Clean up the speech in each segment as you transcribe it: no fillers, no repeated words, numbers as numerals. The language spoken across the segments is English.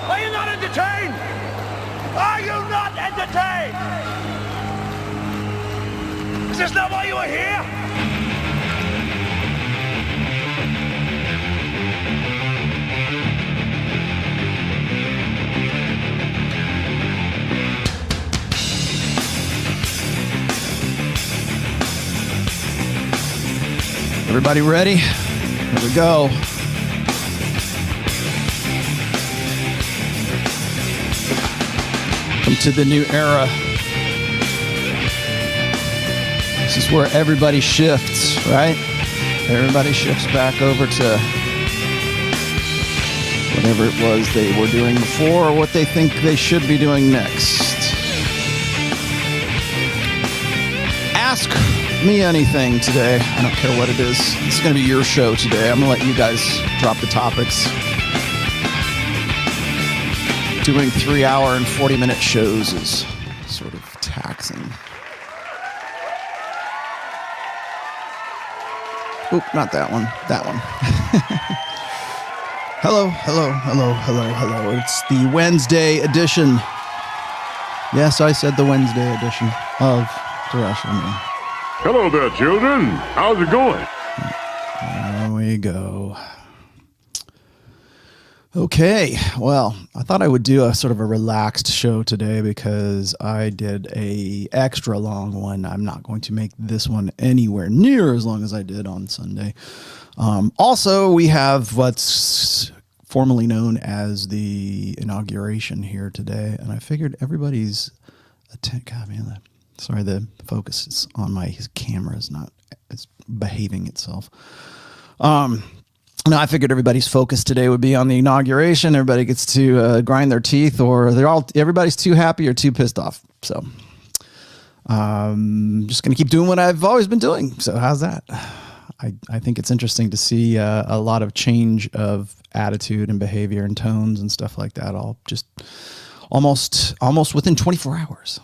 Are you not entertained? Are you not entertained? Is this not why you are here? Everybody ready? Here we go. Welcome to the new era. This is where everybody shifts, right? Everybody shifts back over to whatever it was they were doing before or what they think they should be doing next. Ask me anything today. I don't care what it is. It's going to be your show today. I'm going to let you guys drop the topics. Doing 3-hour and 40-minute shows is sort of taxing. Oop, not that one. That one. Hello, hello, hello, hello, hello. It's the Wednesday edition. Yes, I said the Wednesday edition of the Rationalmale. Hello there, children. How's it going? There we go. Okay, well, I thought I would do a sort of a relaxed show today because I did a extra long one. I'm not going to make this one anywhere near as long as I did on Sunday. Also, we have what's formerly known as the inauguration here today, and I figured everybody's God, man, sorry, the focus is on my camera is not, it's behaving itself. No, I figured everybody's focus today would be on the inauguration. Everybody gets to grind their teeth, or everybody's too happy or too pissed off. So, just gonna keep doing what I've always been doing. So, how's that? I think it's interesting to see a lot of change of attitude and behavior and tones and stuff like that. All just almost within 24 hours.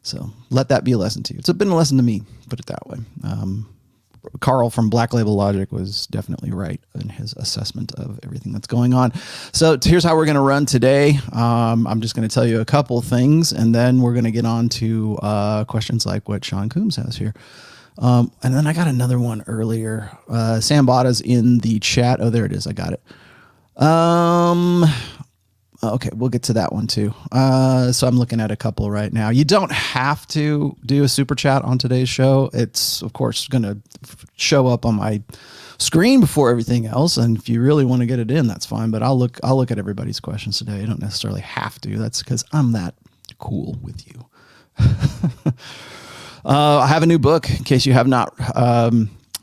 So let that be a lesson to you. It's been a lesson to me, put it that way. Carl from Black Label Logic was definitely right in his assessment of everything that's going on. So here's how we're going to run today. I'm just going to tell you a couple things, and then we're going to get on to questions like what Sean Coombs has here. And then I got another one earlier. Sam Bada's in the chat. Oh, there it is. I got it. Okay, we'll get to that one too. So I'm looking at a couple right now. You don't have to do a super chat on today's show. It's of course going to show up on my screen before everything else. And if you really want to get it in, that's fine. But I'll look at everybody's questions today. You don't necessarily have to. That's because I'm that cool with you. I have a new book in case you have not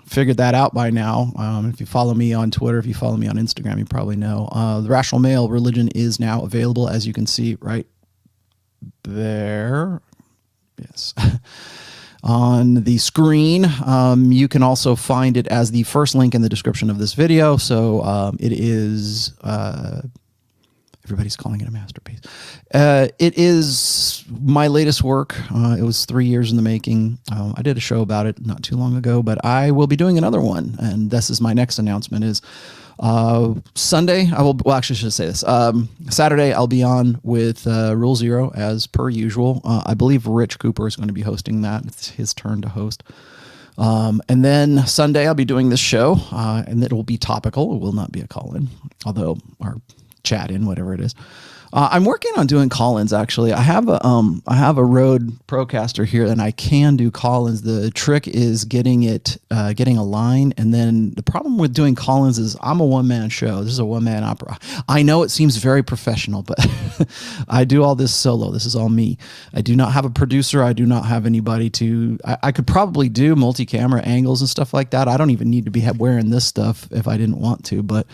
figured that out by now. If you follow me on Twitter, if you follow me on Instagram, you probably know. The Rational Male Religion is now available, as you can see right there. Yes. On the screen. You can also find it as the first link in the description of this video. So it is... everybody's calling it a masterpiece. It is my latest work. It was 3 years in the making. I did a show about it not too long ago, but I will be doing another one. And this is my next announcement is Sunday. Actually, I should say this. Saturday, I'll be on with Rule Zero as per usual. I believe Rich Cooper is going to be hosting that. It's his turn to host. And then Sunday, I'll be doing this show, and it will be topical. It will not be a call-in, although our chat in, whatever it is. I'm working on doing call-ins. Actually, I have a Rode Procaster here, and I can do call-ins. The trick is getting a line, and then the problem with doing call-ins is I'm a one-man show. This is a one-man opera. I know it seems very professional, but I do all this solo. This is all me. I do not have a producer. I do not have anybody to. I could probably do multi-camera angles and stuff like that. I don't even need to be wearing this stuff if I didn't want to, but.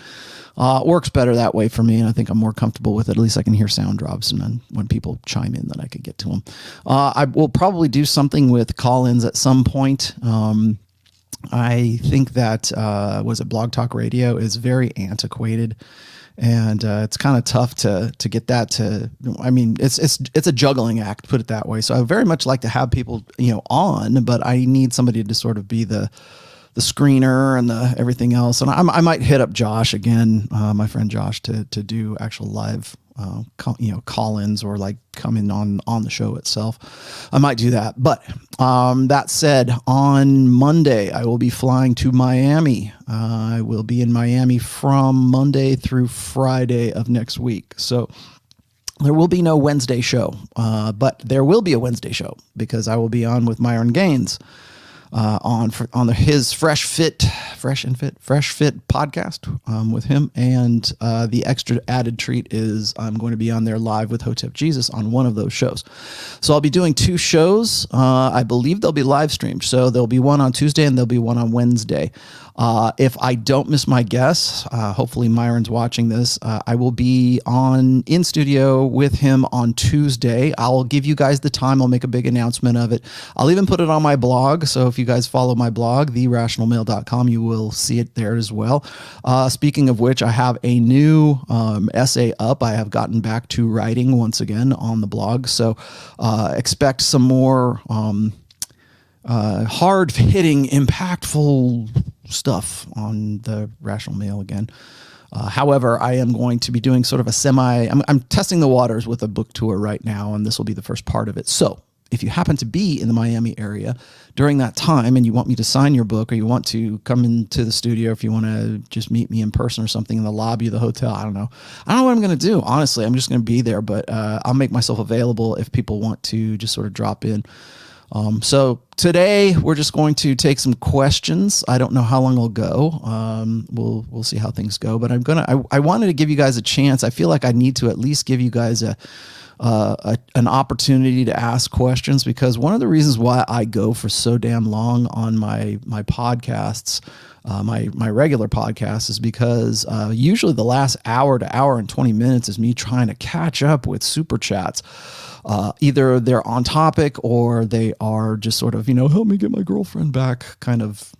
It works better that way for me, and I think I'm more comfortable with it. At least I can hear sound drops, and then when people chime in, then I can get to them. I will probably do something with call-ins at some point. I think that Blog Talk Radio is very antiquated, and it's kind of tough to get that to. I mean, it's a juggling act, put it that way. So I very much like to have people on, but I need somebody to sort of be the screener and the everything else. And I might hit up Josh again, my friend Josh, to do actual live, call-ins or like come in on the show itself. I might do that. But that said, on Monday, I will be flying to Miami. I will be in Miami from Monday through Friday of next week. So there will be no Wednesday show, but there will be a Wednesday show because I will be on with Myron Gaines on his Fresh Fit podcast with him. And the extra added treat is I'm going to be on there live with Hotep Jesus on one of those shows. So I'll be doing 2 shows. I believe they'll be live streamed. So there'll be one on Tuesday and there'll be one on Wednesday. If I don't miss my guess, hopefully Myron's watching this, I will be in studio with him on Tuesday. I'll give you guys the time. I'll make a big announcement of it. I'll even put it on my blog. So if you guys follow my blog, therationalmale.com, you will see it there as well. Speaking of which, I have a new essay up. I have gotten back to writing once again on the blog. So expect some more hard-hitting, impactful stuff on the Rational Male again. However, I am going to be doing sort of a I'm testing the waters with a book tour right now, and this will be the first part of it. So if you happen to be in the Miami area during that time and you want me to sign your book, or you want to come into the studio, if you want to just meet me in person or something in the lobby of the hotel, I don't know what I'm going to do. Honestly, I'm just going to be there, but I'll make myself available if people want to just sort of drop in. So today we're just going to take some questions. I don't know how long it'll go. We'll see how things go, but I wanted to give you guys a chance. I feel like I need to at least give you guys an opportunity to ask questions, because one of the reasons why I go for so damn long on my podcasts, my regular podcasts, is because usually the last hour to hour and 20 minutes is me trying to catch up with super chats. Either they're on topic or they are just sort of, help me get my girlfriend back kind of,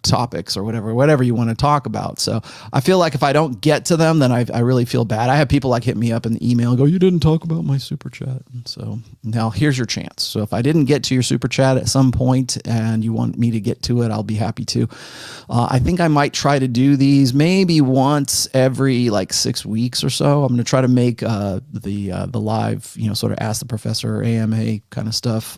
topics or whatever you want to talk about. So I feel like if I don't get to them, then I really feel bad. I have people like hit me up in the email and go, you didn't talk about my super chat. And so now here's your chance. So if I didn't get to your super chat at some point and you want me to get to it, I'll be happy to. I think I might try to do these maybe once every 6 weeks or so. I'm going to try to make the live, sort of Ask the Professor or AMA kind of stuff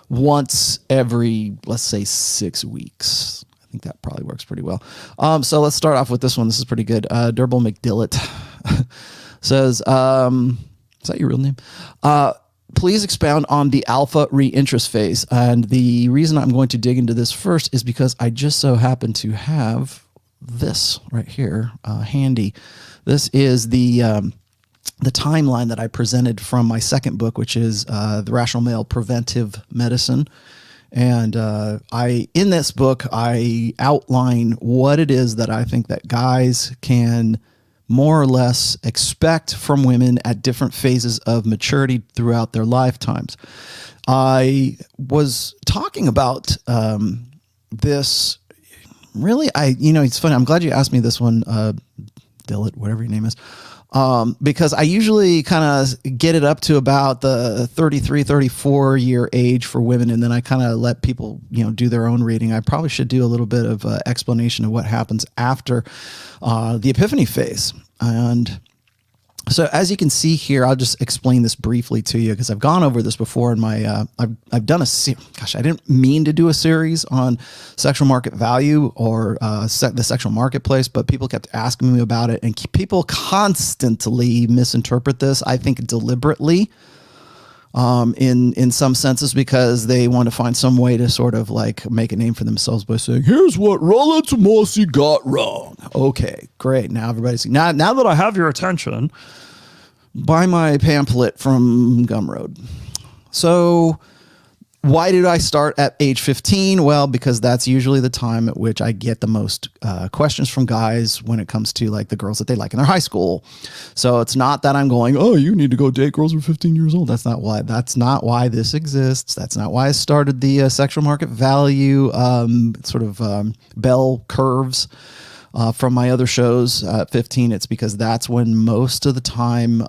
once every, let's say, 6 weeks. I think that probably works pretty well. So let's start off with this one. This is pretty good. Durble McDillett says, is that your real name? Please expound on the alpha reinterest phase. And the reason I'm going to dig into this first is because I just so happen to have this right here handy. This is the timeline that I presented from my second book, which is The Rational Male Preventive Medicine. And in this book, I outline what it is that I think that guys can more or less expect from women at different phases of maturity throughout their lifetimes. I was talking about this really, it's funny. I'm glad you asked me this one, Dillett, whatever your name is. Because I usually kind of get it up to about the 33, 34 year age for women. And then I kind of let people, do their own reading. I probably should do a little bit of explanation of what happens after the epiphany phase. And so as you can see here, I'll just explain this briefly to you because I've gone over this before in my, I've done I didn't mean to do a series on sexual market value or the sexual marketplace, but people kept asking me about it, and people constantly misinterpret this, I think deliberately, in some senses, because they want to find some way to sort of make a name for themselves by saying, here's what Rollo Tomassi got wrong. Okay, great. Now everybody's now that I have your attention, buy my pamphlet from Gumroad. So why did I start at age 15? Well, because that's usually the time at which I get the most questions from guys when it comes to the girls that they like in their high school. So it's not that I'm going, oh, you need to go date girls who are 15 years old. That's not why this exists. That's not why I started the sexual market value bell curves. from my other shows at 15, it's because that's when most of the time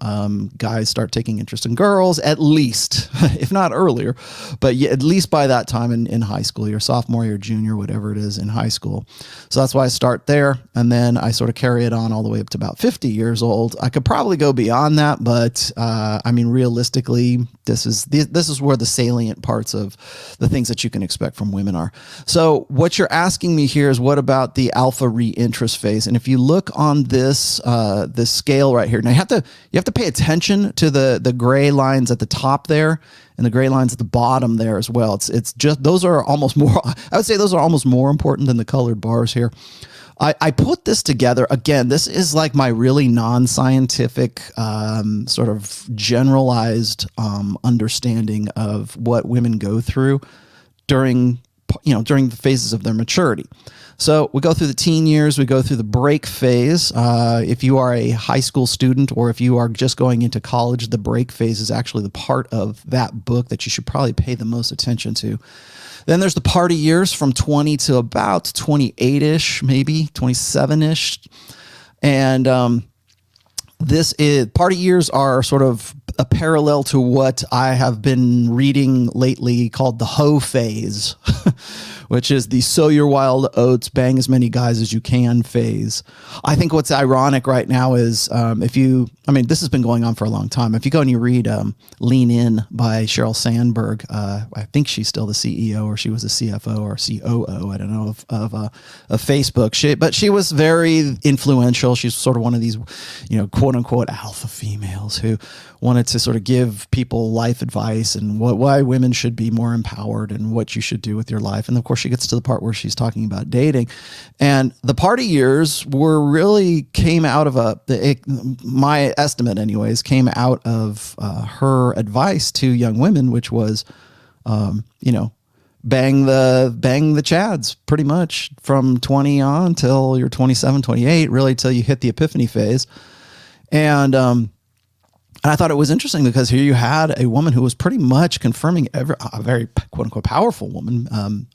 guys start taking interest in girls, at least, if not earlier, but at least by that time in high school, your sophomore, your junior, whatever it is in high school. So that's why I start there. And then I sort of carry it on all the way up to about 50 years old. I could probably go beyond that, but I mean, realistically, this is where the salient parts of the things that you can expect from women are. So what you're asking me here is, what about the alpha reinterest phase? And if you look on this this scale right here, now you have to pay attention to the gray lines at the top there and the gray lines at the bottom there as well. It's just, those are almost more, I would say those are almost more important than the colored bars here. I put this together. Again, this is like my really non-scientific sort of generalized understanding of what women go through during the phases of their maturity. So we go through the teen years, we go through the break phase. If you are a high school student or if you are just going into college, the break phase is actually the part of that book that you should probably pay the most attention to. Then there's the party years from 20 to about 28-ish, maybe 27-ish. And this is, party years are sort of a parallel to what I have been reading lately called the hoe phase, which is the sow your wild oats, bang as many guys as you can phase. I think what's ironic right now is this has been going on for a long time. If you go and you read Lean In by Sheryl Sandberg, I think she's still the CEO, or she was a CFO or COO, I don't know, of Facebook. But she was very influential. She's sort of one of these, quote unquote alpha females who wanted to sort of give people life advice and why women should be more empowered and what you should do with your life. And of course, she gets to the part where she's talking about dating. And the party years came out of my estimate anyways, came out of her advice to young women, which was, bang the chads pretty much from 20 on till you're 27, 28, really till you hit the epiphany phase. And I thought it was interesting because here you had a woman who was pretty much confirming a very quote unquote powerful woman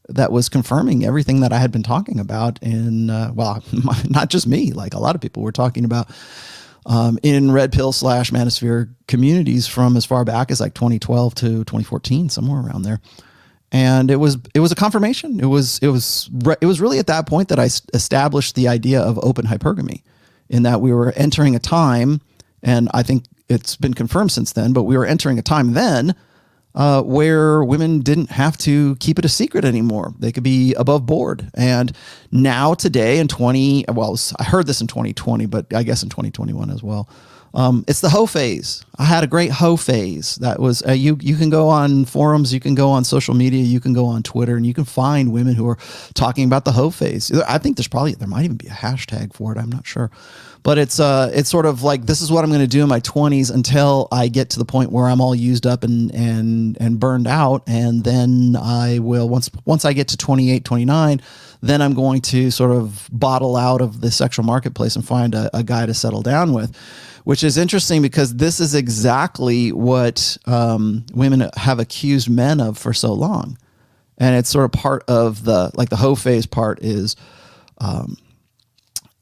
that was confirming everything that I had been talking about in, not just me, like a lot of people were talking about in red pill / manosphere communities from as far back as like 2012 to 2014, somewhere around there. And it was a confirmation. It was really at that point that I established the idea of open hypergamy, in that we were entering a time, and I think it's been confirmed since then, but we were entering a time then where women didn't have to keep it a secret anymore. They could be above board. And now today in I heard this in 2020, but I guess in 2021 as well. It's the hoe phase. I had a great hoe phase. That was, you can go on forums, you can go on social media, you can go on Twitter, and you can find women who are talking about the hoe phase. I think there might even be a hashtag for it. I'm not sure. But it's sort of like, this is what I'm going to do in my 20s until I get to the point where I'm all used up and burned out. And then I will, once I get to 28, 29, then I'm going to sort of bottle out of the sexual marketplace and find a guy to settle down with, which is interesting because this is exactly what women have accused men of for so long. And it's sort of part of the hoe phase part is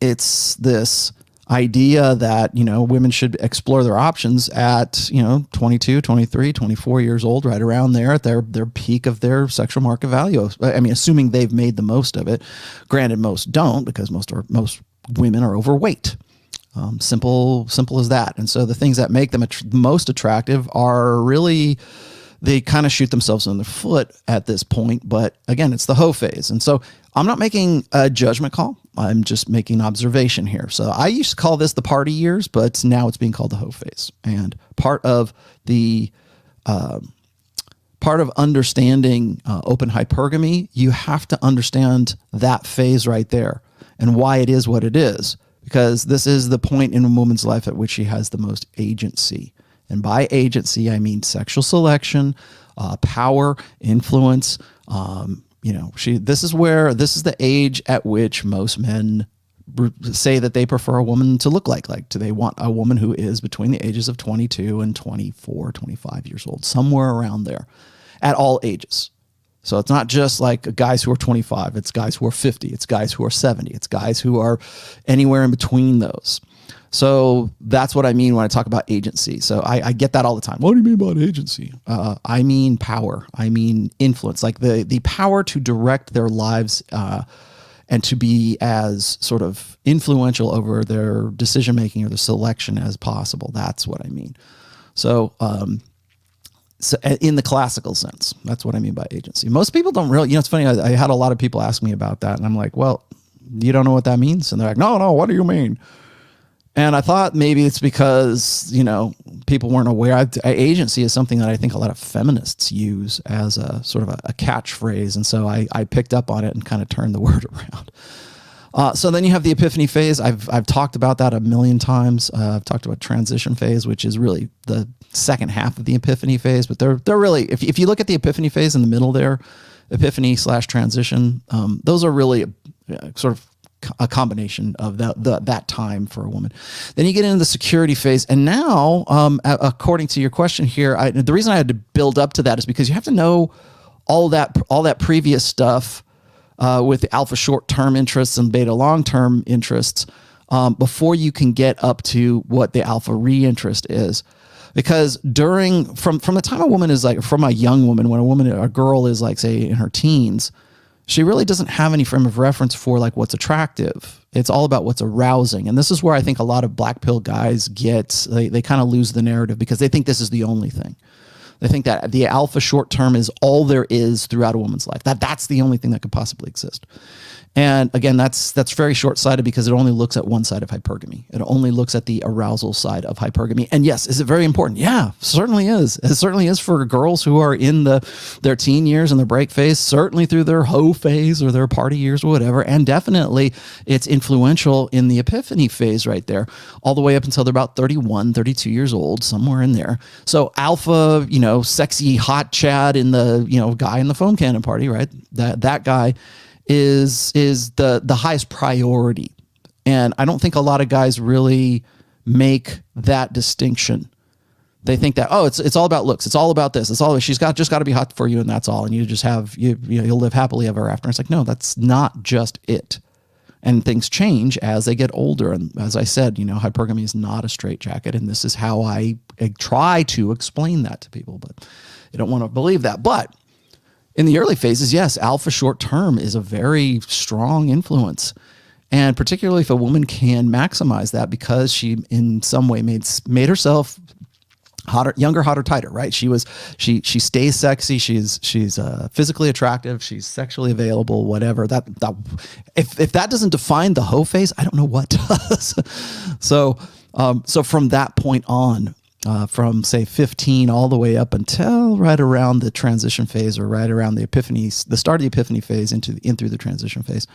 it's this idea that, women should explore their options at, 22, 23, 24 years old, right around there at their peak of their sexual market value. I mean, assuming they've made the most of it. Granted, most don't, because most women are overweight. Simple as that. And so the things that make them most attractive are really, they kind of shoot themselves in the foot at this point. But again, it's the hoe phase. And so I'm not making a judgment call. I'm just making an observation here. So I used to call this the party years, but now it's being called the hoe phase. And part of understanding open hypergamy, you have to understand that phase right there and why it is what it is. Because this is the point in a woman's life at which she has the most agency. And by agency, I mean sexual selection, power, influence. This is the age at which most men say that they prefer a woman to look like. Like, do they want a woman who is between the ages of 22 and 24, 25 years old, somewhere around there, at all ages. So it's not just like guys who are 25, it's guys who are 50, it's guys who are 70, it's guys who are anywhere in between those. So that's what I mean when I talk about agency. So I get that all the time. What do you mean about agency? I mean power. I mean influence, like the power to direct their lives and to be as sort of influential over their decision-making or their selection as possible. That's what I mean. So in the classical sense, that's what I mean by agency. Most people don't really, it's funny. I had a lot of people ask me about that, and I'm like, well, you don't know what that means? And they're like, no, what do you mean? And I thought maybe it's because, people weren't aware. Agency is something that I think a lot of feminists use as a sort of a catchphrase. And so I picked up on it and kind of turned the word around. So then you have the epiphany phase. I've talked about that a million times. I've talked about transition phase, which is really the second half of the epiphany phase. But they're really, if you look at the epiphany phase in the middle there, epiphany/transition, those are really sort of a combination of that time for a woman. Then you get into the security phase. And now, according to your question here, the reason I had to build up to that is because you have to know all that previous stuff with the alpha short-term interests and beta long-term interests before you can get up to what the alpha reinterest is. Because from the time a woman is like, from a young woman, when a girl is like, say, in her teens, she really doesn't have any frame of reference for like what's attractive. It's all about what's arousing. And this is where I think a lot of black pill guys they kind of lose the narrative because they think this is the only thing. They think that the alpha short term is all there is throughout a woman's life. That's the only thing that could possibly exist. And again, that's very short-sighted because it only looks at one side of hypergamy. It only looks at the arousal side of hypergamy. And yes, is it very important? Yeah, certainly is. It certainly is for girls who are in their teen years and their break phase, certainly through their hoe phase or their party years or whatever. And definitely it's influential in the epiphany phase right there, all the way up until they're about 31, 32 years old, somewhere in there. So alpha, sexy hot Chad in the, guy in the foam cannon party, right? That guy is the highest priority. And I don't think a lot of guys really make that distinction. They think that, it's all about looks. It's all about this. She's just got to be hot for you, and that's all. And you just you'll live happily ever after. And it's like, no, that's not just it. And things change as they get older. And as I said, hypergamy is not a straitjacket. And this is how I try to explain that to people, but they don't want to believe that. But in the early phases, yes, alpha short term is a very strong influence. And particularly if a woman can maximize that because she in some way made herself hotter, younger, hotter, tighter, right? She stays sexy. She's physically attractive. She's sexually available, whatever. If that doesn't define the hoe phase, I don't know what does. So from that point on, from say 15 all the way up until right around the transition phase or right around the start of the epiphany phase in through the transition phase,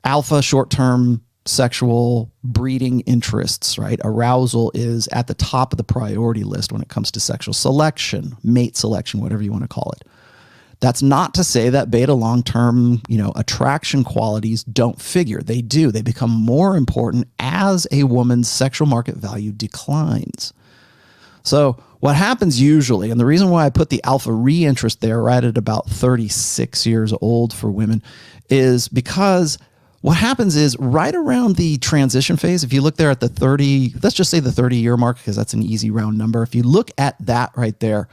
alpha short-term sexual breeding interests, right? Arousal is at the top of the priority list when it comes to sexual selection, mate selection, whatever you want to call it. That's not to say that beta long-term, attraction qualities don't figure. They do. They become more important as a woman's sexual market value declines. So what happens usually, and the reason why I put the alpha reinterest there right at about 36 years old for women, is because what happens is right around the transition phase, if you look there at the 30, let's just say the 30-year mark, because that's an easy round number. If you look at that right there,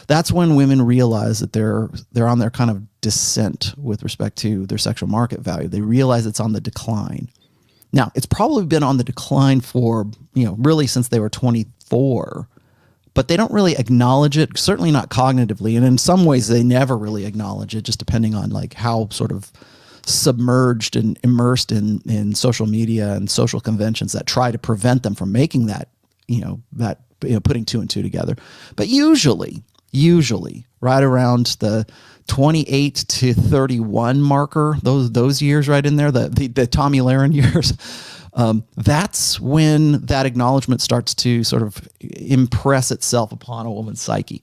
that's when women realize that they're on their kind of descent with respect to their sexual market value. They realize it's on the decline. Now, it's probably been on the decline for, really since they were 24, but they don't really acknowledge it, certainly not cognitively. And in some ways, they never really acknowledge it, just depending on like how sort of submerged and immersed in social media and social conventions that try to prevent them from making that, putting two and two together. But usually right around the 28 to 31 marker, those years right in there, the Tommy Lahren years, that's when that acknowledgement starts to sort of impress itself upon a woman's psyche,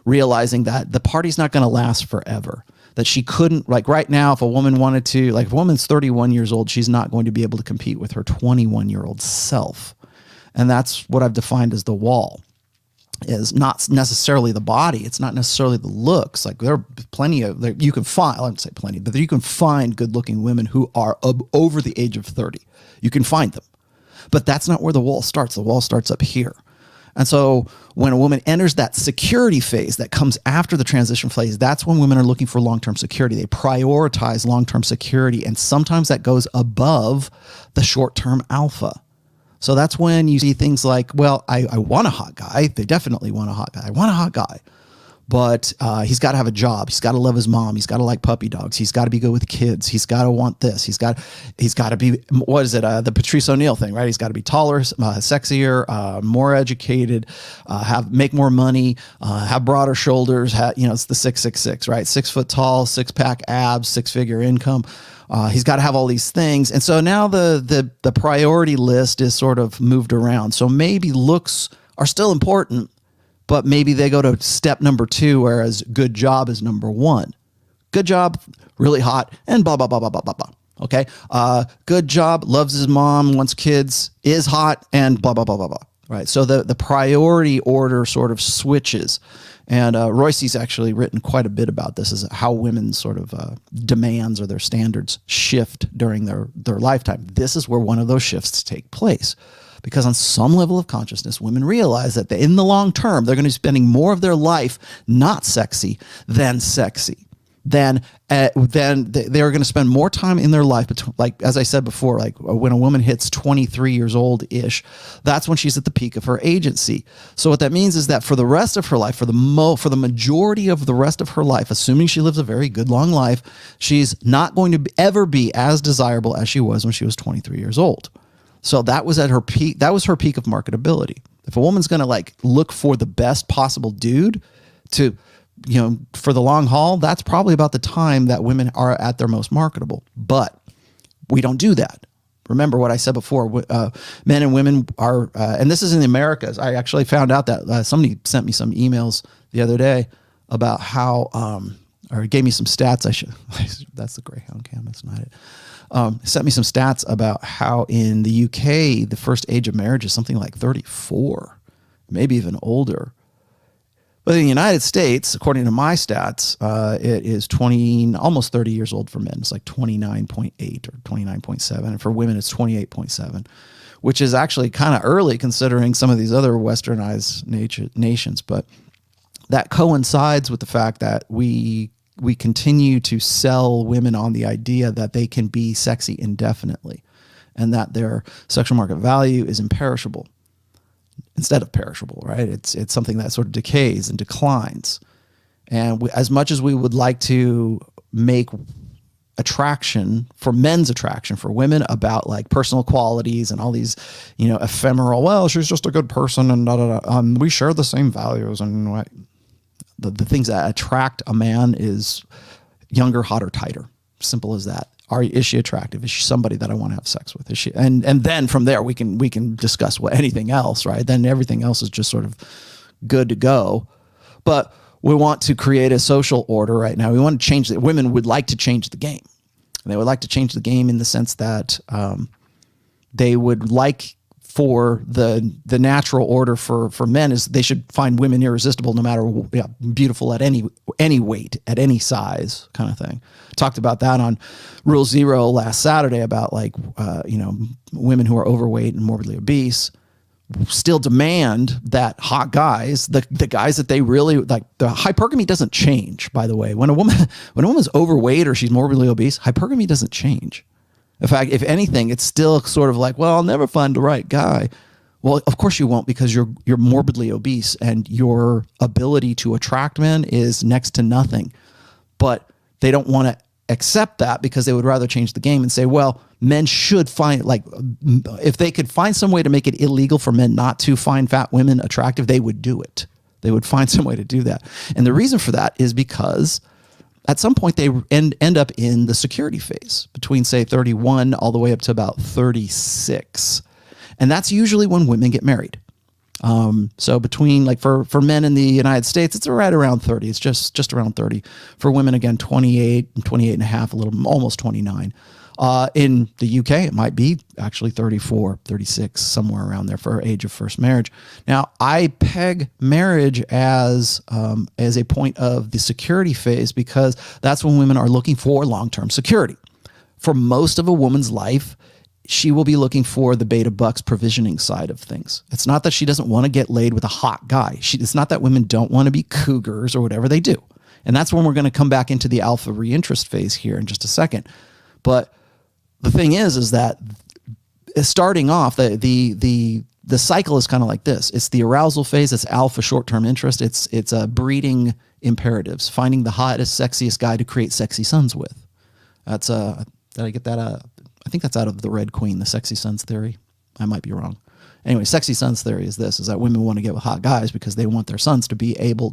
realizing that the party's not going to last forever. That she couldn't, like right now, if a woman wanted to, like if a woman's 31 years old, she's not going to be able to compete with her 21-year-old self. And that's what I've defined as the wall. is not necessarily the body. It's not necessarily the looks. Like there are plenty of, you can find, I wouldn't say plenty, but you can find good looking women who are over the age of 30. You can find them, but that's not where the wall starts. The wall starts up here. And so when a woman enters that security phase that comes after the transition phase, that's when women are looking for long-term security. They prioritize long-term security. And sometimes that goes above the short-term alpha. So that's when you see things like, well, I want a hot guy. They definitely want a hot guy. I want a hot guy. But he's got to have a job. He's got to love his mom. He's got to like puppy dogs. He's got to be good with kids. He's got to want this. He's got to be, what is it? The Patrice O'Neill thing, right? He's got to be taller, sexier, more educated, make more money, have broader shoulders. It's the 666, right? 6 foot tall, 6-pack abs, 6-figure income. He's got to have all these things. And so now the priority list is sort of moved around. So maybe looks are still important, but maybe they go to step number 2, whereas good job is number 1. Good job, really hot, and blah, blah, blah, blah, blah, blah, blah. Okay. Good job, loves his mom, wants kids, is hot, and blah, blah, blah, blah, blah. Right. So the priority order sort of switches. And Royce's actually written quite a bit about this, is how women's sort of demands or their standards shift during their lifetime. This is where one of those shifts take place. Because on some level of consciousness, women realize that in the long term, they're going to be spending more of their life not sexy than sexy. Then they're going to spend more time in their life, like as I said before, like when a woman hits 23 years old-ish, that's when she's at the peak of her agency. So what that means is that for the rest of her life, for the majority of the rest of her life, assuming she lives a very good long life, she's not going to ever be as desirable as she was when she was 23 years old. So that was at her peak. That was her peak of marketability. If a woman's going to like look for the best possible dude to, for the long haul, that's probably about the time that women are at their most marketable. But we don't do that. Remember what I said before, men and women are, and this is in the Americas. I actually found out that somebody sent me some emails the other day about how, or gave me some stats. That's the Greyhound cam. That's not it. Sent me some stats about how in the UK, the first age of marriage is something like 34, maybe even older. But in the United States, according to my stats, it is almost 30 years old for men. It's like 29.8 or 29.7. And for women, it's 28.7, which is actually kind of early considering some of these other westernized nations. But that coincides with the fact that we continue to sell women on the idea that they can be sexy indefinitely and that their sexual market value is imperishable instead of perishable, right? It's something that sort of decays and declines. And as much as we would like to make attraction for men's attraction for women about like personal qualities and all these, ephemeral, well, she's just a good person and we share the same values and what. The things that attract a man is younger, hotter, tighter. Simple as that. Is she attractive? Is she somebody that I want to have sex with? Is she? And then from there we can discuss anything else, right? Then everything else is just sort of good to go. But we want to create a social order right now. We want to change it. Women would like to change the game. They would like to change the game in the sense that they would like for the natural order for men is they should find women irresistible no matter beautiful at any weight, at any size kind of thing. Talked about that on Rule Zero last Saturday about like women who are overweight and morbidly obese still demand that hot guys, the guys that they really like. The hypergamy doesn't change, by the way. When a woman's overweight or she's morbidly obese, hypergamy doesn't change. In fact, if anything, it's still sort of like, well, I'll never find the right guy. Well, of course you won't, because you're morbidly obese and your ability to attract men is next to nothing. But they don't want to accept that because they would rather change the game and say, well, men should find, like, if they could find some way to make it illegal for men not to find fat women attractive, they would do it. They would find some way to do that. And the reason for that is because at some point they end up in the security phase between, say, 31 all the way up to about 36. And that's usually when women get married. So between, like, for men in the United States, it's right around 30. It's just around 30. For women, again, 28 and a half, almost 29. In the UK, it might be actually 34, 36, somewhere around there for age of first marriage. Now, I peg marriage as a point of the security phase because that's when women are looking for long-term security. For most of a woman's life, she will be looking for the beta bucks provisioning side of things. It's not that she doesn't want to get laid with a hot guy. It's not that women don't want to be cougars or whatever they do. And that's when we're going to come back into the alpha reinterest phase here in just a second. But the thing is that starting off, the cycle is kind of like this. It's the arousal phase. It's alpha short-term interest. It's breeding imperatives, finding the hottest, sexiest guy to create sexy sons with. That's did I get that? I think that's out of the Red Queen, the sexy sons theory. I might be wrong. Anyway, sexy sons theory is this: is that women want to get with hot guys because they want their sons to be able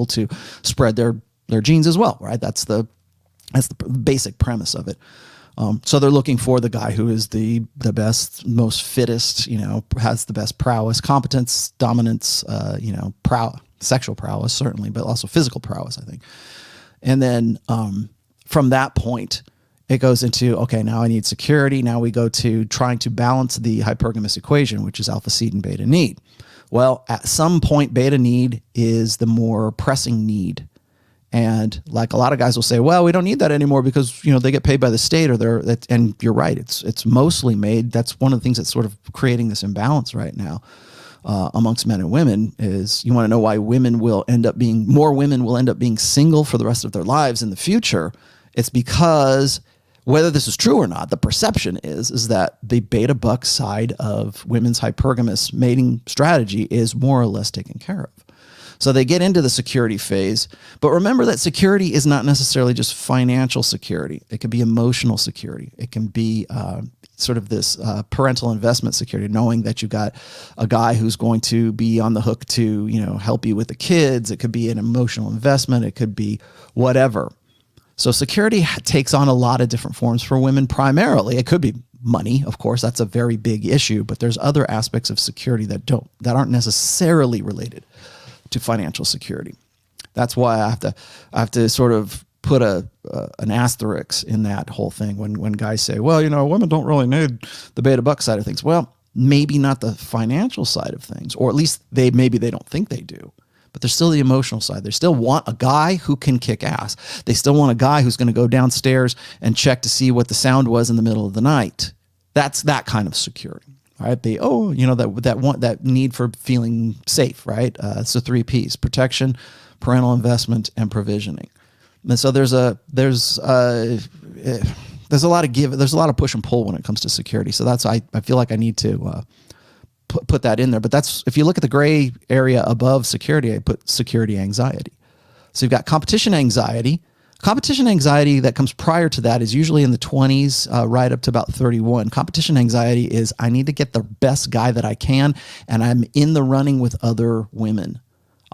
to spread their genes as well, right? That's the basic premise of it. So they're looking for the guy who is the best, most fittest, has the best prowess, competence, dominance, sexual prowess, certainly, but also physical prowess, I think. And then from that point, it goes into, okay, now I need security. Now we go to trying to balance the hypergamous equation, which is alpha seed and beta need. Well, at some point, beta need is the more pressing need. And like a lot of guys will say, well, we don't need that anymore because, they get paid by the state and you're right. It's mostly made. That's one of the things that's sort of creating this imbalance right now amongst men and women is you want to know why more women will end up being single for the rest of their lives in the future. It's because whether this is true or not, the perception is that the beta buck side of women's hypergamous mating strategy is more or less taken care of. So they get into the security phase, but remember that security is not necessarily just financial security. It can be emotional security. It can be sort of this parental investment security, knowing that you've got a guy who's going to be on the hook to, help you with the kids. It could be an emotional investment. It could be whatever. So security takes on a lot of different forms for women. Primarily, it could be money. Of course, that's a very big issue, but there's other aspects of security that aren't necessarily related to financial security. That's why I have to sort of put an asterisk in that whole thing when guys say, well, women don't really need the beta buck side of things. Well, maybe not the financial side of things, or at least maybe they don't think they do. But there's still the emotional side. They still want a guy who can kick ass. They still want a guy who's going to go downstairs and check to see what the sound was in the middle of the night. That's that kind of security. All right, that need for feeling safe, right? It's the 3 Ps: protection, parental investment, and provisioning. And so there's a lot of push and pull when it comes to security. So that's I feel like I need to put that in there. But that's, if you look at the gray area above security, I put security anxiety. So you've got competition anxiety. Competition anxiety that comes prior to that is usually in the 20s, right up to about 31. Competition anxiety is I need to get the best guy that I can, and I'm in the running with other women.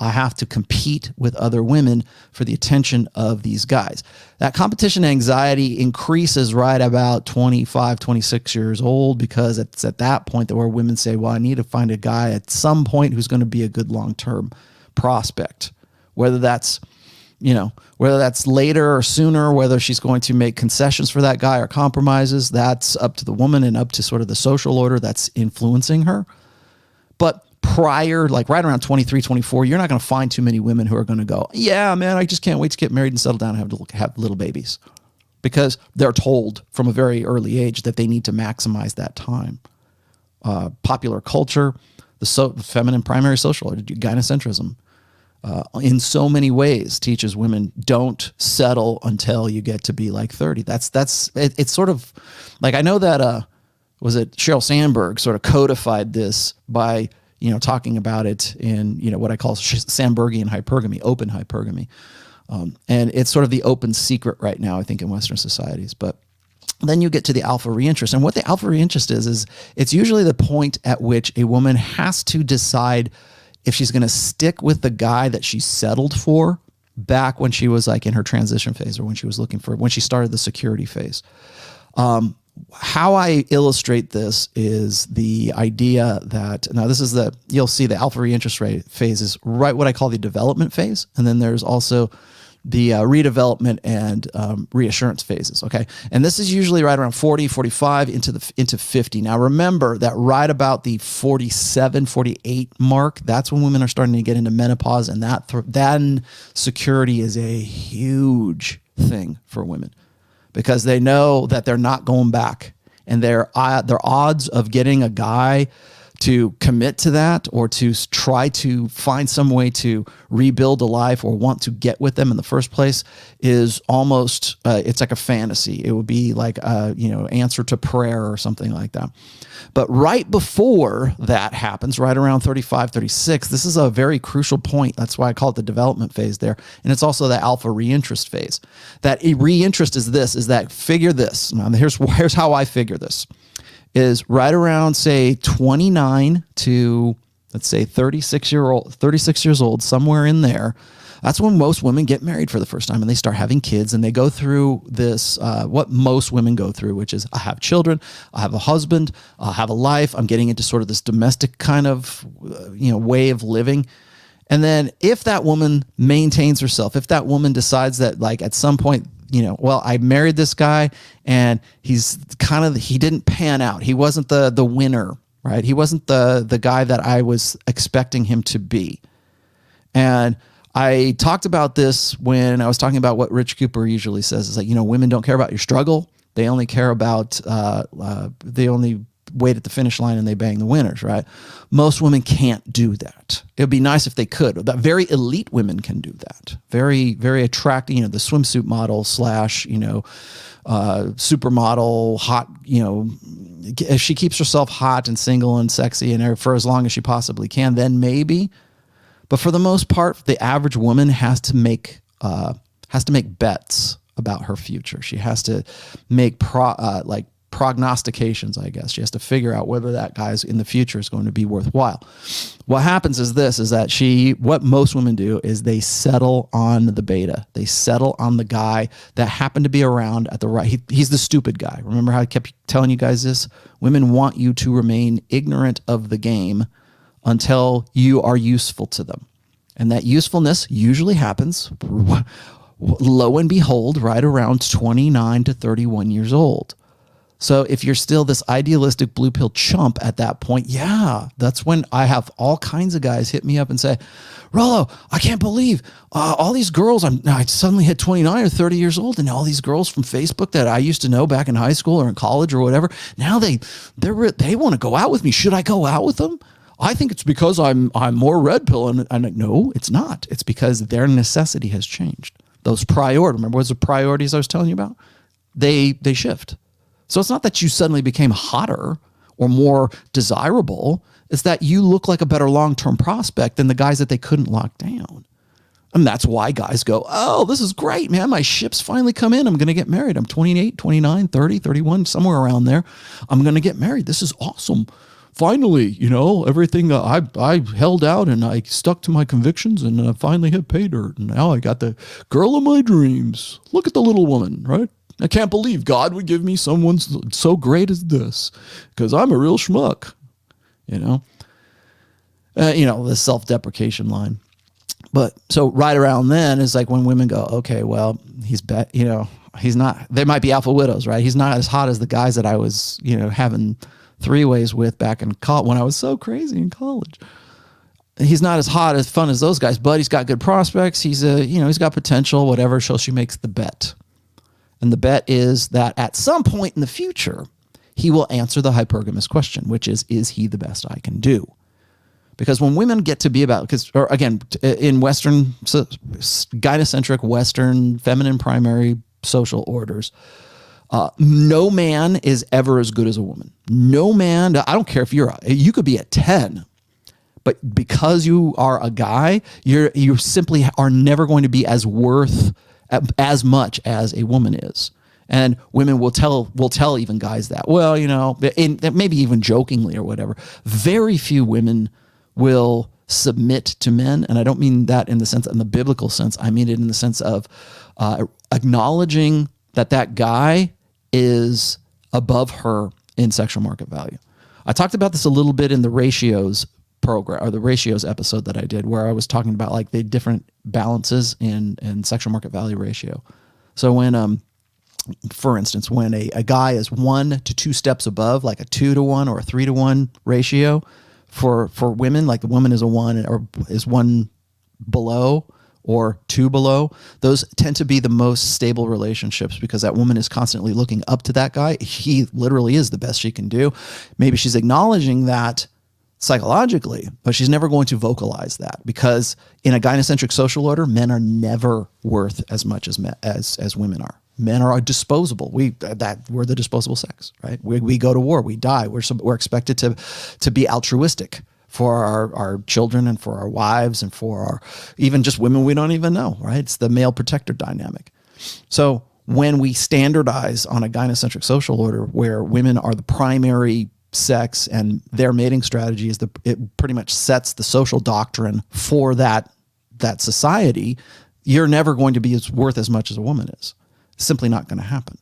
I have to compete with other women for the attention of these guys. That competition anxiety increases right about 25, 26 years old, because it's at that point that where women say, well, I need to find a guy at some point who's going to be a good long-term prospect, whether that's later or sooner, whether she's going to make concessions for that guy or compromises, that's up to the woman and up to sort of the social order that's influencing her. But prior, like right around 23, 24, you're not going to find too many women who are going to go, yeah, man, I just can't wait to get married and settle down and have little babies, because they're told from a very early age that they need to maximize that time. Popular culture, the feminine primary social order, gynocentrism, in so many ways teaches women don't settle until you get to be like 30. It's sort of like, I know that was it Sheryl Sandberg sort of codified this by talking about it in what I call Sandbergian hypergamy, open hypergamy, and it's sort of the open secret right now, I think, in Western societies. But then you get to the alpha reinterest, and what the alpha reinterest is it's usually the point at which a woman has to decide if she's going to stick with the guy that she settled for back when she was like in her transition phase, or when she started the security phase. How I illustrate this is the idea that, now this is you'll see the alpha reinterest rate phase is right what I call the development phase. And then there's also redevelopment and reassurance phases. Okay. And this is usually right around 40, 45 into 50. Now, remember that right about the 47, 48 mark, that's when women are starting to get into menopause. And then security is a huge thing for women because they know that they're not going back, and their odds of getting a guy to commit to that or to try to find some way to rebuild a life or want to get with them in the first place is almost, it's like a fantasy. It would be like a, answer to prayer or something like that. But right before that happens, right around 35, 36, this is a very crucial point. That's why I call it the development phase there. And it's also the alpha reinterest phase. That reinterest is that figure this. Now, here's how I figure this. Is right around, say, 29 to, let's say, 36 years old, somewhere in there. That's when most women get married for the first time, and they start having kids, and they go through this, what most women go through, which is I have children, I have a husband, I have a life, I'm getting into sort of this domestic kind of, way of living. And then if that woman maintains herself, if that woman decides that like at some point, well, I married this guy and he didn't pan out. He wasn't the winner, right? He wasn't the guy that I was expecting him to be. And I talked about this when I was talking about what Rich Cooper usually says is like, women don't care about your struggle. They only care about, they only wait at the finish line and they bang the winners, right? Most women can't do that. It would be nice if they could. That very elite women can do that. Very, very attractive, the swimsuit model / supermodel, hot, if she keeps herself hot and single and sexy and for as long as she possibly can, then maybe. But for the most part, the average woman has to make bets about her future. She has to make prognostications, I guess. She has to figure out whether that guy's in the future is going to be worthwhile. What happens is what most women do is they settle on the beta. They settle on the guy that happened to be around at the right. He's the stupid guy. Remember how I kept telling you guys this? Women want you to remain ignorant of the game until you are useful to them. And that usefulness usually happens, lo and behold, right around 29 to 31 years old. So if you're still this idealistic blue pill chump at that point, that's when I have all kinds of guys hit me up and say, Rollo, I can't believe all these girls, I suddenly hit 29 or 30 years old, and all these girls from Facebook that I used to know back in high school or in college or whatever, now they want to go out with me. Should I go out with them? I think it's because I'm more red pill. And I'm like, no, it's not. It's because their necessity has changed. Those priorities, remember what's the priorities I was telling you about? They shift. So it's not that you suddenly became hotter or more desirable. It's that you look like a better long-term prospect than the guys that they couldn't lock down. And that's why guys go, oh, this is great, man. My ship's finally come in. I'm going to get married. I'm 28, 29, 30, 31, somewhere around there. I'm going to get married. This is awesome. Finally, everything I held out and I stuck to my convictions and I finally hit pay dirt. And now I got the girl of my dreams. Look at the little woman, right? I can't believe God would give me someone so great as this because I'm a real schmuck, the self-deprecation line. But so right around then is like when women go, okay, well, he's not, they might be alpha widows, right? He's not as hot as the guys that I was, having three-ways with back in college when I was so crazy in college. He's not as hot as fun as those guys, but he's got good prospects. He's he's got potential, whatever. So she makes the bet. And the bet is that at some point in the future, he will answer the hypergamous question, which is he the best I can do? Because when women get to be in Western, gynocentric, Western, feminine primary social orders, no man is ever as good as a woman. No man, I don't care if you could be a 10, but because you are a guy, you simply are never going to be as worth as much as a woman is. And women will tell even guys that, well, maybe even jokingly or whatever. Very few women will submit to men. And I don't mean that in the biblical sense. I mean it in the sense of acknowledging that guy is above her in sexual market value. I talked about this a little bit in the ratios program or the ratios episode that I did, where I was talking about like the different balances in sexual market value ratio. So when for instance, when a guy is 1 to 2 steps above, like a 2 to 1 or a 3 to 1 ratio for women, like the woman is a 1 or is 1 below or 2 below, those tend to be the most stable relationships because that woman is constantly looking up to that guy. He literally is the best she can do. Maybe she's acknowledging that psychologically, but she's never going to vocalize that because in a gynocentric social order, men are never worth as much as women are. Men are disposable. We're the disposable sex, right? We go to war, we die. We're expected to be altruistic for our children and for our wives and for our even just women we don't even know, right? It's the male protector dynamic. So when we standardize on a gynocentric social order where women are the primary sex and their mating strategy it pretty much sets the social doctrine for that society, you're never going to be worth as much as a woman is. Simply not going to happen,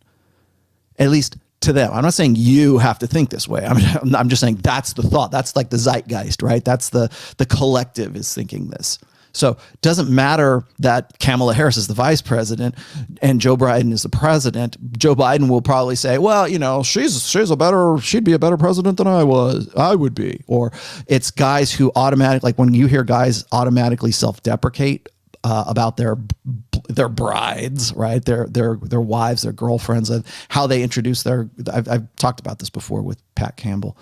at least to them. I'm not saying you have to think this way. I'm just saying that's the thought. That's like the zeitgeist, right? That's the collective is thinking this. So it doesn't matter that Kamala Harris is the vice president and Joe Biden is the president. Joe Biden will probably say, well, you know, she'd be a better president than I would be. Or it's guys who automatically, like when you hear guys automatically self-deprecate about their brides, right? Their wives, their girlfriends, and how they introduce I've talked about this before with Pat Campbell,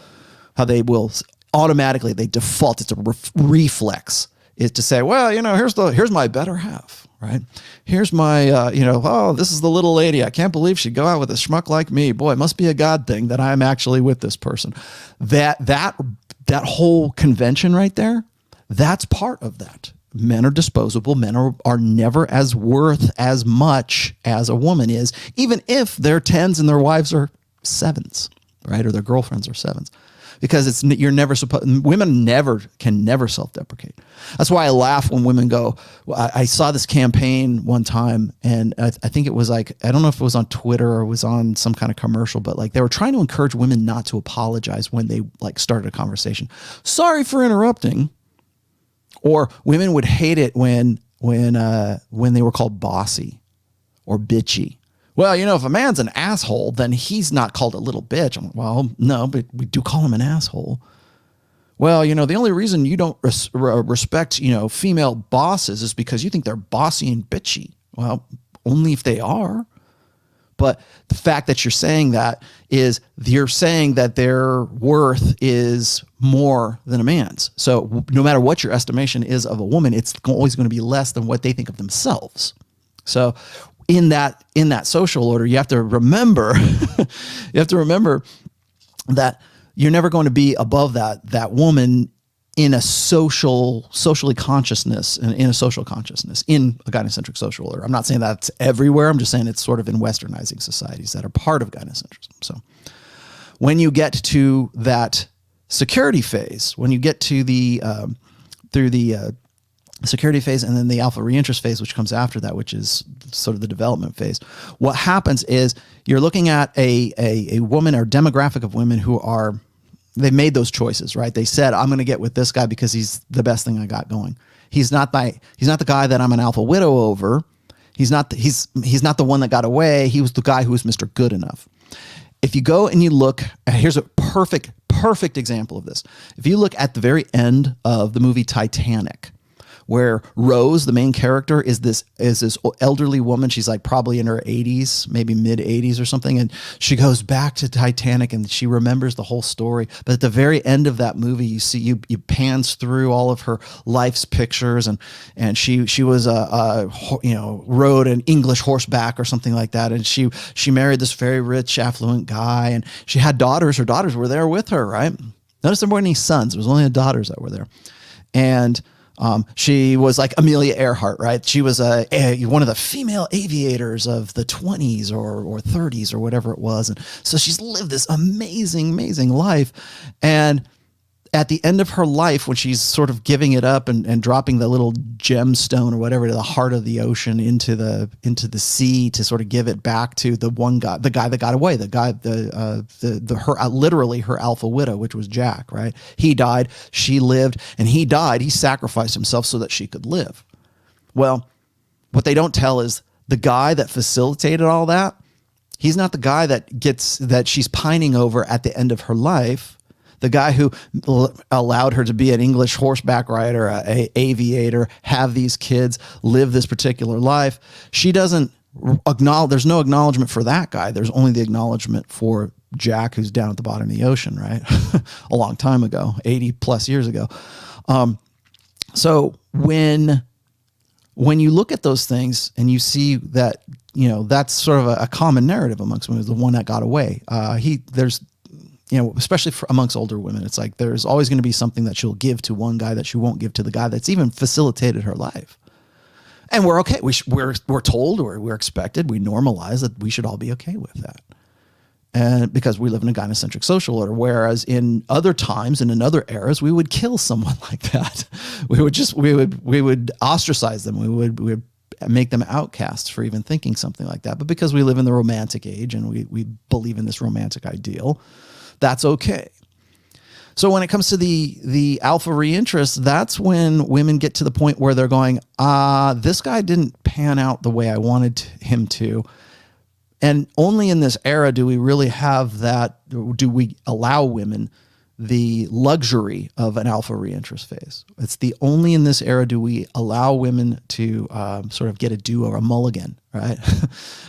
how they will automatically, they default, it's a reflex, is to say, well, you know, here's my better half, right? Here's my, oh, this is the little lady. I can't believe she'd go out with a schmuck like me. Boy, it must be a God thing that I'm actually with this person. That whole convention right there, that's part of that. Men are disposable. Men are never as worth as much as a woman is, even if they're 10s and their wives are 7s, right? Or their girlfriends are 7s, because you're never supposed. Women can never self-deprecate. That's why I laugh when women go. I saw this campaign one time, and I think it was like, I don't know if it was on Twitter or it was on some kind of commercial, but like they were trying to encourage women not to apologize when they like started a conversation. Sorry for interrupting. Or women would hate it when they were called bossy or bitchy. Well, you know, if a man's an asshole, then he's not called a little bitch. I'm like, well, no, but we do call him an asshole. Well, you know, the only reason you don't respect, you know, female bosses is because you think they're bossy and bitchy. Well, only if they are. But the fact that you're saying that is you're saying that their worth is more than a man's. So no matter what your estimation is of a woman, it's always going to be less than what they think of themselves. So in that social order, you have to remember, that you're never going to be above that woman in a socially consciousness and in a social consciousness in a gynocentric social order. I'm not saying that's everywhere. I'm just saying it's sort of in westernizing societies that are part of gynocentrism. So when you get to that security phase, when you get to the security phase and then the alpha reinterest phase, which comes after that, which is sort of the development phase, what happens is you're looking at a woman or demographic of women who are, they made those choices, right? They said, I'm going to get with this guy because he's the best thing I got going. He's not the guy that I'm an alpha widow over. He's not the one that got away. He was the guy who was Mr. Good Enough. If you go and you look, here's a perfect example of this. If you look at the very end of the movie Titanic, where Rose, the main character, is this elderly woman. She's like probably in her 80s, maybe mid 80s or something. And she goes back to Titanic and she remembers the whole story. But at the very end of that movie, you see, you pans through all of her life's pictures, and she was rode an English horseback or something like that. And she married this very rich, affluent guy, and she had daughters. Her daughters were there with her, right? Notice there weren't any sons. It was only the daughters that were there. And she was like Amelia Earhart, right? She was one of the female aviators of the 20s or 30s or whatever it was. And so she's lived this amazing life. And at the end of her life, when she's sort of giving it up and dropping the little gemstone or whatever to the heart of the ocean into the sea to sort of give it back to the guy that got away, literally her alpha widow, which was Jack, right? He died, she lived, and he died. He sacrificed himself so that she could live. Well, what they don't tell is the guy that facilitated all that, he's not the guy that she's pining over at the end of her life. The guy who allowed her to be an English horseback rider, an aviator, have these kids, live this particular life. She doesn't acknowledge, there's no acknowledgement for that guy. There's only the acknowledgement for Jack, who's down at the bottom of the ocean, right? A long time ago, 80 plus years ago. So when you look at those things and you see that, that's sort of a common narrative amongst women, the one that got away. Especially amongst older women, it's like there's always going to be something that she'll give to one guy that she won't give to the guy that's even facilitated her life. And we're okay. We're told, or we're expected, we normalize that we should all be okay with that. And because we live in a gynocentric social order, whereas in other times and in other eras, we would kill someone like that. We would ostracize them. We would make them outcasts for even thinking something like that. But because we live in the romantic age and we believe in this romantic ideal, that's okay. So when it comes to the alpha reinterest, that's when women get to the point where they're going, this guy didn't pan out the way I wanted him to. And only in this era do we really have that, do we allow women the luxury of an alpha reinterest phase. It's the only in this era do we allow women to sort of get a do-over, a mulligan, right?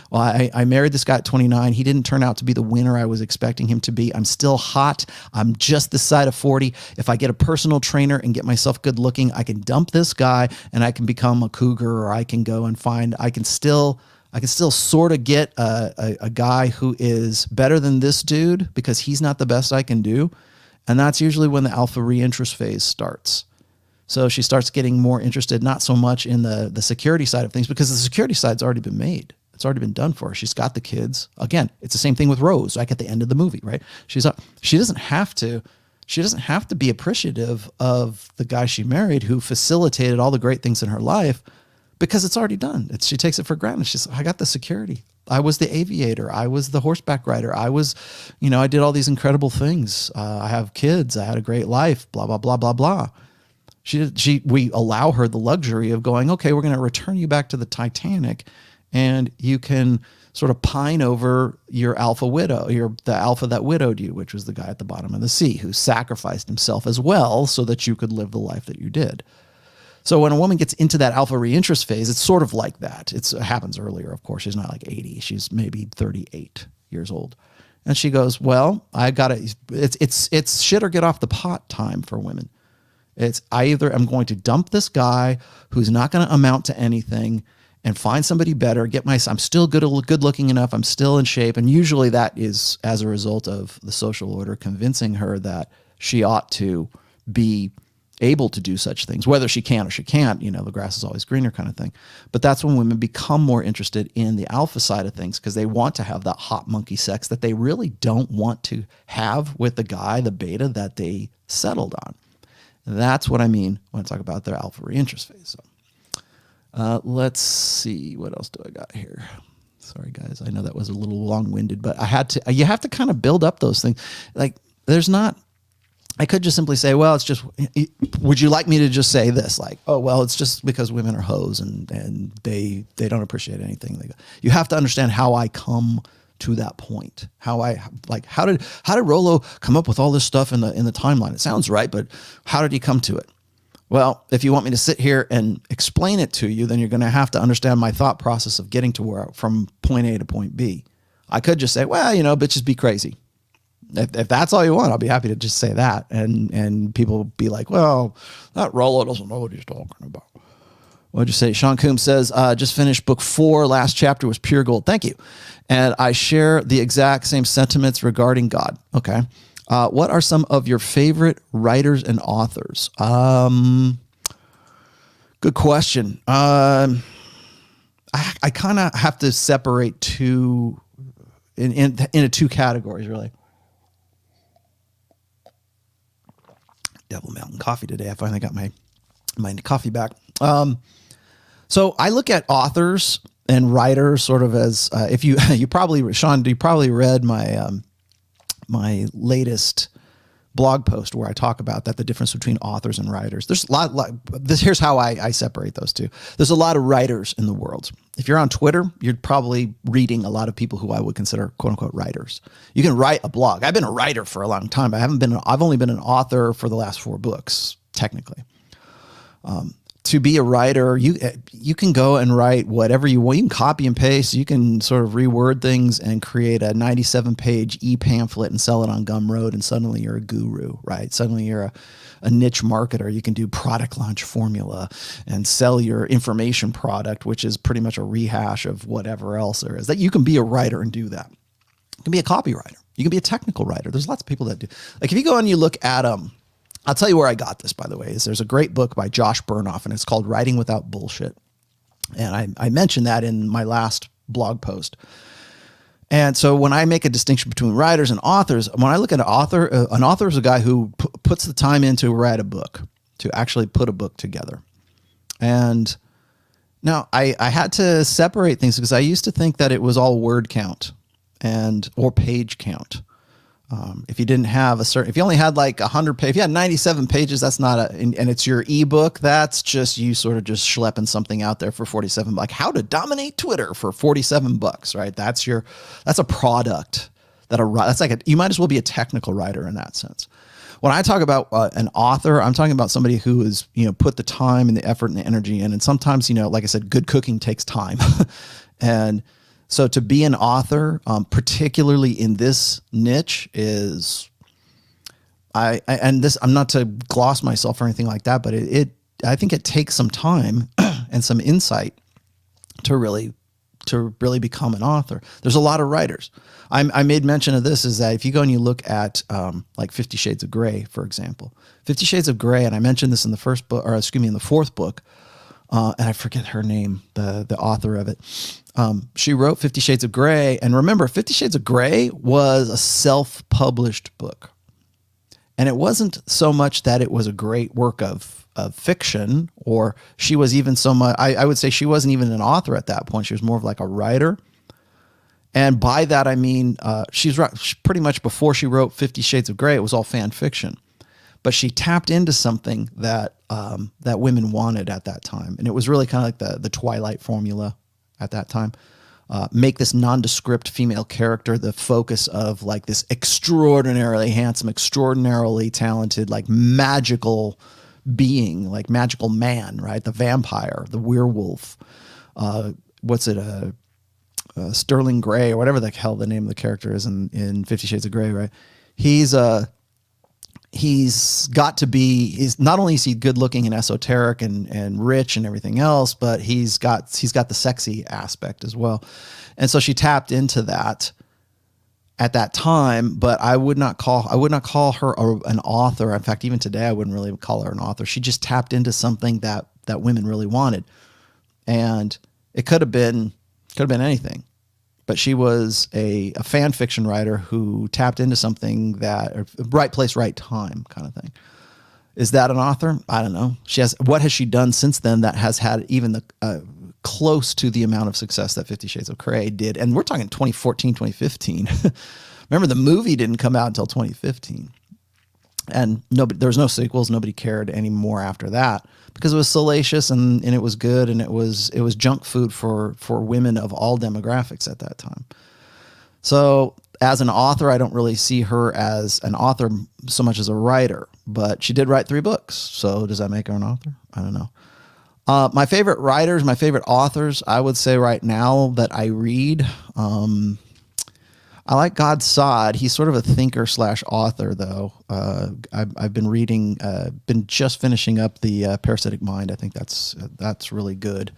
Well, I married this guy at 29. He didn't turn out to be the winner I was expecting him to be. I'm still hot. I'm just this side of 40. If I get a personal trainer and get myself good looking, I can dump this guy and I can become a cougar, or I can go and I can still sort of get a guy who is better than this dude because he's not the best I can do. And that's usually when the alpha reinterest phase starts. So she starts getting more interested, not so much in the security side of things, because the security side's already been made. It's already been done for her. She's got the kids. Again, it's the same thing with Rose, like at the end of the movie, right? She doesn't have to be appreciative of the guy she married who facilitated all the great things in her life, because it's already done. She takes it for granted. She's like, I got the security. I was the aviator. I was the horseback rider. I was, I did all these incredible things. I have kids. I had a great life, blah, blah, blah, blah, blah. We allow her the luxury of going, okay, we're going to return you back to the Titanic, and you can sort of pine over your alpha widow, the alpha that widowed you, which was the guy at the bottom of the sea who sacrificed himself as well so that you could live the life that you did. So when a woman gets into that alpha reinterest phase, it's sort of like that. It happens earlier, of course. She's not like 80. She's maybe 38 years old. And she goes, well, it's shit or get off the pot time for women. It's either I'm going to dump this guy who's not going to amount to anything and find somebody better, I'm still good looking enough. I'm still in shape. And usually that is as a result of the social order convincing her that she ought to be able to do such things, whether she can or she can't, the grass is always greener kind of thing. But that's when women become more interested in the alpha side of things, because they want to have that hot monkey sex that they really don't want to have with the guy, the beta that they settled on. And that's what I mean when I talk about their alpha reinterest phase. So let's see, what else do I got here? Sorry guys, I know that was a little long-winded, but you have to kind of build up those things. Like I could just simply say, well, it's just, would you like me to just say this? Like, oh, well, it's just because women are hoes and they don't appreciate anything. You have to understand how I come to that point. How did Rollo come up with all this stuff in the timeline? It sounds right, but how did he come to it? Well, if you want me to sit here and explain it to you, then you're going to have to understand my thought process of getting to from point A to point B. I could just say, well, bitches be crazy. If that's all you want, I'll be happy to just say that. And people will be like, well, that Rollo doesn't know what he's talking about. What'd you say? Sean Coombs says, just finished book 4. Last chapter was pure gold. Thank you. And I share the exact same sentiments regarding God. Okay. What are some of your favorite writers and authors? Good question. I kind of have to separate two into two categories, really. Devil Mountain Coffee today. I finally got my coffee back. So I look at authors and writers sort of as if you Sean, you probably read my my latest blog post where I talk about that, the difference between authors and writers. There's a lot here's how I separate those two. There's a lot of writers in the world. If you're on Twitter, you're probably reading a lot of people who I would consider quote unquote writers. You can write a blog. I've been a writer for a long time. I've only been an author for the last 4 books, technically. To be a writer, you can go and write whatever you want. You can copy and paste. You can sort of reword things and create a 97-page e-pamphlet and sell it on Gumroad, and suddenly you're a guru, right? Suddenly you're a niche marketer. You can do product launch formula and sell your information product, which is pretty much a rehash of whatever else there is. That you can be a writer and do that. You can be a copywriter. You can be a technical writer. There's lots of people that do. Like if you go and you look at I'll tell you where I got this, by the way, is there's a great book by Josh Bernoff, and it's called Writing Without Bullshit. And I mentioned that in my last blog post. And so when I make a distinction between writers and authors, when I look at an author is a guy who puts the time in to write a book, to actually put a book together. And now I had to separate things because I used to think that it was all word count or page count. If you didn't have if you only had like 100 pages, if you had 97 pages, that's not and it's your ebook, that's just you sort of just schlepping something out there for 47, like how to dominate Twitter for $47, right? That's a product you might as well be a technical writer in that sense. When I talk about an author, I'm talking about somebody who is, put the time and the effort and the energy in. And sometimes, like I said, good cooking takes time. And so to be an author, particularly in this niche is, I'm not to gloss myself or anything like that, but I think it takes some time and some insight to really become an author. There's a lot of writers. I made mention of this is that if you go and you look at like 50 Shades of Grey, for example, 50 Shades of Grey, and I mentioned this in the first book, in the 4th book, and I forget her name, the author of it. She wrote 50 Shades of Grey. And remember, 50 Shades of Grey was a self-published book. And it wasn't so much that it was a great work of fiction, or she was even so much, I would say she wasn't even an author at that point. She was more of like a writer. And by that, I mean, she's pretty much before she wrote 50 Shades of Grey, it was all fan fiction. But she tapped into something that women wanted at that time. And it was really kind of like the Twilight formula at that time. Make this nondescript female character the focus of like this extraordinarily handsome, extraordinarily talented, like magical being, like magical man, right? The vampire, the werewolf. Sterling Gray, or whatever the hell the name of the character is in 50 Shades of Grey, right? He's not only is he good looking and esoteric and rich and everything else, but he's got the sexy aspect as well. And so she tapped into that at that time, but I would not call her an author. In fact, even today, I wouldn't really call her an author. She just tapped into something that women really wanted. And it could have been anything. But she was a fan fiction writer who tapped into something right place, right time kind of thing. Is that an author? I don't know. What has she done since then that has had even close to the amount of success that 50 Shades of Grey did? And we're talking 2014, 2015. Remember, the movie didn't come out until 2015. And there was no sequels. Nobody cared anymore after that because it was salacious and it was good, and it was junk food for women of all demographics at that time. So as an author, I don't really see her as an author so much as a writer, but she did write 3 books. So does that make her an author? I don't know. My favorite writers, my favorite authors, I would say right now that I read, I like God Sod. He's sort of a thinker / author, though. I've been reading, been just finishing up the Parasitic Mind. I think that's really good.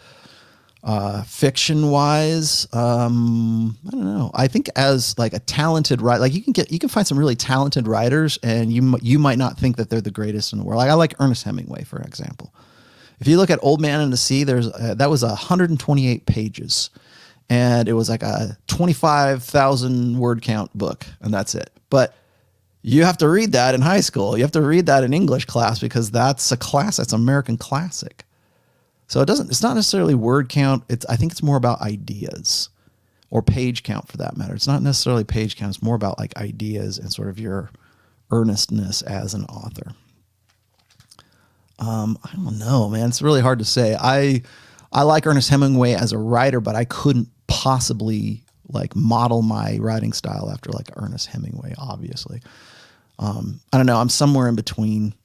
Fiction wise, I don't know. I think as like a talented writer, like you can find some really talented writers, and you might not think that they're the greatest in the world. Like I like Ernest Hemingway, for example. If you look at Old Man and the Sea, that was 128 pages. And it was like a 25,000 word count book, and that's it. But You have to read that in high school. You have to read that in English class because that's a class. That's American classic. So it's not necessarily word count. I think it's more about ideas, or page count for that matter. It's not necessarily page count. It's more about like ideas and sort of your earnestness as an author. I don't know, man. It's really hard to say. I like Ernest Hemingway as a writer, but I couldn't possibly like model my writing style after like Ernest Hemingway, obviously. I don't know. I'm somewhere in between.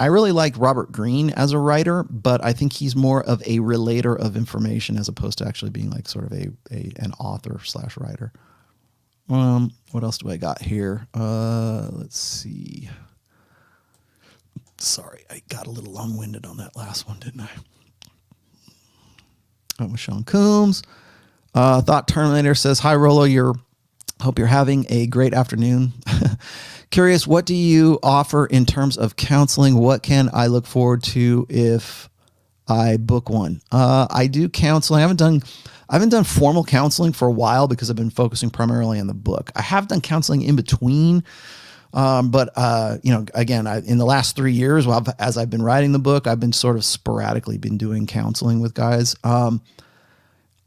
I really like Robert Greene as a writer, but I think he's more of a relater of information as opposed to actually being like sort of an author / writer. What else do I got here? Let's see. Sorry, I got a little long-winded on that last one, didn't I? Oh, Sean Coombs. Thought Terminator says, hi, Rollo. Hope you're having a great afternoon. Curious, what do you offer in terms of counseling? What can I look forward to if I book one? I do counseling. I haven't done formal counseling for a while because I've been focusing primarily on the book. I have done counseling in between. But again, in the last 3 years, as I've been writing the book, I've been sort of sporadically been doing counseling with guys. I'm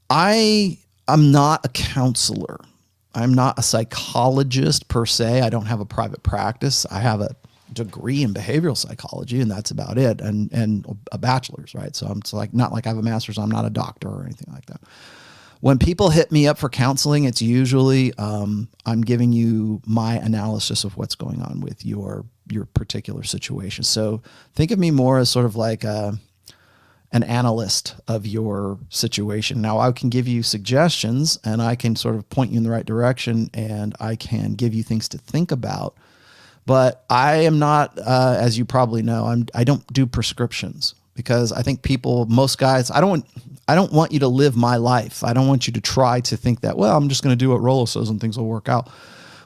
not a counselor. I'm not a psychologist per se. I don't have a private practice. I have a degree in behavioral psychology, and that's about it. And a bachelor's, right? So it's like, not like I have a master's. I'm not a doctor or anything like that. When people hit me up for counseling, it's usually I'm giving you my analysis of what's going on with your particular situation. So think of me more as sort of like an analyst of your situation. Now, I can give you suggestions and I can sort of point you in the right direction and I can give you things to think about. But I am not, as you probably know, I don't do prescriptions because I think most guys, I don't want you to live my life. I don't want you to try to think that, well, I'm just going to do what Rollo says and things will work out.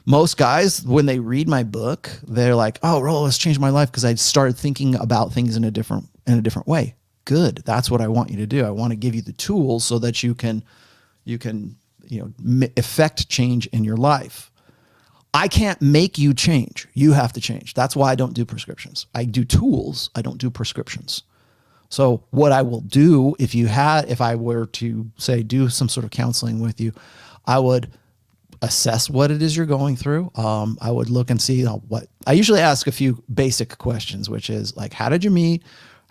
Most guys, when they read my book, they're like, oh, Rollo has changed my life because I started thinking about things in a different way. Good. That's what I want you to do. I want to give you the tools so that you can effect change in your life. I can't make you change. You have to change. That's why I don't do prescriptions. I do tools. I don't do prescriptions. So what I will do if I were to say, do some sort of counseling with you, I would assess what it is you're going through. I would look and see what I usually ask a few basic questions, which is like, how did you meet?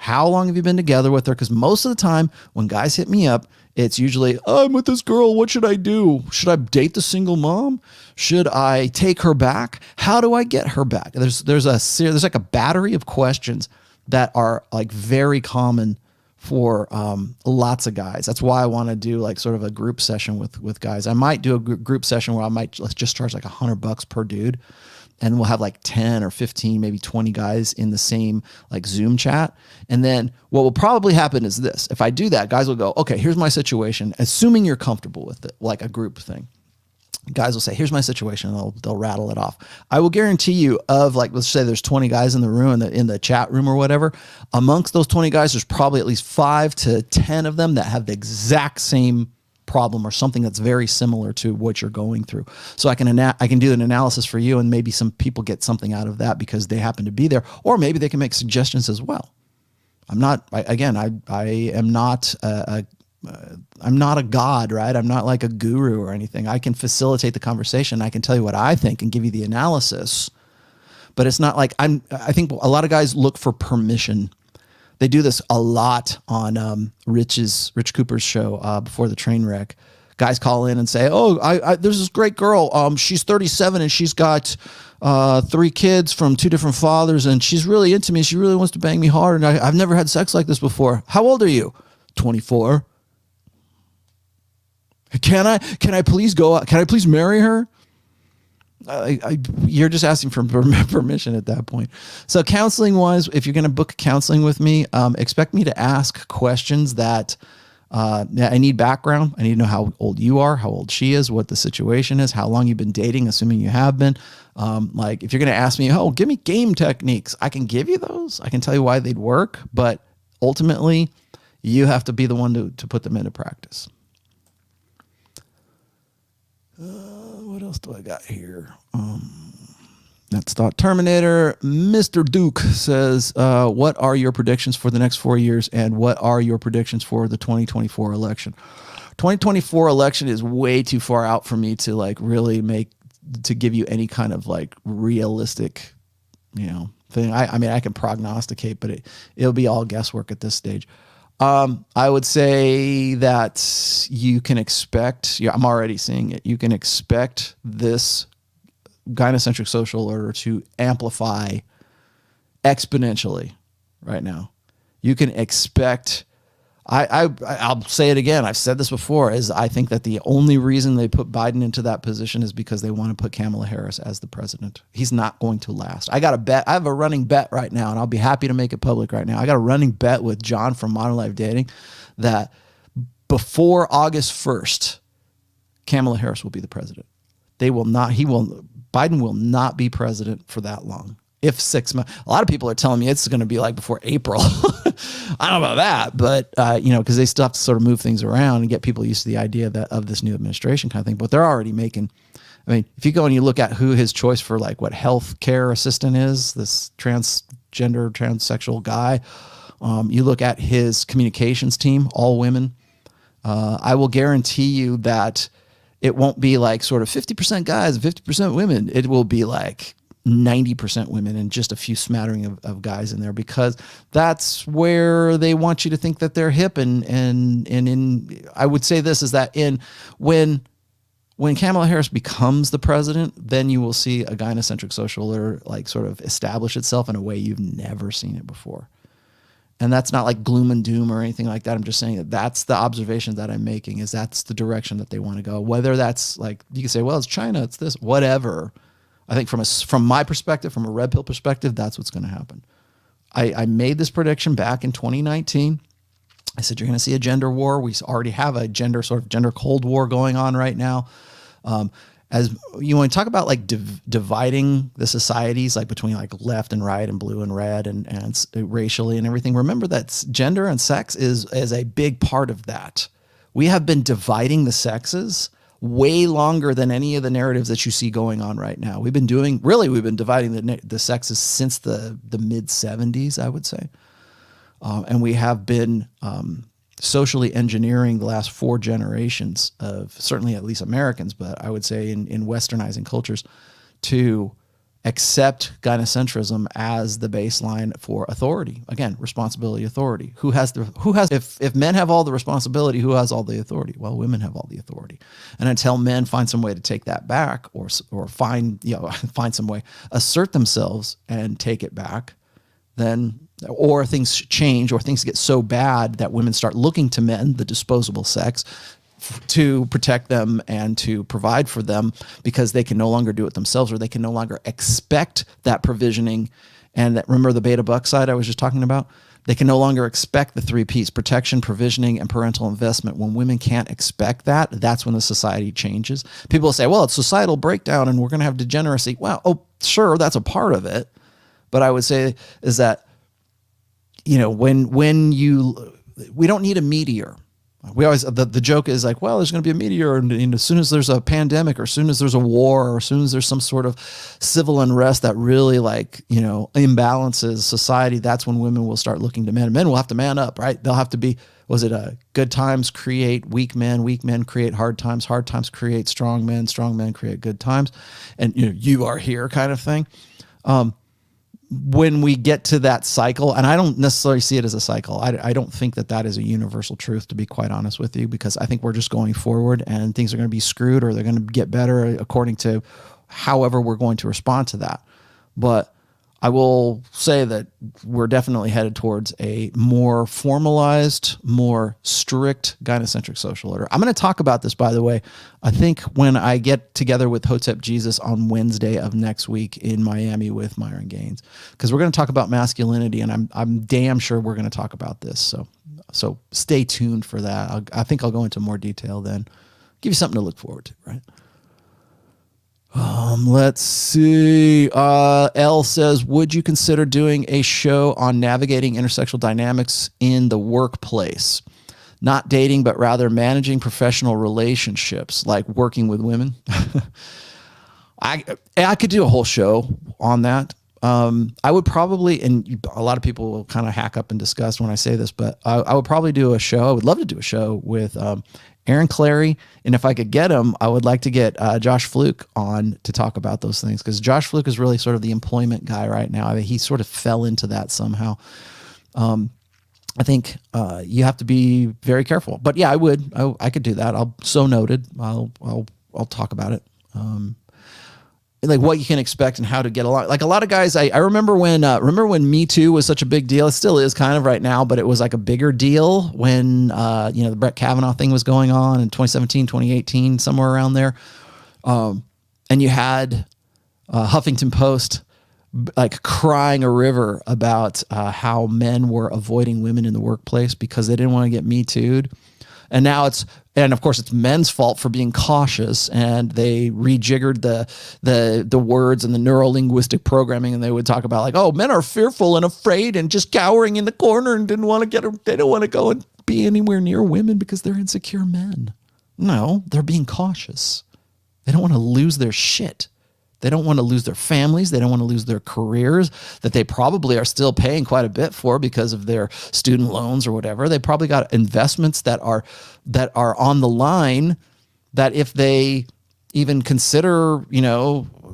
How long have you been together with her? Because most of the time when guys hit me up, it's usually, oh, I'm with this girl. What should I do? Should I date the single mom? Should I take her back? How do I get her back? There's like a battery of questions that are like very common for lots of guys. That's why I want to do like sort of a group session with guys. I might do a group session where let's just charge like $100 per dude. And we'll have like 10 or 15, maybe 20 guys in the same like Zoom chat. And then what will probably happen is this. If I do that, guys will go, okay, here's my situation. Assuming you're comfortable with it, like a group thing. Guys will say, here's my situation. And they'll rattle it off. I will guarantee you of like, let's say there's 20 guys in the room, in the chat room or whatever. Amongst those 20 guys, there's probably at least 5 to 10 of them that have the exact same problem or something that's very similar to what you're going through. So I can do an analysis for you, and maybe some people get something out of that because they happen to be there, or maybe they can make suggestions as well. I'm not a god, right? I'm not like a guru or anything. I can facilitate the conversation. I can tell you what I think and give you the analysis, but it's not like I think a lot of guys look for permission. They do this a lot on Rich Cooper's show, Before the Train Wreck. Guys call in and say, oh, there's this great girl. She's 37 and she's got 3 kids from 2 different fathers, and she's really into me. She really wants to bang me hard, and I've never had sex like this before. How old are you? 24. Can I please go out? Can I please marry her? You're just asking for permission at that point. So counseling wise, if you're going to book counseling with me, expect me to ask questions that I need background. I need to know how old you are, how old she is, what the situation is, how long you've been dating, assuming you have been. Like if you're going to ask me, oh, give me game techniques, I can give you those. I can tell you why they'd work, but ultimately you have to be the one to put them into practice. What else do I got here? That's Thought Terminator. Mr. Duke says, what are your predictions for the next 4 years, and what are your predictions for the 2024 election? 2024 election is way too far out for me to like really give you any kind of like realistic, thing. I mean, I can prognosticate, but it'll be all guesswork at this stage. I would say that you can expect, I'm already seeing it. You can expect this gynocentric social order to amplify exponentially right now. You can expect, I'll say it again, I've said this before, is I think that the only reason they put Biden into that position is because they want to put Kamala Harris as the president. He's not going to last. I got a bet. I have a running bet right now, and I'll be happy to make it public right now. I got a running bet with John from Modern Life Dating that before August 1st, Kamala Harris will be the president. Biden will not be president for that long. If 6 months, a lot of people are telling me it's going to be like before April. I don't know about that, but because they still have to sort of move things around and get people used to the idea of this new administration kind of thing. But they're already making. I mean, if you go and you look at who his choice for like what health care assistant is, this transgender, transsexual guy, you look at his communications team, all women. I will guarantee you that it won't be like sort of 50% guys, 50% women. It will be like 90% women and just a few smattering of guys in there, because that's where they want you to think that they're hip. And I would say this is that when Kamala Harris becomes the president, then you will see a gynocentric social order like sort of establish itself in a way you've never seen it before. And that's not like gloom and doom or anything like that. I'm just saying that that's the observation that I'm making, is that's the direction that they want to go. Whether that's like, you can say, well, it's China, it's this, whatever. I think from my perspective, from a red pill perspective, that's what's going to happen. I made this prediction back in 2019. I said, you're going to see a gender war. We already have a gender cold war going on right now. As you want to talk about like dividing the societies, like between like left and right and blue and red and racially and everything. Remember that gender and sex is a big part of that. We have been dividing the sexes way longer than any of the narratives that you see going on right now. We've been dividing the sexes since the mid 70s, I would say. And we have been socially engineering the last 4 generations of certainly at least Americans, but I would say in westernizing cultures, to accept gynocentrism as the baseline for authority. Again, responsibility, authority. If men have all the responsibility, who has all the authority? Well, women have all the authority. And until men find some way to take that back or find some way, assert themselves and take it back, then, or things change or things get so bad that women start looking to men, the disposable sex, to protect them and to provide for them because they can no longer do it themselves, or they can no longer expect that provisioning. And that, remember the beta buck side I was just talking about? They can no longer expect the 3 Ps: protection, provisioning, and parental investment. When women can't expect that, that's when the society changes. People will say, well, it's societal breakdown and we're going to have degeneracy. Well, sure, that's a part of it. But I would say is that, we don't need a meteor. We always, the joke is like, well, there's going to be a meteor, and as soon as there's a pandemic, or as soon as there's a war, or as soon as there's some sort of civil unrest that really imbalances society, that's when women will start looking to men. And men will have to man up, right? They'll have to be, good times create weak men create hard times create strong men create good times, and you are here kind of thing. When we get to that cycle, and I don't necessarily see it as a cycle. I don't think that is a universal truth, to be quite honest with you, because I think we're just going forward and things are going to be screwed, or they're going to get better according to however we're going to respond to that. But I will say that we're definitely headed towards a more formalized, more strict gynocentric social order. I'm going to talk about this, by the way, I think when I get together with Hotep Jesus on Wednesday of next week in Miami with Myron Gaines, because we're going to talk about masculinity, and I'm damn sure we're going to talk about this. So stay tuned for that. I think I'll go into more detail then. Give you something to look forward to, right? Let's see. L says, would you consider doing a show on navigating intersexual dynamics in the workplace? Not dating, but rather managing professional relationships, like working with women. I could do a whole show on that. I would probably, and a lot of people will kind of hack up and discuss when I say this, but I would probably do a show. I would love to do a show with Aaron Clary, and if I could get him, I would like to get Josh Fluke on to talk about those things, because Josh Fluke is really sort of the employment guy right now. I mean, he sort of fell into that somehow. I think you have to be very careful, but yeah, I could do that. So noted. I'll talk about it. Like what you can expect and how to get along. Like a lot of guys, I remember when Me Too was such a big deal. It still is kind of right now, but it was like a bigger deal when the Brett Kavanaugh thing was going on in 2017, 2018, somewhere around there. And you had Huffington Post like crying a river about how men were avoiding women in the workplace because they didn't want to get Me Too'd. And now and of course it's men's fault for being cautious, and they rejiggered the words and the neuro-linguistic programming, and they would talk about like, oh, men are fearful and afraid and just cowering in the corner and they don't want to go and be anywhere near women because they're insecure men. No, they're being cautious. They don't want to lose their shit. They don't want to lose their families. They don't want to lose their careers that they probably are still paying quite a bit for because of their student loans or whatever. They probably got investments that are on the line, that if they even consider,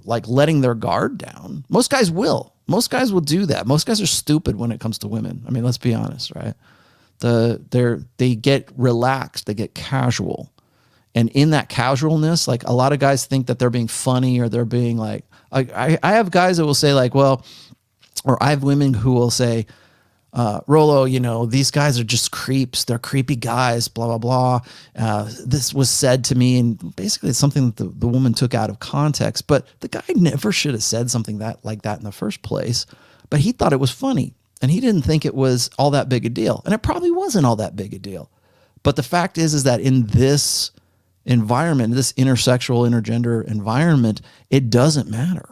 like letting their guard down, most guys will. Most guys will do that. Most guys are stupid when it comes to women. I mean, let's be honest, right? They get relaxed. They get casual. And in that casualness, like a lot of guys think that they're being funny, or they're being like, I have guys that will say like, well, or I have women who will say, Rollo, these guys are just creeps. They're creepy guys, blah, blah, blah. This was said to me, and basically it's something that the woman took out of context, but the guy never should have said something like that in the first place, but he thought it was funny, and he didn't think it was all that big a deal. And it probably wasn't all that big a deal. But the fact is that in this environment, this intersexual, intergender environment, it doesn't matter.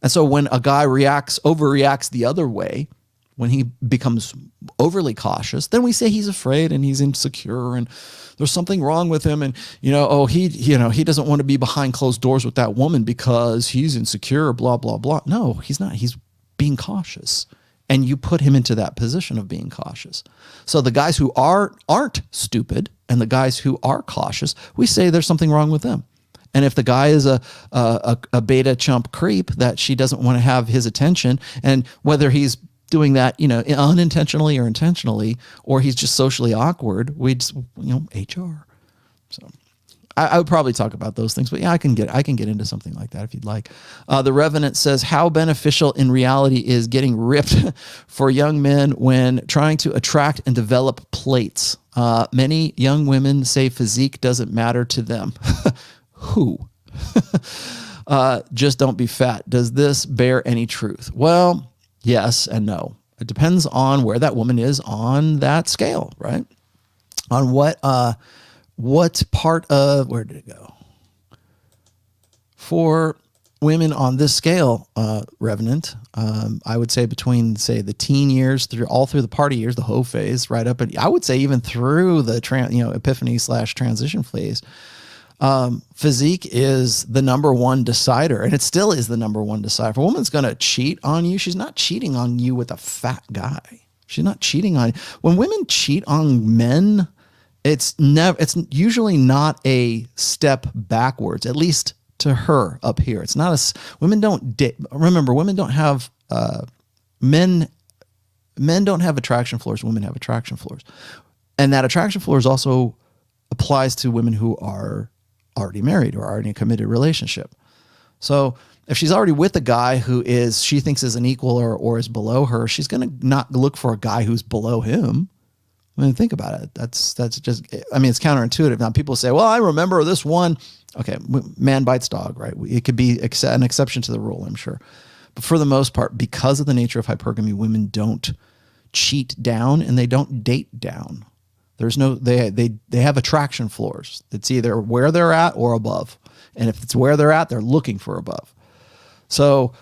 And so when a guy overreacts the other way, when he becomes overly cautious, then we say he's afraid and he's insecure and there's something wrong with him. And, he doesn't want to be behind closed doors with that woman because he's insecure, blah, blah, blah. No, he's not. He's being cautious. And you put him into that position of being cautious. So the guys who aren't stupid and the guys who are cautious, we say there's something wrong with them. And if the guy is a beta chump creep that she doesn't want to have his attention, and whether he's doing that, unintentionally or intentionally, or he's just socially awkward, we just, HR. So I would probably talk about those things, but yeah, I can get into something like that if you'd like. The Revenant says, how beneficial in reality is getting ripped for young men when trying to attract and develop plates? Many young women say physique doesn't matter to them. Who? Just don't be fat. Does this bear any truth? Well, yes and no. It depends on where that woman is on that scale, right? On what part of, where did it go? For women on this scale, Revenant, I would say between, say, the teen years all through the party years, the hoe phase, right up, and I would say even through the epiphany/transition phase, physique is the number one decider, and it still is the number one decider. If a woman's going to cheat on you, she's not cheating on you with a fat guy. She's not cheating on you. When women cheat on men, it's usually not a step backwards, at least to her up here. It's not women don't date. Remember, women don't have, men don't have attraction floors. Women have attraction floors. And that attraction floors also applies to women who are already married or already in a committed relationship. So if she's already with a guy who she thinks is an equal or is below her, she's going to not look for a guy who's below him. I mean, think about it. That's just, I mean, it's counterintuitive. Now people say, well, I remember this one. Okay. Man bites dog, right? It could be an exception to the rule, I'm sure. But for the most part, because of the nature of hypergamy, women don't cheat down and they don't date down. There's no, they have attraction floors. It's either where they're at or above. And if it's where they're at, they're looking for above. So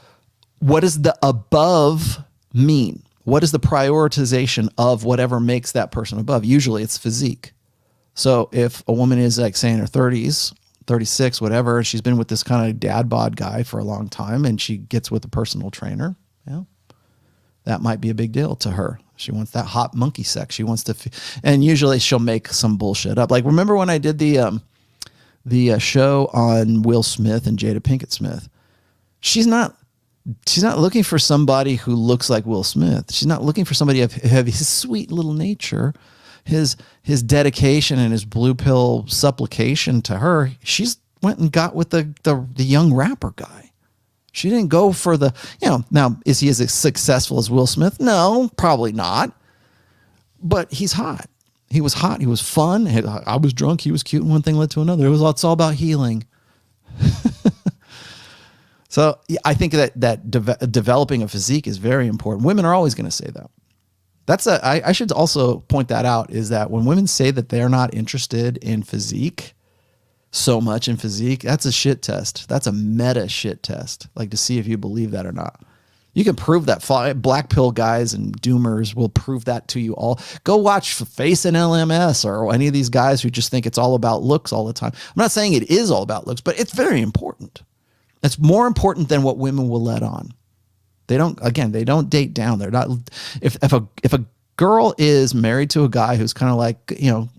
what does the above mean? What is the prioritization of whatever makes that person above? Usually it's physique. So if a woman is like, say, in her 30s, 36, whatever. She's been with this kind of dad bod guy for a long time, and she gets with a personal trainer. Yeah, that might be a big deal to her. She wants that hot monkey sex. She wants to, and usually she'll make some bullshit up. Like, remember when I did the show on Will Smith and Jada Pinkett Smith? She's not looking for somebody who looks like Will Smith. She's not looking for somebody of his sweet little nature, his dedication and his blue pill supplication to her. She's went and got with the young rapper guy. She didn't go for the, now, is he as successful as Will Smith? No, probably not. But he's hot. He was hot. He was fun. I was drunk. He was cute. And one thing led to another. It's all about healing. So I think that developing a physique is very important. Women are always going to say that. I should also point that out, is that when women say that they're not interested in physique, so much in physique, that's a shit test. That's a meta shit test, like to see if you believe that or not. You can prove that. Black pill guys and doomers will prove that to you all. Go watch Face and LMS or any of these guys who just think it's all about looks all the time. I'm not saying it is all about looks, but it's very important. It's more important than what women will let on. They don't date down. They're not, if a girl is married to a guy who's kind of like,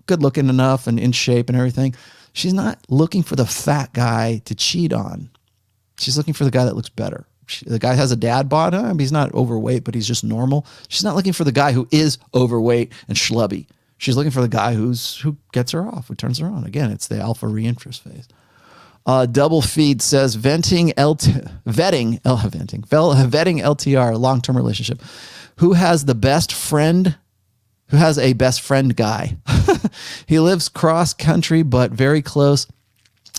good looking enough and in shape and everything, she's not looking for the fat guy to cheat on. She's looking for the guy that looks better. The guy has a dad bod. He's not overweight, but he's just normal. She's not looking for the guy who is overweight and schlubby. She's looking for the guy who gets her off, who turns her on. Again, it's the alpha reinterest phase. Double Feed says vetting LTR, long-term relationship. Who has a best friend guy? He lives cross country, but very close.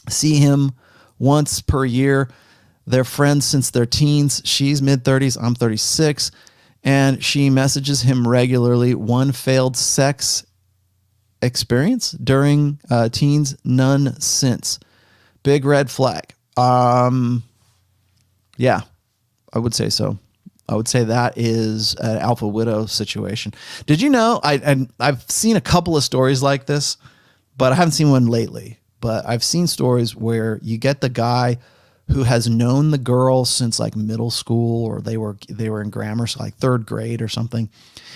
See him once per year. They're friends since their teens. She's mid-30s. I'm 36. And she messages him regularly. One failed sex experience during teens, none since. Big red flag. Yeah, I would say so. I would say that is an alpha widow situation. Did you know, I've seen a couple of stories like this, but I haven't seen one lately. But I've seen stories where you get the guy who has known the girl since like middle school, or they were in grammar school, like third grade or something,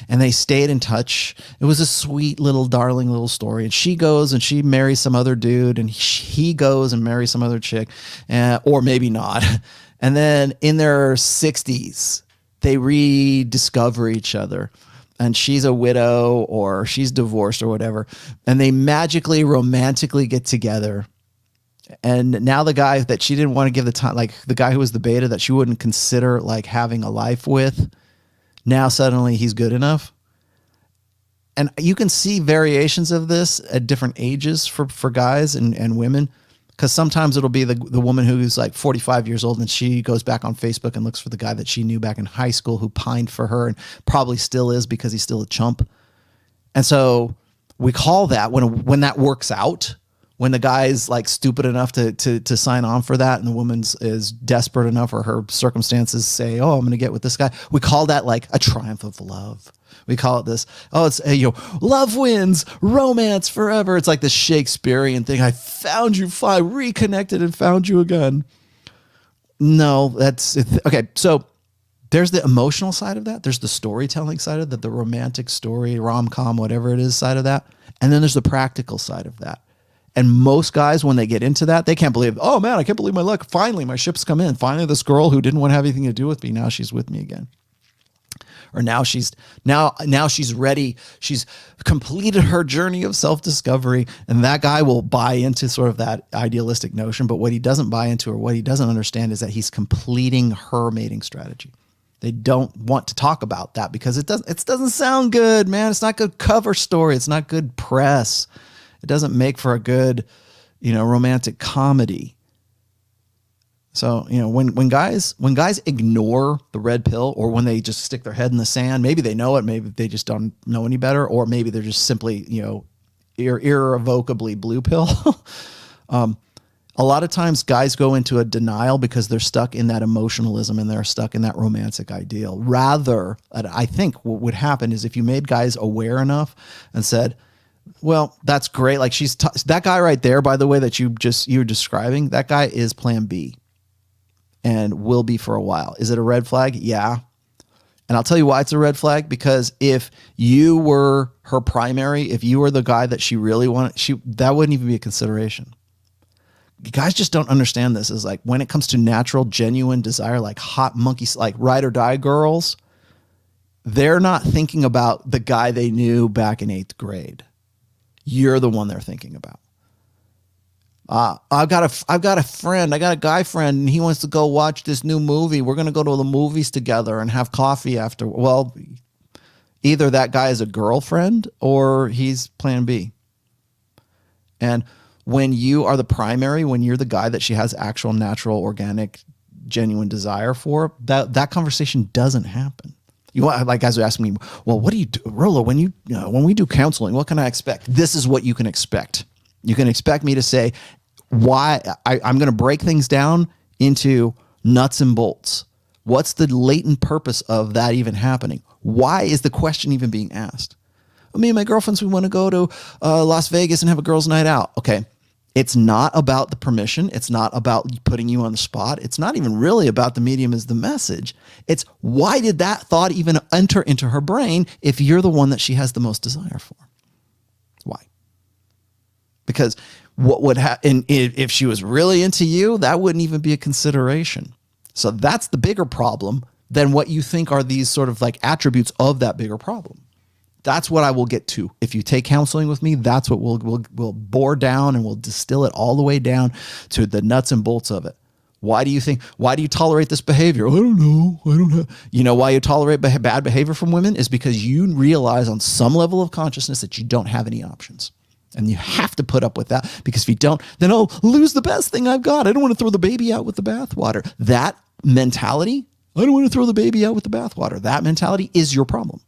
and they stayed in touch. It was a sweet little darling little story. And she goes and she marries some other dude, and he goes and marries some other chick, or maybe not. And then in their 60s, they rediscover each other, and she's a widow or she's divorced or whatever, and they magically romantically get together. And now the guy that she didn't want to give the time, like the guy who was the beta that she wouldn't consider like having a life with, now suddenly he's good enough. And you can see variations of this at different ages for guys and women, because sometimes it'll be the woman who's like 45 years old and she goes back on Facebook and looks for the guy that she knew back in high school who pined for her and probably still is because he's still a chump. And so we call that when that works out, when the guy's like stupid enough to sign on for that, and the woman's is desperate enough, or her circumstances say, oh, I'm going to get with this guy. We call that like a triumph of love. We call it this, it's love wins, romance forever. It's like this Shakespearean thing. I found you, I reconnected and found you again. No, that's okay. So there's the emotional side of that. There's the storytelling side of that, the romantic story, rom-com, whatever it is side of that. And then there's the practical side of that. And most guys, when they get into that, they can't believe, oh man, I can't believe my luck. Finally, my ship's come in. Finally, this girl who didn't want to have anything to do with me, now she's with me again. Or now she's ready. She's completed her journey of self-discovery. And that guy will buy into sort of that idealistic notion. But what he doesn't buy into, or what he doesn't understand, is that he's completing her mating strategy. They don't want to talk about that because it doesn't sound good, man. It's not good cover story. It's not good press. It doesn't make for a good, romantic comedy. So, when guys ignore the red pill, or when they just stick their head in the sand, maybe they know it, maybe they just don't know any better, or maybe they're just simply, irrevocably blue pill. A lot of times guys go into a denial because they're stuck in that emotionalism and they're stuck in that romantic ideal. Rather, I think what would happen is if you made guys aware enough and said, Well, that's great. Like that guy right there, by the way, that you're describing, that guy is plan B and will be for a while. Is it a red flag? Yeah. And I'll tell you why it's a red flag, because if you were her primary, if you were the guy that she really wanted, that wouldn't even be a consideration. Guys just don't understand this. Is like when it comes to natural, genuine desire, like hot monkeys, like ride or die girls, they're not thinking about the guy they knew back in 8th grade. You're the one they're thinking about. I've got a friend. I got a guy friend, and he wants to go watch this new movie. We're going to go to the movies together and have coffee after. Well, either that guy is a girlfriend or he's plan B. And when you are the primary, when you're the guy that she has actual, natural, organic, genuine desire for, that conversation doesn't happen. Like guys are asking me, well, what do you do, Rollo, when we do counseling, what can I expect? This is what you can expect. You can expect me to say why I'm going to break things down into nuts and bolts. What's the latent purpose of that even happening? Why is the question even being asked? Me and my girlfriends, we want to go to Las Vegas and have a girls' night out. Okay. It's not about the permission. It's not about putting you on the spot. It's not even really about the medium as the message. It's why did that thought even enter into her brain if you're the one that she has the most desire for? Why? Because what would happen if she was really into you, that wouldn't even be a consideration. So that's the bigger problem than what you think are these sort of like attributes of that bigger problem. That's what I will get to. If you take counseling with me, that's what we'll bore down, and we'll distill it all the way down to the nuts and bolts of it. Why do you tolerate this behavior? I don't know. You know why you tolerate bad behavior from women is because you realize on some level of consciousness that you don't have any options. And you have to put up with that, because if you don't, then I'll lose the best thing I've got. I don't want to throw the baby out with the bathwater. That mentality, I don't want to throw the baby out with the bathwater. That mentality is your problem.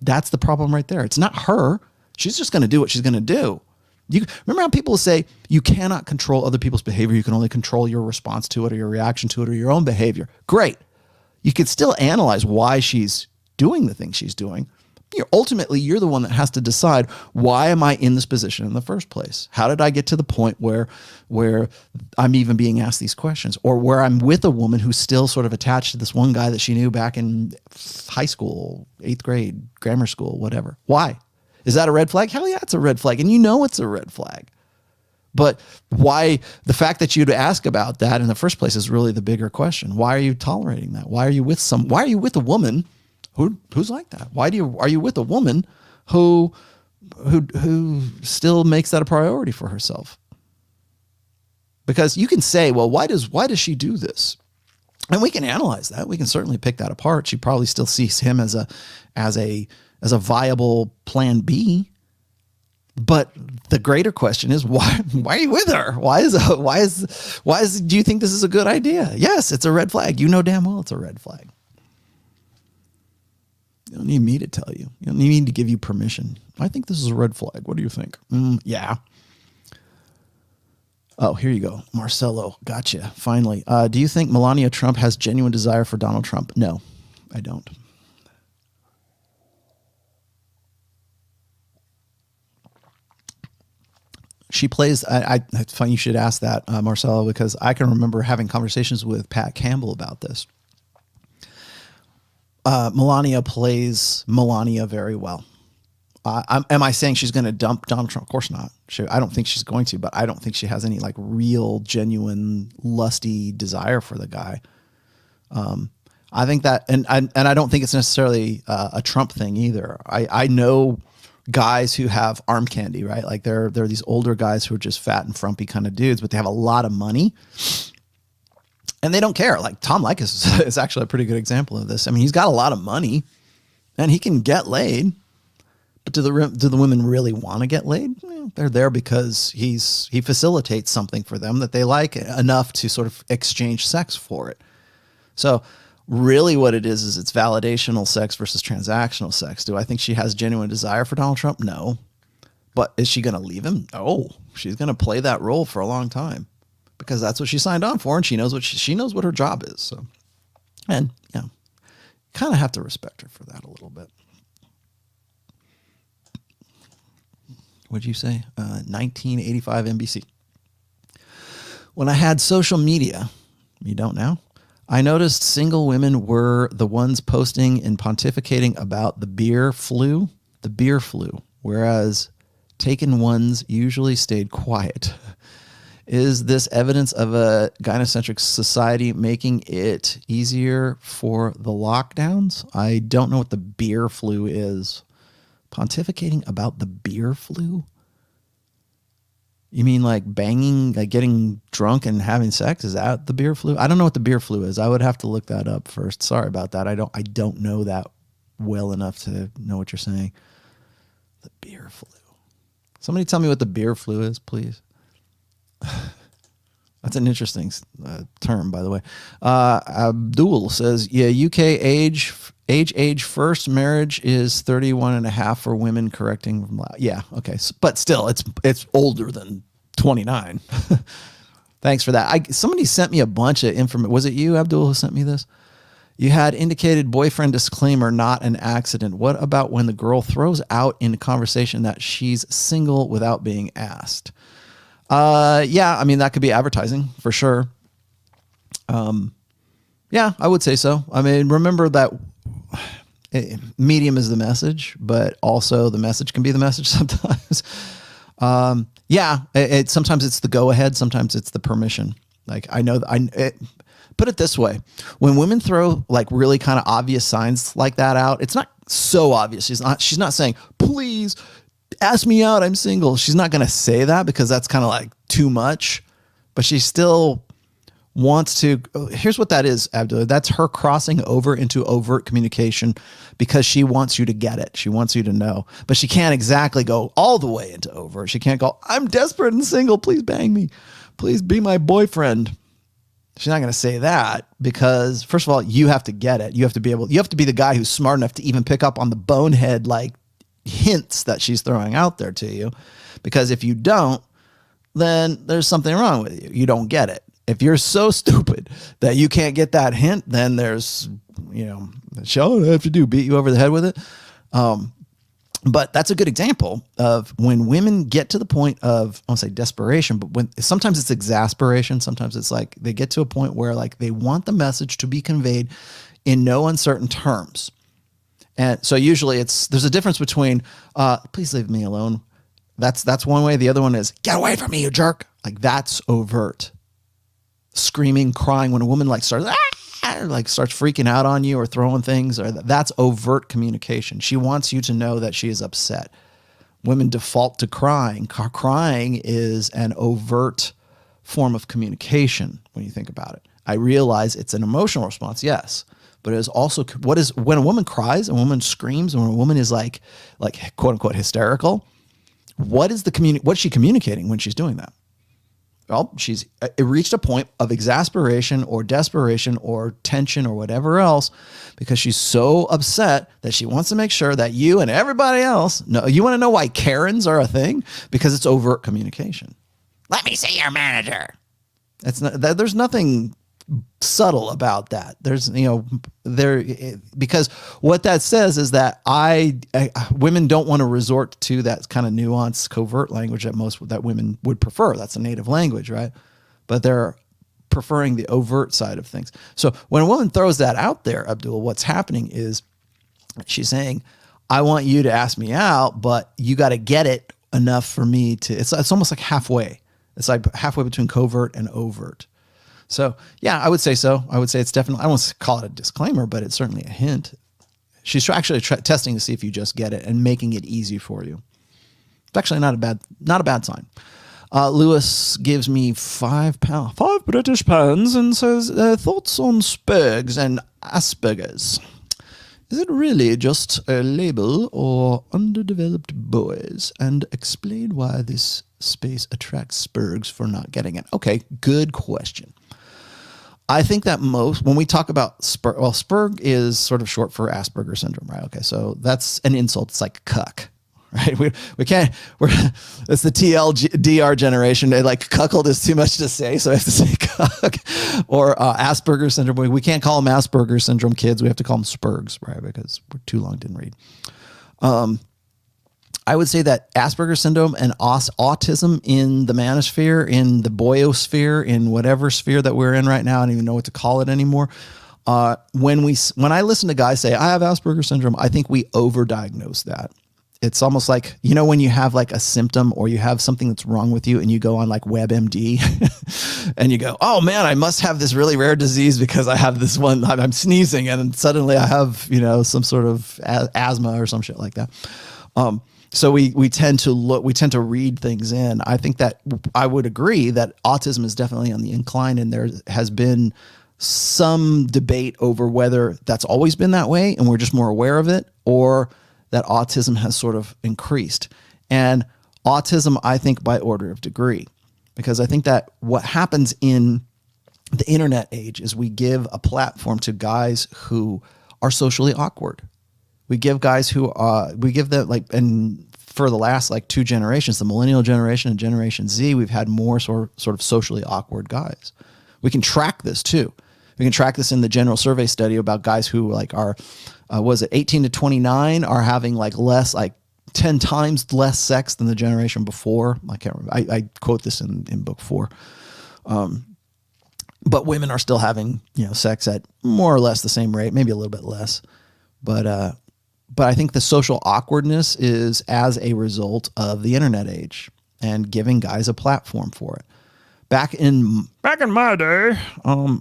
That's the problem right there. It's not her. She's just going to do what she's going to do. You remember how people say you cannot control other people's behavior. You can only control your response to it or your reaction to it or your own behavior. Great. You could still analyze why she's doing the things she's doing. Ultimately, you're the one that has to decide, why am I in this position in the first place? How did I get to the point where I'm even being asked these questions, or where I'm with a woman who's still sort of attached to this one guy that she knew back in high school, 8th grade, grammar school, whatever. Why? Is that a red flag? Hell yeah, it's a red flag. And you know it's a red flag. But why, the fact that you'd ask about that in the first place is really the bigger question. Why are you tolerating that? Why are you with a woman who's like that? Are you with a woman who still makes that a priority for herself? Because you can say, well, why does she do this? And we can analyze that. We can certainly pick that apart. She probably still sees him as a viable plan B. But the greater question is, why are you with her? Do you think this is a good idea? Yes, it's a red flag. You know damn well it's a red flag. You don't need me to tell you. You don't need me to give you permission. I think this is a red flag. What do you think? Yeah. Oh, here you go. Marcelo. Gotcha. Finally. Do you think Melania Trump has genuine desire for Donald Trump? No, I don't. She plays, it's funny you should ask that, Marcelo, because I can remember having conversations with Pat Campbell about this. Melania plays Melania very well. Am I saying she's going to dump Donald Trump? Of course not. I don't think she's going to, but I don't think she has any like real, genuine, lusty desire for the guy. I think that, and I don't think it's necessarily a Trump thing either. I know guys who have arm candy, right? Like they're these older guys who are just fat and frumpy kind of dudes, but they have a lot of money. And they don't care. Like Tom Leykis is actually a pretty good example of this. I mean, he's got a lot of money and he can get laid, but do the women really want to get laid? They're there because he facilitates something for them that they like enough to sort of exchange sex for it. So really what it is it's validational sex versus transactional sex. Do I think she has genuine desire for Donald Trump? No. But is she going to leave him? No. She's going to play that role for a long time, because that's what she signed on for, and she knows what her job is. So, and yeah, kind of have to respect her for that a little bit. what'd you say? 1985 NBC. When I had social media, you don't now, I noticed single women were the ones posting and pontificating about the beer flu, whereas taken ones usually stayed quiet. Is this evidence of a gynocentric society making it easier for the lockdowns? I don't know what the beer flu is. Pontificating about the beer flu? You mean like banging, like getting drunk and having sex? Is that the beer flu? I don't know what the beer flu is. I would have to look that up first. Sorry about that. I don't know that well enough to know what you're saying. The beer flu. Somebody tell me what the beer flu is, please. That's an interesting term, by the way. Abdul says, yeah, UK age first marriage is 31 and a half for women correcting from yeah, okay. But still, it's older than 29. Thanks for that. Somebody sent me a bunch of information. Was it you, Abdul, who sent me this? You had indicated boyfriend disclaimer, not an accident. What about when the girl throws out in conversation that she's single without being asked? Yeah, I mean, that could be advertising for sure. Yeah, I would say so. I mean, remember that medium is the message, but also the message can be the message sometimes. Yeah, sometimes it's the go ahead. Sometimes it's the permission. Like I know put it this way. When women throw like really kind of obvious signs like that out, it's not so obvious. She's not saying, please ask me out, I'm single. She's not going to say that because that's kind of like too much, but she still wants to. Here's what that is, Abdullah. That's her crossing over into overt communication because she wants you to get it. She wants you to know, but she can't exactly go all the way into overt. She can't go, I'm desperate and single. Please bang me. Please be my boyfriend. She's not going to say that because first of all, you have to get it. You have to be the guy who's smart enough to even pick up on the bonehead, like hints that she's throwing out there to you. Because if you don't, then there's something wrong with you. You don't get it. If you're so stupid that you can't get that hint, then there's, that's all I have to do, beat you over the head with it. But that's a good example of when women get to the point of, I won't say desperation, but when sometimes it's exasperation. Sometimes it's like they get to a point where like they want the message to be conveyed in no uncertain terms. And so usually there's a difference between, please leave me alone. That's one way. The other one is get away from me, you jerk. Like that's overt. Screaming, crying when a woman like starts freaking out on you or throwing things, or that's overt communication. She wants you to know that she is upset. Women default to crying. Crying is an overt form of communication when you think about it. I realize it's an emotional response, yes, but it is also when a woman cries, a woman screams, and when a woman is like quote unquote hysterical, what's she communicating when she's doing that? Well, she's reached a point of exasperation or desperation or tension or whatever else because she's so upset that she wants to make sure that you and everybody else know. You want to know why Karens are a thing? Because it's overt communication. Let me see your manager. There's nothing subtle about that. Because what that says is that women don't want to resort to that kind of nuanced, covert language that women would prefer. That's a native language, right? But they're preferring the overt side of things. So when a woman throws that out there, Abdul, what's happening is she's saying, I want you to ask me out, but you got to get it enough for me to, it's almost like halfway. It's like halfway between covert and overt. So, yeah, I would say so. I would say it's definitely, I won't call it a disclaimer, but it's certainly a hint. She's actually testing to see if you just get it and making it easy for you. It's actually not a bad sign. Lewis gives me £5 British pounds and says, thoughts on Spurgs and Asperger's. Is it really just a label or underdeveloped boys? And explain why this space attracts Spurgs for not getting it. Okay, good question. I think that when we talk about Spurg is sort of short for Asperger's syndrome, right? Okay, so that's an insult. It's like cuck, right? We can't, it's the TLDR generation. They like cuckold is too much to say, so I have to say cuck. Or Asperger's syndrome. We can't call them Asperger's syndrome kids. We have to call them Spurgs, right? Because we're too long didn't read. I would say that Asperger's syndrome and autism in the manosphere, in the boyosphere, in whatever sphere that we're in right now, I don't even know what to call it anymore. When I listen to guys say, I have Asperger's syndrome, I think we overdiagnose that. It's almost like, you know, when you have like a symptom or you have something that's wrong with you and you go on like WebMD and you go, oh man, I must have this really rare disease because I have this one, I'm sneezing and suddenly I have, you know, some sort of asthma or some shit like that. So we tend to read things in. I think that I would agree that autism is definitely on the incline, and there has been some debate over whether that's always been that way and we're just more aware of it, or that autism has sort of increased. And autism, I think, by order of degree, because I think that what happens in the internet age is we give a platform to guys who are socially awkward. We give guys who we give them like, and for the last like 2 generations, the millennial generation and Generation Z, we've had more sort of socially awkward guys. We can track this too. We can track this in the general survey study about guys who like are, was it 18 to 29 are having like less, like 10 times less sex than the generation before. I can't remember. I quote this in book 4. But women are still having, you know, sex at more or less the same rate, maybe a little bit less. But I think the social awkwardness is as a result of the internet age and giving guys a platform for it. Back in my day,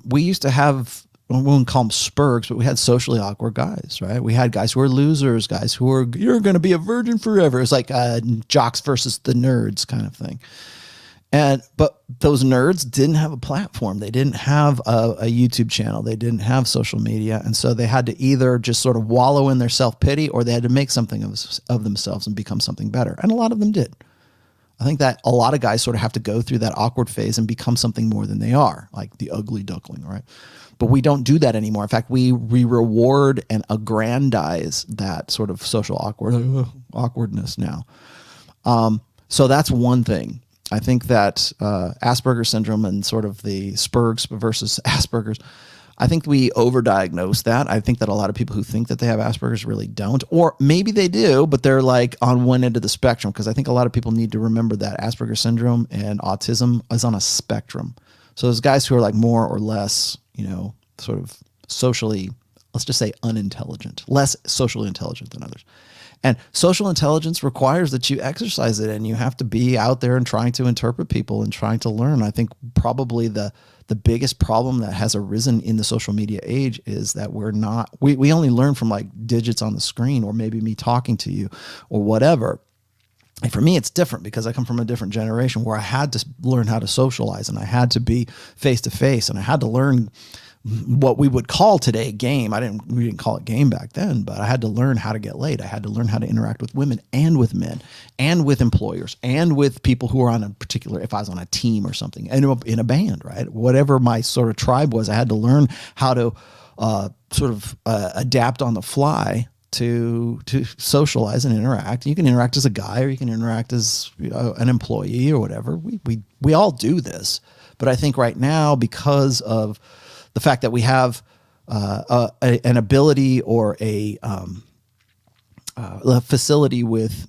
we used to have, we wouldn't call them spurgs, but we had socially awkward guys, right? We had guys who were losers, guys who were, you're going to be a virgin forever. It's like jocks versus the nerds kind of thing. But those nerds didn't have a platform. They didn't have a YouTube channel. They didn't have social media. And so they had to either just sort of wallow in their self-pity, or they had to make something of themselves and become something better. And a lot of them did. I think that a lot of guys sort of have to go through that awkward phase and become something more than they are, like the ugly duckling, right? But we don't do that anymore. In fact, we reward and aggrandize that sort of social awkwardness now. So that's one thing. I think that Asperger's syndrome and sort of the Spurgs versus Asperger's, I think we overdiagnose that. I think that a lot of people who think that they have Asperger's really don't, or maybe they do, but they're like on one end of the spectrum, because I think a lot of people need to remember that Asperger's syndrome and autism is on a spectrum. So there's guys who are like more or less, you know, sort of socially, let's just say unintelligent, less socially intelligent than others. And social intelligence requires that you exercise it, and you have to be out there and trying to interpret people and trying to learn. I think probably the biggest problem that has arisen in the social media age is that we only learn from like digits on the screen, or maybe me talking to you or whatever. And for me, it's different because I come from a different generation where I had to learn how to socialize, and I had to be face to face, and I had to learn what we would call today game. We didn't call it game back then, but I had to learn how to get laid. I had to learn how to interact with women and with men and with employers and with people who are on a particular, if I was on a team or something, and in a band, right? Whatever my sort of tribe was, I had to learn how to adapt on the fly to socialize and interact. You can interact as a guy, or you can interact as an employee or whatever. We all do this. But I think right now, because of the fact that we have an ability or a facility with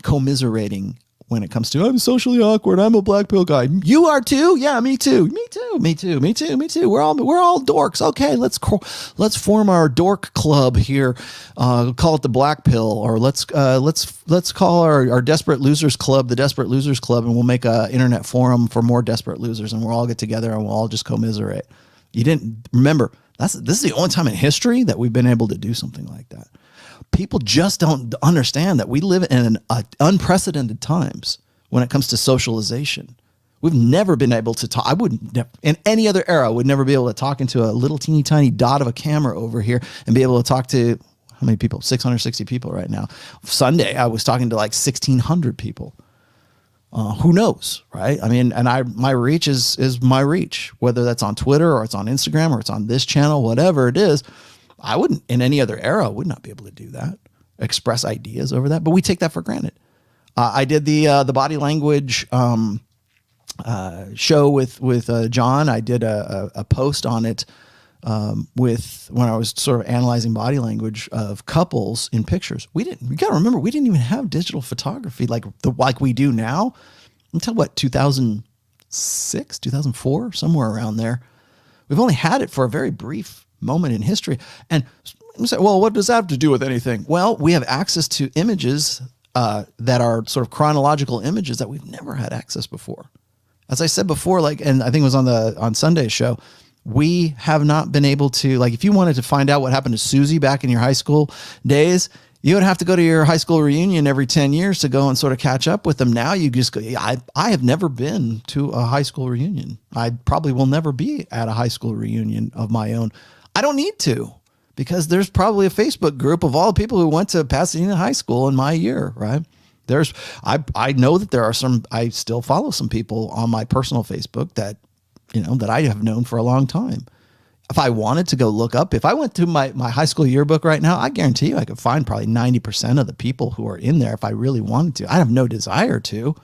commiserating when it comes to, I'm socially awkward, I'm a black pill guy. You are too? Yeah, me too. Me too. Me too. Me too. Me too. We're all dorks. Okay, let's form our dork club here. Call it the black pill, or let's call our desperate losers club the desperate losers club, and we'll make a internet forum for more desperate losers, and we'll all get together and we'll all just commiserate. You didn't remember, this is the only time in history that we've been able to do something like that. People just don't understand that we live in unprecedented times when it comes to socialization. We've never been able to talk. I wouldn't, in any other era, would never be able to talk into a little teeny tiny dot of a camera over here and be able to talk to, how many people? 660 people right now. Sunday, I was talking to like 1,600 people. Who knows, right? I mean, and my reach is my reach, whether that's on Twitter or it's on Instagram or it's on this channel, whatever it is. I wouldn't, in any other era, would not be able to do that, express ideas over that, but we take that for granted. I did the body language show with John. I did a post on it with when I was sort of analyzing body language of couples in pictures. You got to remember, we didn't even have digital photography like we do now until what, 2006, 2004, somewhere around there. We've only had it for a very brief moment in history. And you say, well, what does that have to do with anything? Well, we have access to images that are sort of chronological images that we've never had access before. As I said before, and I think it was on Sunday's show, we have not been able to, if you wanted to find out what happened to Susie back in your high school days, you would have to go to your high school reunion every 10 years to go and sort of catch up with them. Now you just go, I have never been to a high school reunion. I probably will never be at a high school reunion of my own. I don't need to, because there's probably a Facebook group of all the people who went to Pasadena High School in my year, right? I know that there are I still follow some people on my personal Facebook that I have known for a long time. If I wanted to go look up, if I went to my high school yearbook right now, I guarantee you I could find probably 90% of the people who are in there if I really wanted to. I have no desire to,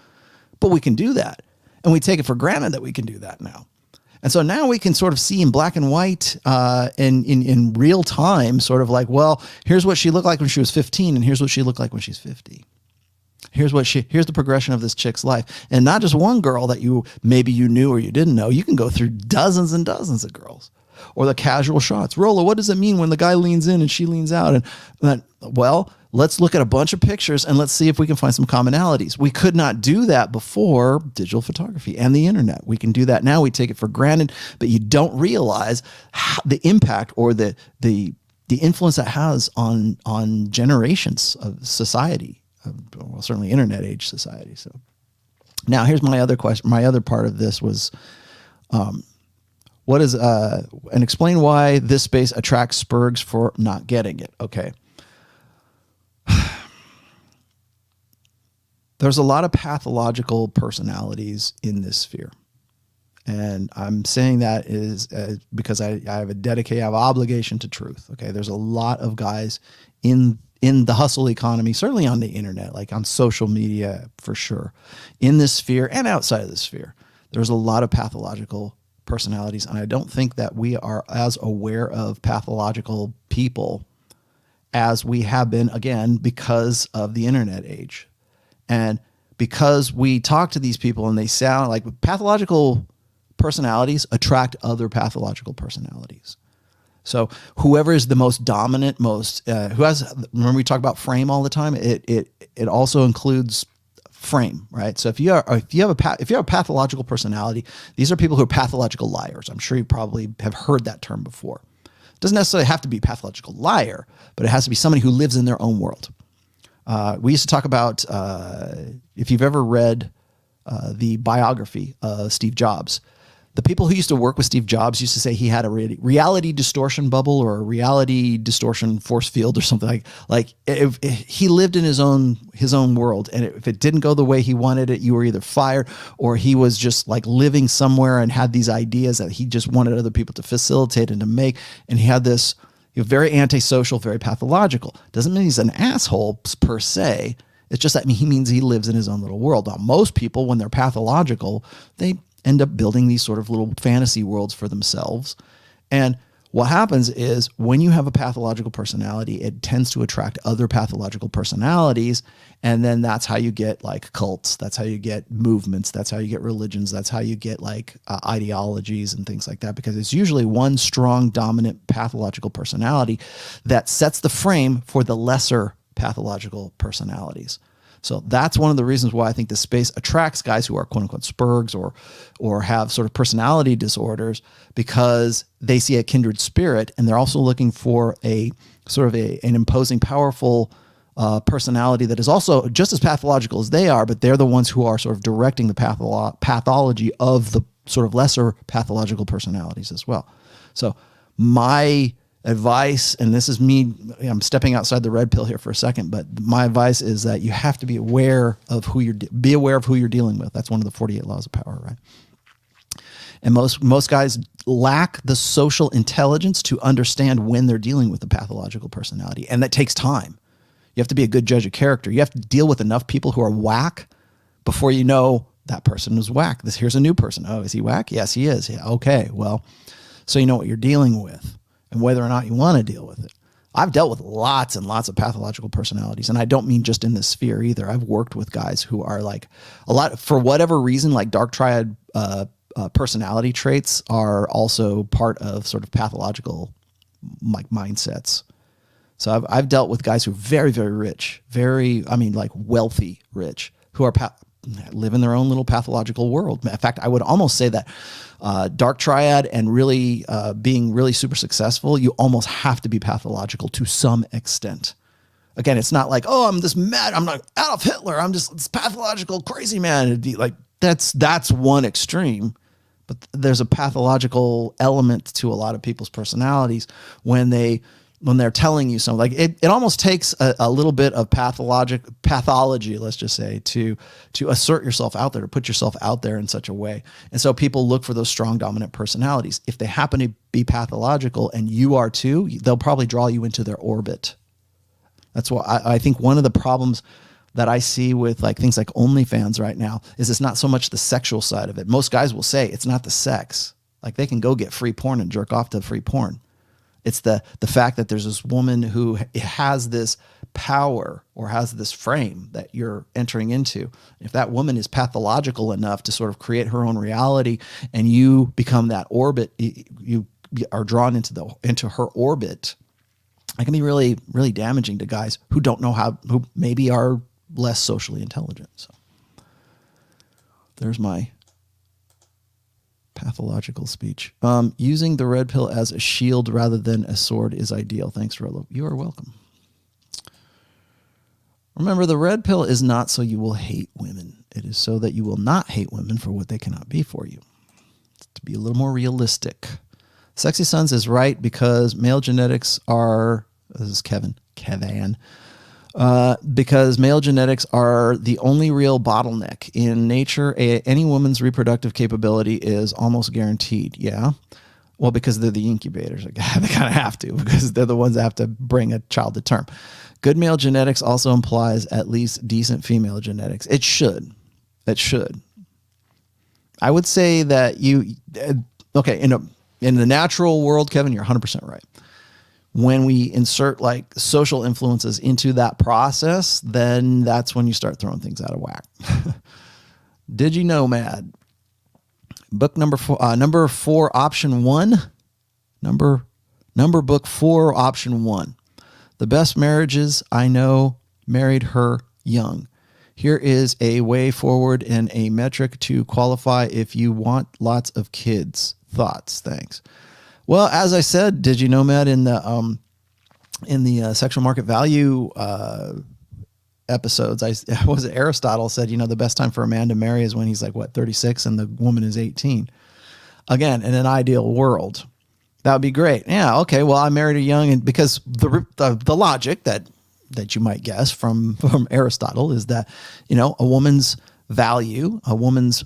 but we can do that. And we take it for granted that we can do that now. And so now we can sort of see in black and white in real time, sort of like, well, here's what she looked like when she was 15 and here's what she looked like when she's 50. Here's the progression of this chick's life. And not just one girl that maybe you knew or you didn't know. You can go through dozens and dozens of girls. Or the casual shots. Rollo, what does it mean when the guy leans in and she leans out? And then, well, let's look at a bunch of pictures and let's see if we can find some commonalities. We could not do that before digital photography and the internet. We can do that now. We take it for granted, but you don't realize the impact or the influence that has on generations of society. Well, certainly internet age society. So now here's my other question. My other part of this was, what is, and explain why this space attracts spurgs for not getting it. Okay. There's a lot of pathological personalities in this sphere. And I'm saying that is because I have an obligation to truth. Okay. There's a lot of guys in the hustle economy, certainly on the internet, like on social media for sure, in this sphere and outside of this sphere. There's a lot of pathological personalities. And I don't think that we are as aware of pathological people as we have been, again, because of the internet age. And because we talk to these people and they sound like pathological personalities attract other pathological personalities. So whoever is the most dominant, remember we talk about frame all the time. It also includes frame, right? So if you have a pathological personality, these are people who are pathological liars. I'm sure you probably have heard that term before. It doesn't necessarily have to be a pathological liar, but it has to be somebody who lives in their own world. We used to talk about, if you've ever read the biography of Steve Jobs, the people who used to work with Steve Jobs used to say he had a reality distortion bubble or a reality distortion force field or something like if he lived in his own world. And if it didn't go the way he wanted it, you were either fired or he was just like living somewhere and had these ideas that he just wanted other people to facilitate and to make. And he had this very antisocial, very pathological. Doesn't mean he's an asshole per se. It's just that he means he lives in his own little world. Now, most people, when they're pathological, they end up building these sort of little fantasy worlds for themselves. And what happens is when you have a pathological personality, it tends to attract other pathological personalities. And then that's how you get like cults. That's how you get movements. That's how you get religions. That's how you get like ideologies and things like that, because it's usually one strong, dominant pathological personality that sets the frame for the lesser pathological personalities. So that's one of the reasons why I think this space attracts guys who are quote unquote spurgs or have sort of personality disorders, because they see a kindred spirit and they're also looking for a sort of an imposing, powerful personality that is also just as pathological as they are, but they're the ones who are sort of directing the pathology of the sort of lesser pathological personalities as well. So my advice, and this is me, I'm stepping outside the red pill here for a second, but my advice is that you have to be aware of who you're dealing with. That's one of the 48 laws of power, right? And most guys lack the social intelligence to understand when they're dealing with a pathological personality, and that takes time. You have to be a good judge of character. You have to deal with enough people who are whack before you know that person is whack. Here's a new person. Oh, is he whack? Yes, he is. Yeah, okay, well. so you know what you're dealing with and whether or not you want to deal with it. I've dealt with lots and lots of pathological personalities, and I don't mean just in this sphere either. I've worked with guys who are like a lot, for whatever reason, like dark triad personality traits are also part of sort of pathological like mindsets. So I've dealt with guys who are very, very rich, like wealthy rich, who are live in their own little pathological world. In fact, I would almost say that dark triad and really being really super successful, you almost have to be pathological to some extent. Again, it's not like, oh, I'm this mad, I'm not Adolf Hitler, I'm just this pathological crazy man. It'd be like that's one extreme, but there's a pathological element to a lot of people's personalities when they're telling you something. Like it almost takes a little bit of pathology, let's just say, to assert yourself out there, to put yourself out there in such a way. And so people look for those strong, dominant personalities. If they happen to be pathological and you are too, they'll probably draw you into their orbit. That's why I think one of the problems that I see with like things like OnlyFans right now is it's not so much the sexual side of it. Most guys will say it's not the sex. Like they can go get free porn and jerk off to free porn. It's the fact that there's this woman who has this power or has this frame that you're entering into. If that woman is pathological enough to sort of create her own reality and you become that orbit, you are drawn into her orbit, it can be really, really damaging to guys who don't know who maybe are less socially intelligent. So there's my pathological speech. Using the red pill as a shield rather than a sword is ideal. Thanks, Rollo. You are welcome. Remember, the red pill is not so you will hate women. It is so that you will not hate women for what they cannot be for you. To be a little more realistic. Sexy Sons is right because male genetics are, this is Kevin, because male genetics are the only real bottleneck. In nature, any woman's reproductive capability is almost guaranteed. Yeah. Well, because they're the incubators. They kind of have to, because they're the ones that have to bring a child to term. Good male genetics also implies at least decent female genetics. It should. I would say that in the natural world, Kevin, you're 100% right. When we insert like social influences into that process, then that's when you start throwing things out of whack. Did you know, Mad? Book number 4, option 1. Number book 4, option 1. The best marriages I know married her young. Here is a way forward and a metric to qualify if you want lots of kids. Thoughts? Thanks. Well, as I said, did you know, Matt, in the sexual market value episodes, Aristotle said, the best time for a man to marry is when he's like, 36 and the woman is 18. Again, in an ideal world, that would be great. Yeah. Okay. Well, I married her young, and because the logic that you might guess from Aristotle is that, a woman's value, a woman's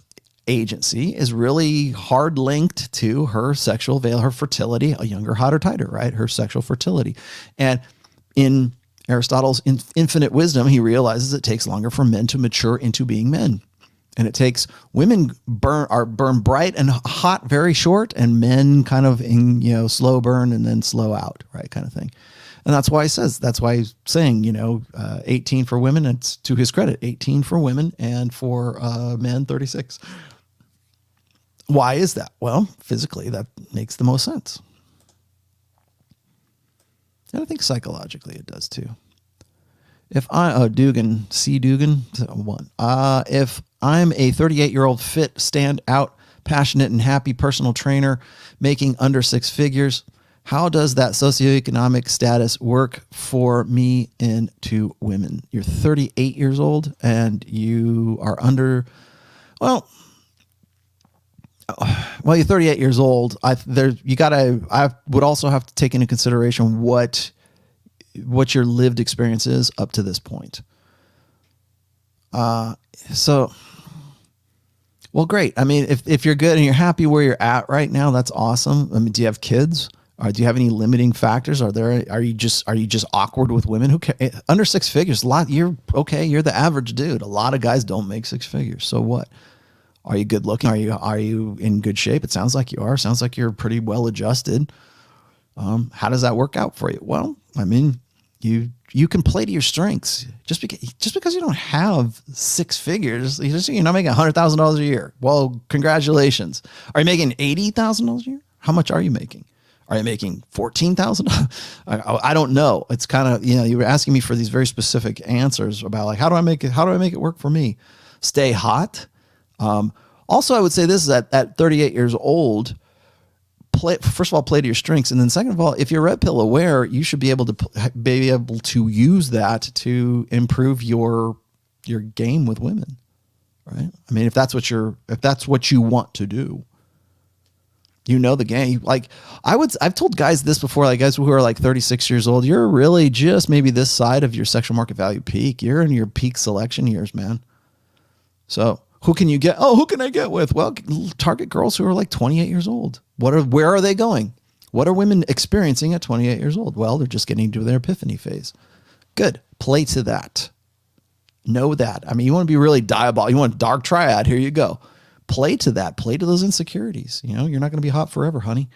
agency is really hard linked to her sexual veil, her fertility, a younger, hotter, tighter, right? Her sexual fertility. And in Aristotle's infinite wisdom, he realizes it takes longer for men to mature into being men. And it takes women burn bright and hot very short, and men kind of slow burn and then slow out, right? Kind of thing. And that's why he's saying, 18 for women. It's to his credit, 18 for women, and for men, 36. Why is that? Well, physically, that makes the most sense. And I think psychologically it does too. If Dugan, 1. If I'm a 38-year-old fit, stand out, passionate, and happy personal trainer making under 6 figures, how does that socioeconomic status work for me and 2 women? You're 38 years old and you are under, you're 38 years old. I would also have to take into consideration what your lived experience is up to this point. Great. I mean, if you're good and you're happy where you're at right now, that's awesome. I mean, do you have kids? Or do you have any limiting factors? Are you just awkward with women? Who under 6 figures? You're okay. You're the average dude. A lot of guys don't make 6 figures. So what? Are you good looking? Are you in good shape? It sounds like you are. Sounds like you're pretty well adjusted. How does that work out for you? Well, I mean, you can play to your strengths. Just because you don't have six figures, you're not making $100,000 a year. Well, congratulations. Are you making $80,000 a year? How much are you making? Are you making $14,000? I don't know. It's kind of, you were asking me for these very specific answers about like, how do I make it work for me? Stay hot. Also, I would say this is at 38 years old, first of all, play to your strengths. And then second of all, if you're red pill aware, you should be able to use that to improve your game with women. Right. I mean, if that's what you want to do. The game. Like I've told guys this before, like guys who are like 36 years old, you're really just maybe this side of your sexual market value peak. You're in your peak selection years, man. So who can you get? Oh, who can I get with? Well, target girls who are like 28 years old. Where are they going? What are women experiencing at 28 years old? Well, they're just getting to their epiphany phase. Good. Play to that. Know that. I mean, you want to be really diabolical. You want dark triad. Here you go. Play to that. Play to those insecurities. You're not going to be hot forever, honey.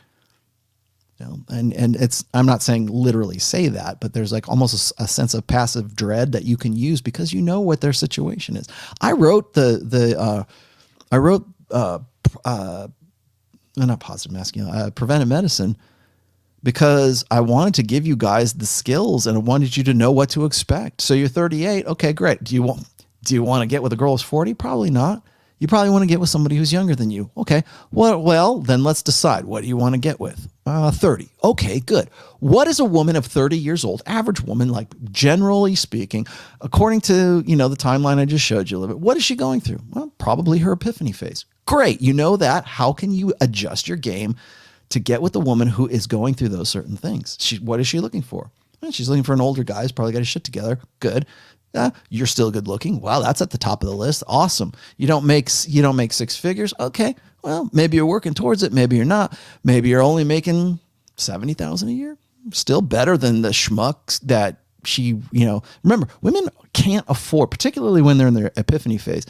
And I'm not saying literally say that, but there's like almost a sense of passive dread that you can use because you know what their situation is. I wrote not positive masculine, preventive medicine because I wanted to give you guys the skills and I wanted you to know what to expect. So you're 38. Okay, great. Do you want to get with a girl who's 40? Probably not. You probably want to get with somebody who's younger than you. Okay. Well, then let's decide. What do you want to get with? 30. Okay, good. What is a woman of 30 years old, average woman, like generally speaking, according to, the timeline I just showed you a little bit, what is she going through? Well, probably her epiphany phase. Great. You know that. How can you adjust your game to get with the woman who is going through those certain things? What is she looking for? Well, she's looking for an older guy who's probably got his shit together. Good. You're still good looking. Wow, that's at the top of the list. Awesome. You don't make six figures. Okay. Well, maybe you're working towards it. Maybe you're not. Maybe you're only making 70,000 a year. Still better than the schmucks that remember, women can't afford, particularly when they're in their epiphany phase.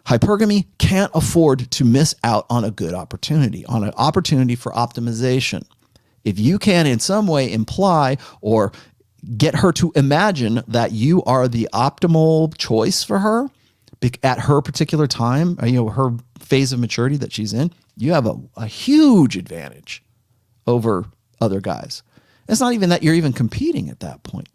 Hypergamy can't afford to miss out on a good opportunity, on an opportunity for optimization. If you can in some way imply or get her to imagine that you are the optimal choice for her at her particular time, her phase of maturity that she's in, you have a huge advantage over other guys. It's not even that you're even competing at that point.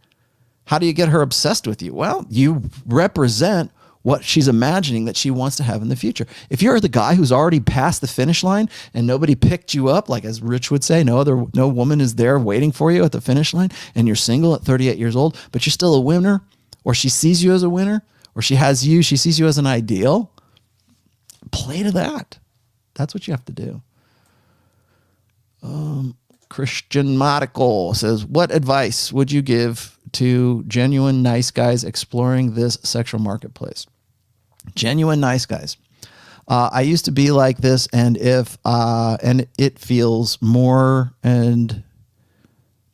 How do you get her obsessed with you? Well, you represent what she's imagining that she wants to have in the future. If you're the guy who's already past the finish line and nobody picked you up, like as Rich would say, no woman is there waiting for you at the finish line, and you're single at 38 years old, but you're still a winner, or she sees you as a winner, or she sees you as an ideal, play to that. That's what you have to do. Christian Madical says, what advice would you give to genuine nice guys exploring this sexual marketplace? Genuine nice guys. I used to be like this, and it feels more and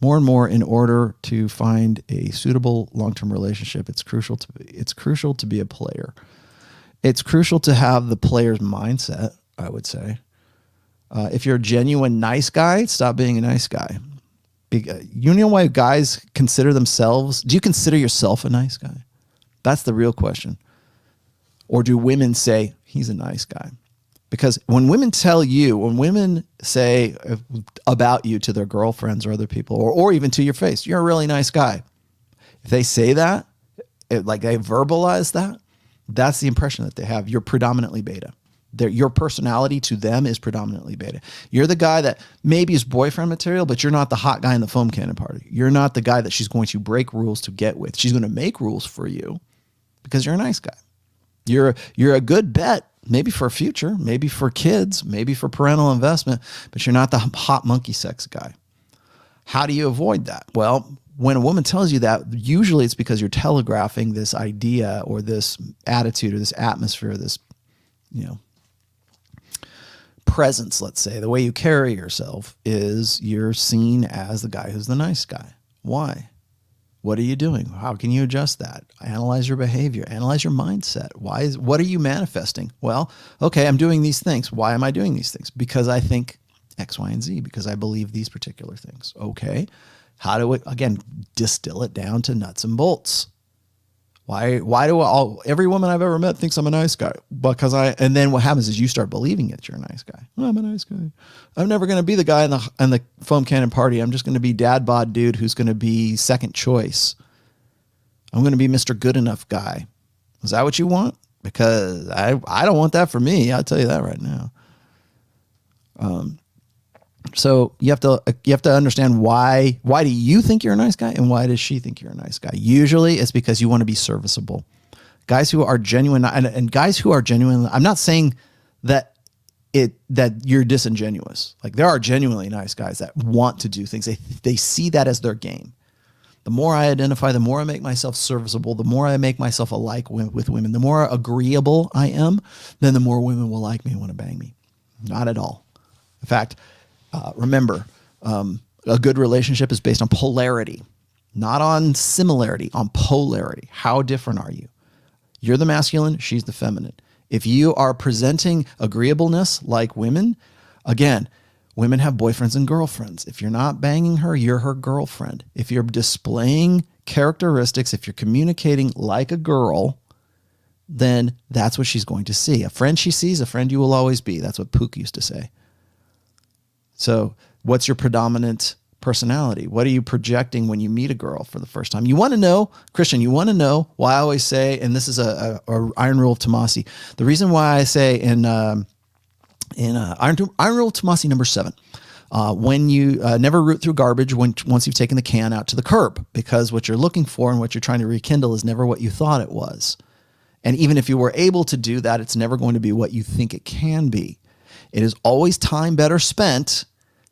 more in order to find a suitable long-term relationship. It's crucial to be a player. It's crucial to have the player's mindset, I would say. If you're a genuine nice guy, stop being a nice guy. You know why guys consider themselves? Do you consider yourself a nice guy? That's the real question. Or do women say, he's a nice guy? Because when women say about you to their girlfriends or other people, or even to your face, you're a really nice guy. If they say that, like they verbalize that, that's the impression that they have. You're predominantly beta. Your personality to them is predominantly beta. You're the guy that maybe is boyfriend material, but you're not the hot guy in the foam cannon party. You're not the guy that she's going to break rules to get with. She's going to make rules for you because you're a nice guy. You're a good bet, maybe for a future, maybe for kids, maybe for parental investment, but you're not the hot monkey sex guy. How do you avoid that? Well, when a woman tells you that, usually it's because you're telegraphing this idea or this attitude or this atmosphere, this, presence, let's say. The way you carry yourself is you're seen as the guy who's the nice guy. Why? What are you doing? How can you adjust that? Analyze your behavior, analyze your mindset. What are you manifesting? Well, okay, I'm doing these things. Why am I doing these things? Because I think X, Y, and Z, because I believe these particular things. Okay. How do we, again, distill it down to nuts and bolts? Why do every woman I've ever met thinks I'm a nice guy? And then what happens is you start believing it. You're a nice guy. Oh, I'm a nice guy. I'm never going to be the guy in the foam cannon party. I'm just going to be dad bod dude who's going to be second choice. I'm going to be Mr. Good Enough guy. Is that what you want? Because I don't want that for me. I'll tell you that right now. So you have to understand why do you think you're a nice guy and why does she think you're a nice guy? Usually it's because you want to be serviceable. Guys who are genuine and guys who are genuine, I'm not saying that you're disingenuous. Like there are genuinely nice guys that want to do things. They see that as their game. The more I identify, the more I make myself serviceable, the more I make myself alike with women, the more agreeable I am, then the more women will like me and want to bang me. Not at all. In fact, remember, a good relationship is based on polarity, not on similarity, on polarity. How different are you? You're the masculine, she's the feminine. If you are presenting agreeableness like women, again, women have boyfriends and girlfriends. If you're not banging her, you're her girlfriend. If you're displaying characteristics, if you're communicating like a girl, then that's what she's going to see. A friend she sees, a friend you will always be. That's what Pook used to say. So what's your predominant personality? What are you projecting when you meet a girl for the first time? You want to know, Christian, you want to know why I always say, and this is a iron rule of Tomassi. The reason why I say in iron rule of Tomassi number 7, when you never root through garbage once you've taken the can out to the curb, because what you're looking for and what you're trying to rekindle is never what you thought it was. And even if you were able to do that, it's never going to be what you think it can be. It is always time better spent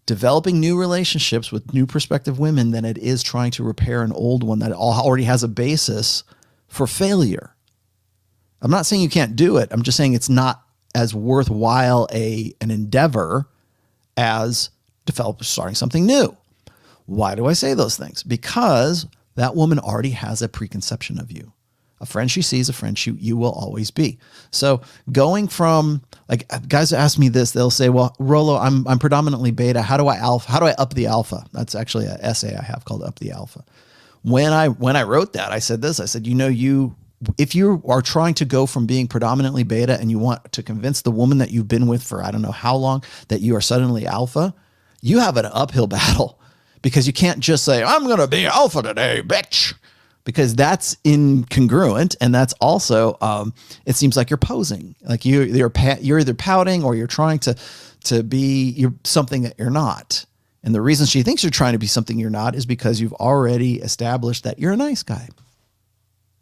developing new relationships with new prospective women than it is trying to repair an old one that already has a basis for failure. I'm not saying you can't do it. I'm just saying it's not as worthwhile an endeavor as starting something new. Why do I say those things? Because that woman already has a preconception of you. A friend she sees, a friend you will always be. So going from, like, guys ask me this, they'll say, well, Rollo, I'm predominantly beta. How do I up the alpha? That's actually an essay I have called Up the Alpha. When I wrote that, I said this, I said, if you are trying to go from being predominantly beta and you want to convince the woman that you've been with for I don't know how long that you are suddenly alpha, you have an uphill battle because you can't just say, I'm going to be alpha today, bitch. Because that's incongruent, and that's also it seems like you're posing, like you're either pouting or you're trying to be something that you're not. And the reason she thinks you're trying to be something you're not is because you've already established that you're a nice guy.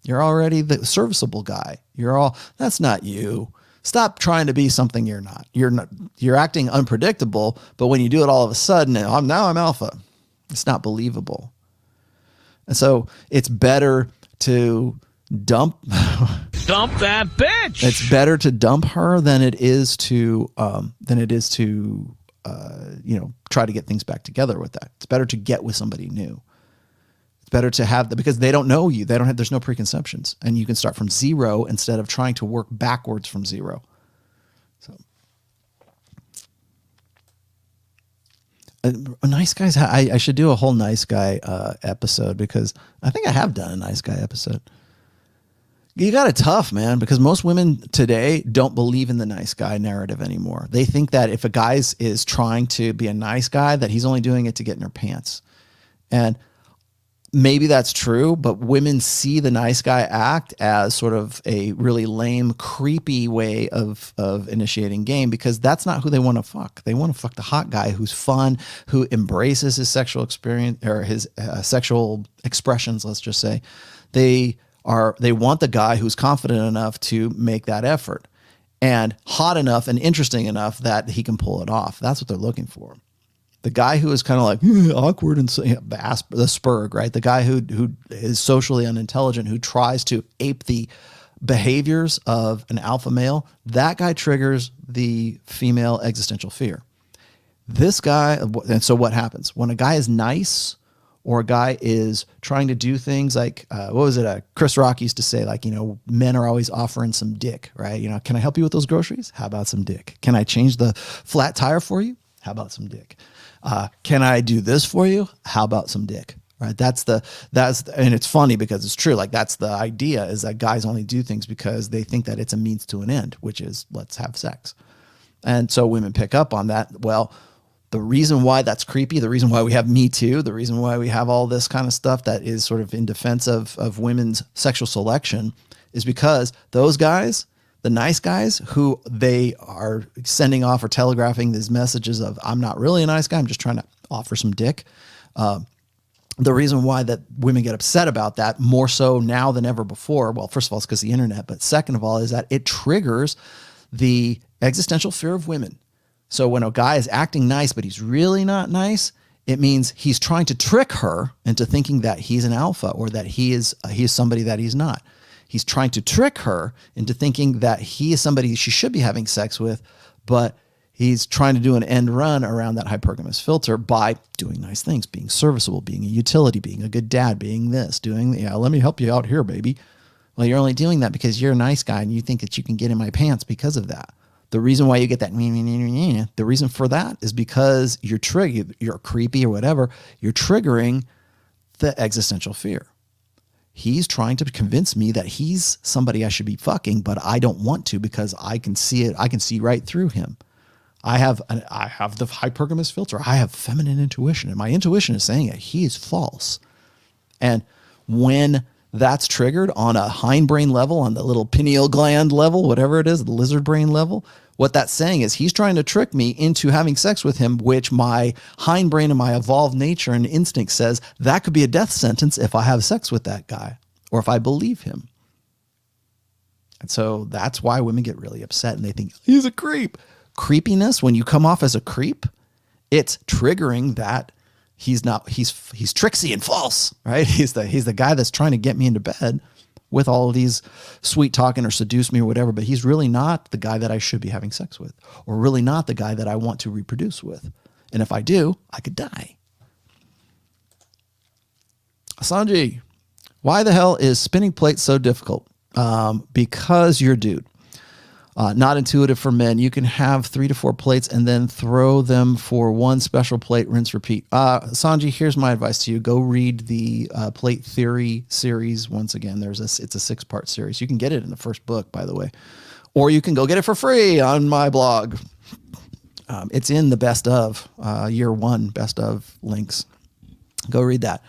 You're already the serviceable guy. That's not you. Stop trying to be something you're not. You're acting unpredictable, but when you do it all of a sudden, I'm alpha. It's not believable. And so it's better to dump that bitch. It's better to dump her than it is to try to get things back together with that. It's better to get with somebody new. It's better to have because they don't know you. There's no preconceptions, and you can start from zero instead of trying to work backwards from zero. So. Nice guys. I should do a whole nice guy episode because I think I have done a nice guy episode. You got it tough, man, because most women today don't believe in the nice guy narrative anymore. They think that if a guy is trying to be a nice guy, that he's only doing it to get in her pants. And maybe that's true, but women see the nice guy act as sort of a really lame, creepy way of initiating game because that's not who they want to fuck. They want to fuck the hot guy who's fun, who embraces his sexual experience or his sexual expressions, let's just say. They want the guy who's confident enough to make that effort and hot enough and interesting enough that he can pull it off. That's what they're looking for. The guy who is kind of like awkward and the Spurg, right? The guy who is socially unintelligent, who tries to ape the behaviors of an alpha male, that guy triggers the female existential fear. This guy, and so what happens? When a guy is nice or a guy is trying to do things like, what was it? Chris Rock used to say, like, men are always offering some dick, right? Can I help you with those groceries? How about some dick? Can I change the flat tire for you? How about some dick? Can I do this for you? How about some dick? Right. And it's funny because it's true. Like, that's the idea, is that guys only do things because they think that it's a means to an end, which is let's have sex. And so women pick up on that. Well, the reason why that's creepy, the reason why we have Me Too, the reason why we have all this kind of stuff that is sort of in defense of women's sexual selection is because those guys, the nice guys who they are sending off or telegraphing these messages of, I'm not really a nice guy, I'm just trying to offer some dick. The reason why that women get upset about that more so now than ever before, well, first of all, it's because of the internet, but second of all is that it triggers the existential fear of women. So when a guy is acting nice, but he's really not nice, it means he's trying to trick her into thinking that he's an alpha or that he is somebody that he's not. He's trying to trick her into thinking that he is somebody she should be having sex with, but he's trying to do an end run around that hypergamous filter by doing nice things, being serviceable, being a utility, being a good dad, being this, let me help you out here, baby. Well, you're only doing that because you're a nice guy and you think that you can get in my pants because of that. The reason why you get that, the reason for that is because you're creepy or whatever, you're triggering the existential fear. He's trying to convince me that he's somebody I should be fucking, but I don't want to because I can see it. I can see right through him. I have the hypergamous filter. I have feminine intuition, and my intuition is saying that he is false. And when that's triggered on a hindbrain level, on the little pineal gland level, whatever it is, the lizard brain level, what that's saying is he's trying to trick me into having sex with him, which my hindbrain and my evolved nature and instinct says that could be a death sentence if I have sex with that guy or if I believe him. And so that's why women get really upset and they think he's a creep. Creepiness, when you come off as a creep, it's triggering that he's tricksy and false, right? He's the guy that's trying to get me into bed with all of these sweet talking or seduce me or whatever, but he's really not the guy that I should be having sex with, or really not the guy that I want to reproduce with. And if I do, I could die. Sanji, why the hell is spinning plates so difficult? Because you're a dude. Not intuitive for men. You can have 3 to 4 plates and then throw them for one special plate, rinse, repeat. Sanji, here's my advice to you. Go read the Plate Theory series once again. It's a 6-part series. You can get it in the first book, by the way. Or you can go get it for free on my blog. It's in the best of, year 1, best of links. Go read that.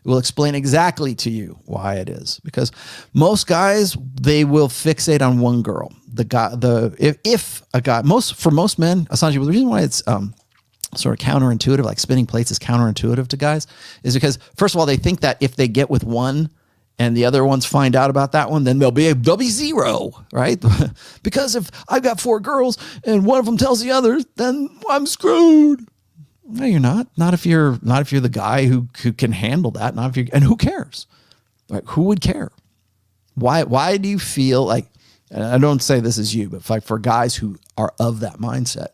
It will explain exactly to you why it is, because most guys, they will fixate on one girl. For most men, Assange, the reason why it's sort of counterintuitive, like spinning plates is counterintuitive to guys, is because first of all, they think that if they get with one and the other ones find out about that one, then they'll be 0, right? Because if I've got 4 girls and one of them tells the others, then I'm screwed. No, you're not. Not if you're the guy who can handle that. And who cares? Like, who would care? Why do you feel like, and I don't say this is you, but like for guys who are of that mindset,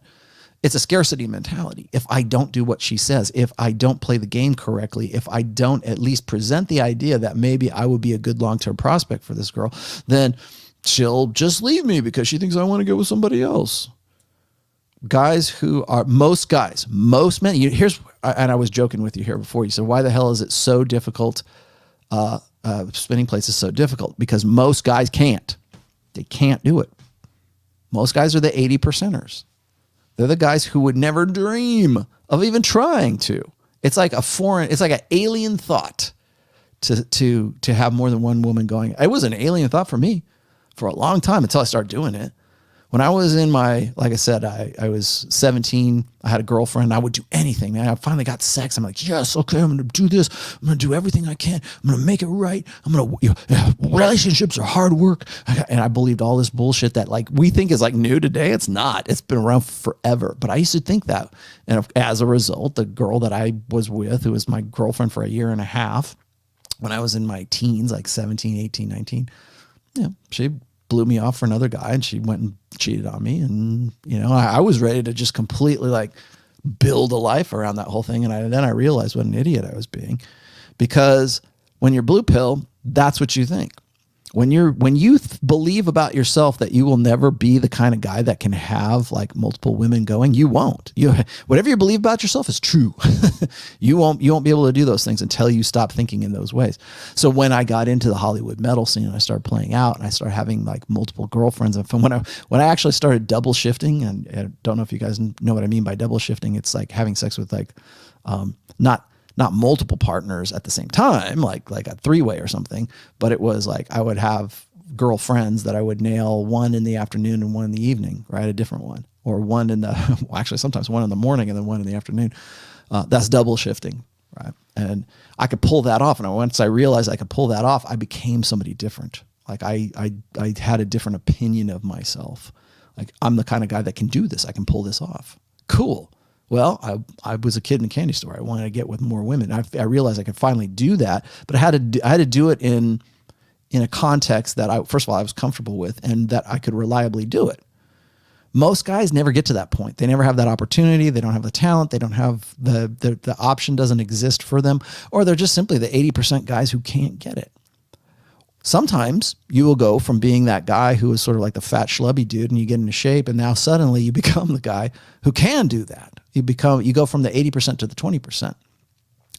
it's a scarcity mentality. If I don't do what she says, if I don't play the game correctly, if I don't at least present the idea that maybe I would be a good long-term prospect for this girl, then she'll just leave me because she thinks I want to get with somebody else. Most men, and I was joking with you here before. You said, why the hell is it so difficult? Spinning plates is so difficult because most guys can't. They can't do it. Most guys are the 80%ers. They're the guys who would never dream of even trying to. It's like an alien thought to have more than one woman going. It was an alien thought for me for a long time until I started doing it. When I was like I said, I was 17. I had a girlfriend. I would do anything, man. I finally got sex. I'm like, yes, okay, I'm going to do this. I'm going to do everything I can. I'm going to make it right. Relationships are hard work. And I believed all this bullshit that like we think is like new today. It's not. It's been around forever. But I used to think that. And as a result, the girl that I was with, who was my girlfriend for a year and a half, when I was in my teens, like 17, 18, 19, she blew me off for another guy and she went and cheated on me. And, I was ready to just completely like build a life around that whole thing. And then I realized what an idiot I was being. because when you're blue pill, that's what you think. When you believe about yourself that you will never be the kind of guy that can have like multiple women going, you won't. Whatever you believe about yourself is true. You won't be able to do those things until you stop thinking in those ways. So when I got into the Hollywood metal scene, I started playing out and I started having like multiple girlfriends. And when I actually started double shifting, and I don't know if you guys know what I mean by double shifting, it's like having sex with like not multiple partners at the same time, like a three-way or something, but it was like I would have girlfriends that I would nail, one in the afternoon and one in the evening, right? A different one, or one in the, well, actually sometimes one in the morning and then one in the afternoon. That's double shifting, right? And I could pull that off. And once I realized I could pull that off, I became somebody different. Like I had a different opinion of myself. Like, I'm the kind of guy that can do this. I can pull this off. Cool. Well, I was a kid in a candy store. I wanted to get with more women. I realized I could finally do that, but I had to do it in a context that first of all, I was comfortable with and that I could reliably do it. Most guys never get to that point. They never have that opportunity. They don't have the talent. They don't have the option doesn't exist for them, or they're just simply the 80% guys who can't get it. Sometimes you will go from being that guy who is sort of like the fat schlubby dude and you get into shape, and now suddenly you become the guy who can do that. You go from the 80% to the 20%.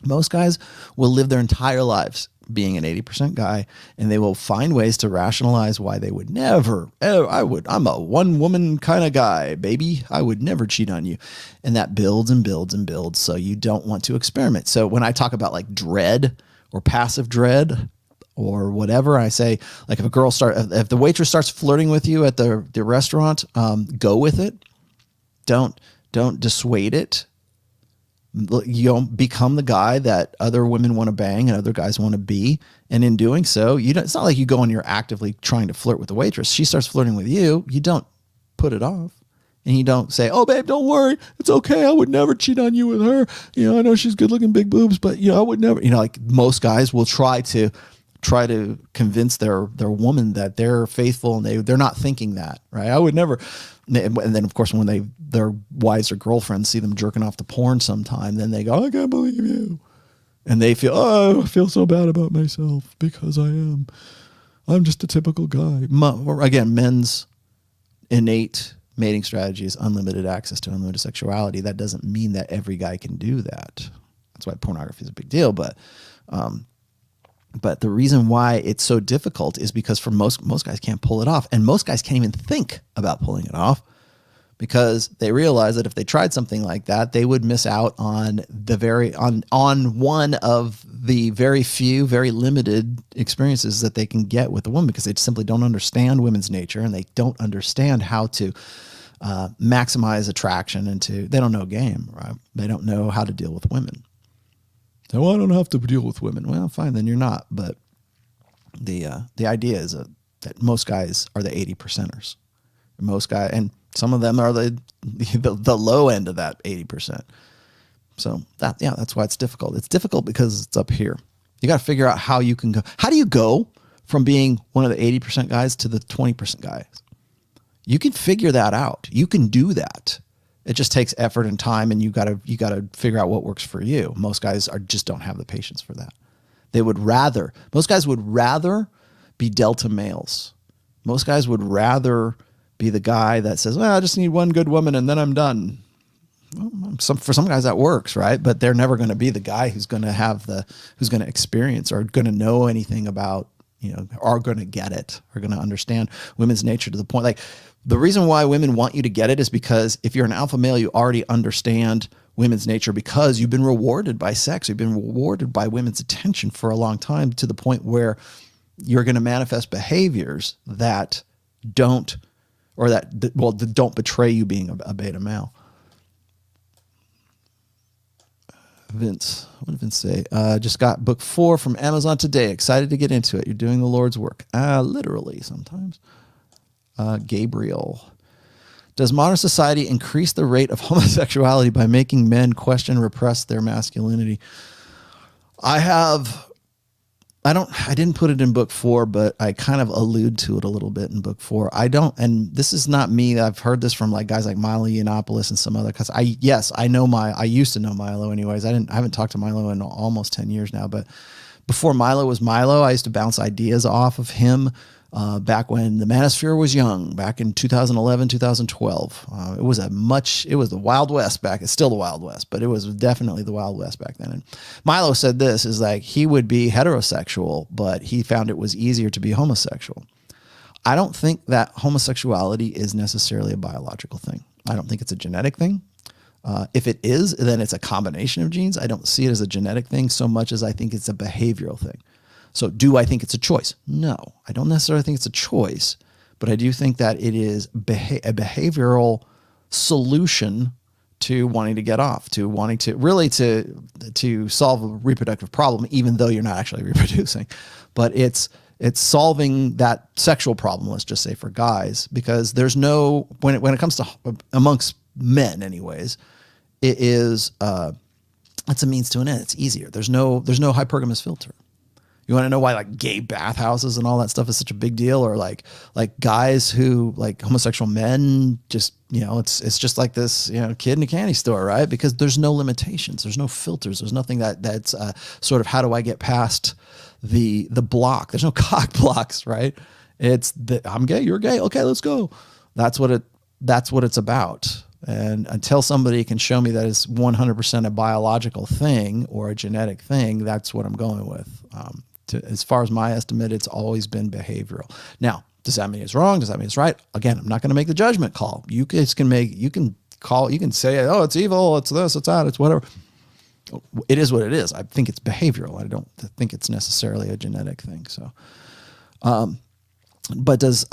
Most guys will live their entire lives being an 80% guy, and they will find ways to rationalize why they would never, I'm a one woman kind of guy, baby. I would never cheat on you. And that builds and builds and builds. So you don't want to experiment. So when I talk about like dread or passive dread, or whatever, I say, like, if the waitress starts flirting with you at the restaurant, go with it. Don't dissuade it. You don't become the guy that other women want to bang and other guys want to be. And in doing so, it's not like you go and you're actively trying to flirt with the waitress. She starts flirting with you. You don't put it off. And you don't say, oh, babe, don't worry. It's okay. I would never cheat on you with her. I know she's good looking, big boobs, but I would never, like most guys will try to convince their woman that they're faithful, and they're not thinking that, right? I would never. And then of course, when their wives or girlfriends see them jerking off to porn sometime, then they go, I can't believe you. And they feel, I feel so bad about myself because I'm just a typical guy. Again, men's innate mating strategy is unlimited access to unlimited sexuality. That doesn't mean that every guy can do that. That's why pornography is a big deal. But the reason why it's so difficult is because for most guys can't pull it off. And most guys can't even think about pulling it off because they realize that if they tried something like that, they would miss out on on one of the very few, very limited experiences that they can get with a woman, because they simply don't understand women's nature, and they don't understand how to maximize attraction, and they don't know game, right? They don't know how to deal with women. So I don't have to deal with women. Well, fine, then you're not. But the idea is that most guys are the 80%ers. Most guys, and some of them are the low end of that 80%. So that's why it's difficult. It's difficult because it's up here. You got to figure out how you can go. How do you go from being one of the 80% guys to the 20% guys? You can figure that out. You can do that. It just takes effort and time, and you got to figure out what works for you. Most guys just don't have the patience for that. Most guys would rather be delta males. Most guys would rather be the guy that says, well, I just need one good woman and then I'm done. Well, for some guys that works, right? But they're never going to be the guy who's going to experience or going to know anything about, are going to get it, are going to understand women's nature to the point. Like, the reason why women want you to get it is because if you're an alpha male, you already understand women's nature because you've been rewarded by sex. You've been rewarded by women's attention for a long time, to the point where you're going to manifest behaviors that don't betray you being a beta male. Vince, what did Vince say? Just got book 4 from Amazon today. Excited to get into it. You're doing the Lord's work. Literally sometimes. Gabriel, does modern society increase the rate of homosexuality by making men question, repress their masculinity? I have I didn't put it in book 4, but I kind of allude to it a little bit in book 4. And this is not me. I've heard this from like guys like Milo Yiannopoulos and some other, cause I used to know Milo anyways. I haven't talked to Milo in almost 10 years now, but before Milo was Milo, I used to bounce ideas off of him, back when the manosphere was young, back in 2011, 2012. It was the Wild West back. It's still the Wild West, but it was definitely the Wild West back then. And Milo said this is like, he would be heterosexual, but he found it was easier to be homosexual. I don't think that homosexuality is necessarily a biological thing. I don't think it's a genetic thing. If it is, then it's a combination of genes. I don't see it as a genetic thing so much as I think it's a behavioral thing. So do I think it's a choice? No, I don't necessarily think it's a choice, but I do think that it is a behavioral solution to wanting to get off, to wanting to really to solve a reproductive problem, even though you're not actually reproducing. But it's solving that sexual problem, let's just say for guys, because there's no, when it comes to amongst men anyways, it is, it's a means to an end. It's easier. There's no hypergamous filter. You want to know why like gay bathhouses and all that stuff is such a big deal, or like guys who like homosexual men just, it's just like this, kid in a candy store, right? Because there's no limitations. There's no filters. There's nothing that's sort of, how do I get past the block? There's no cock blocks, right? It's I'm gay, you're gay. Okay, let's go. That's what it's about. And until somebody can show me that it's 100% a biological thing or a genetic thing, that's what I'm going with. As far as my estimate, it's always been behavioral. Now, does that mean it's wrong? Does that mean it's right? Again, I'm not going to make the judgment call. You can say, oh, it's evil, it's this, it's that, it's whatever. It is what it is. I think it's behavioral. I don't think it's necessarily a genetic thing. So, but does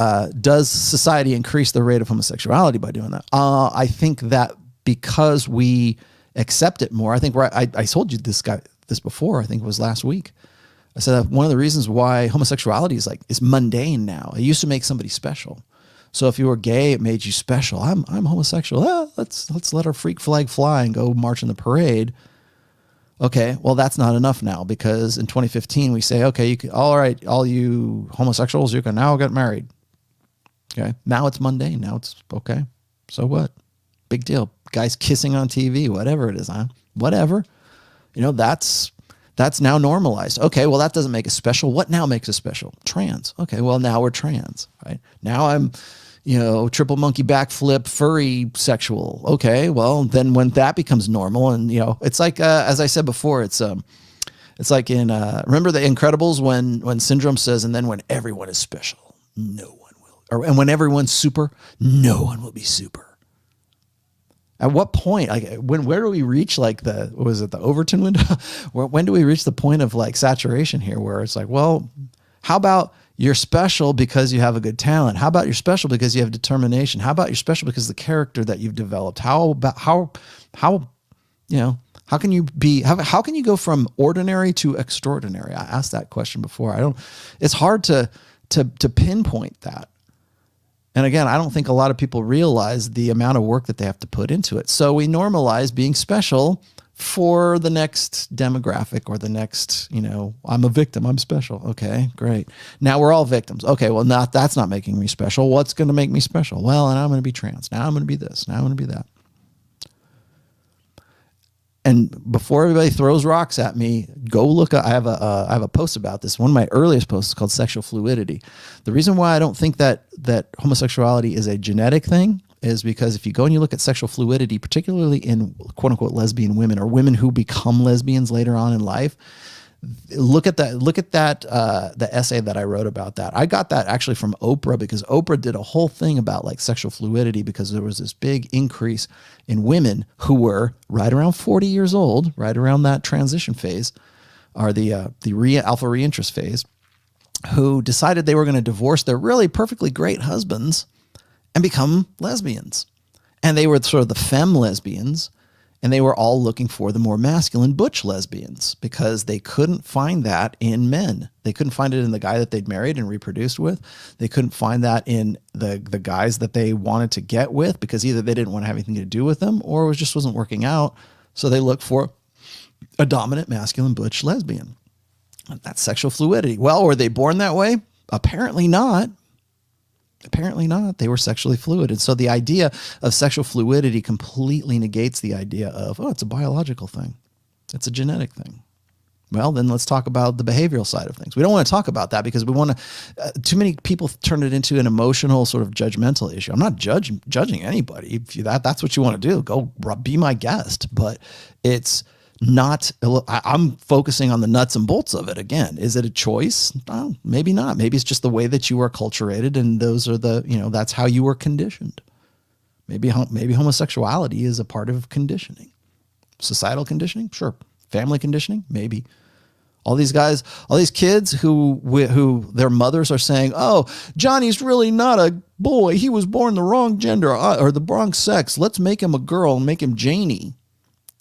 society increase the rate of homosexuality by doing that? I think that because we accept it more, I think I told you this before, I think it was last week. I said that one of the reasons why homosexuality is mundane now. It used to make somebody special. So if you were gay, it made you special. I'm homosexual. Let's let our freak flag fly and go march in the parade. Okay, well, that's not enough now, because in 2015 we say, okay, all right, all you homosexuals, you can now get married. Okay, now it's mundane. Now it's okay. So what? Big deal. Guys kissing on TV, whatever it is, huh? Whatever. That's now normalized. Okay, well, that doesn't make us special. What now makes us special? Trans. Okay, well, now we're trans, right? Now I'm, triple monkey backflip furry sexual. Okay, well, then when that becomes normal, and it's like as I said before, it's like in remember The Incredibles when Syndrome says, and then when everyone is special, no one will, and when everyone's super, no one will be super. At what point, where do we reach the Overton window? When do we reach the point of saturation here, where it's like, well, how about you're special because you have a good talent? How about you're special because you have determination? How about you're special because of the character that you've developed? How can you go from ordinary to extraordinary? I asked that question before. It's hard to pinpoint that. And again, I don't think a lot of people realize the amount of work that they have to put into it. So we normalize being special for the next demographic, or the next, I'm a victim, I'm special. Okay, great. Now we're all victims. Okay, well, that's not making me special. What's going to make me special? Well, and I'm going to be trans. Now I'm going to be this. Now I'm going to be that. And before everybody throws rocks at me, go look. I have a post about this. One of my earliest posts is called Sexual Fluidity. The reason why I don't think that homosexuality is a genetic thing is because if you go and you look at sexual fluidity, particularly in quote unquote lesbian women, or women who become lesbians later on in life, look at that the essay that I wrote about that. I got that actually from Oprah, because Oprah did a whole thing about sexual fluidity, because there was this big increase in women who were right around 40 years old, right around that transition phase, or the alpha reinterest phase, who decided they were going to divorce their really perfectly great husbands and become lesbians. And they were sort of the femme lesbians. And they were all looking for the more masculine butch lesbians, because they couldn't find that in men. They couldn't find it in the guy that they'd married and reproduced with. They couldn't find that in the guys that they wanted to get with, because either they didn't want to have anything to do with them, or it just wasn't working out. So they looked for a dominant masculine butch lesbian. That's sexual fluidity. Well, were they born that way? Apparently not. Apparently not. They were sexually fluid. And so the idea of sexual fluidity completely negates the idea of, oh, it's a biological thing. It's a genetic thing. Well, then let's talk about the behavioral side of things. We don't want to talk about that because we want to, too many people turn it into an emotional sort of judgmental issue. I'm not judging anybody. If that's what you want to do, go be my guest. But it's not, I'm focusing on the nuts and bolts of it. Again, is it a choice? No, maybe not. Maybe it's just the way that you are acculturated, and those are that's how you were conditioned. Maybe homosexuality is a part of conditioning. Societal conditioning? Sure. Family conditioning? Maybe. All these guys, all these kids who their mothers are saying, oh, Johnny's really not a boy. He was born the wrong gender or the wrong sex. Let's make him a girl and make him Janie.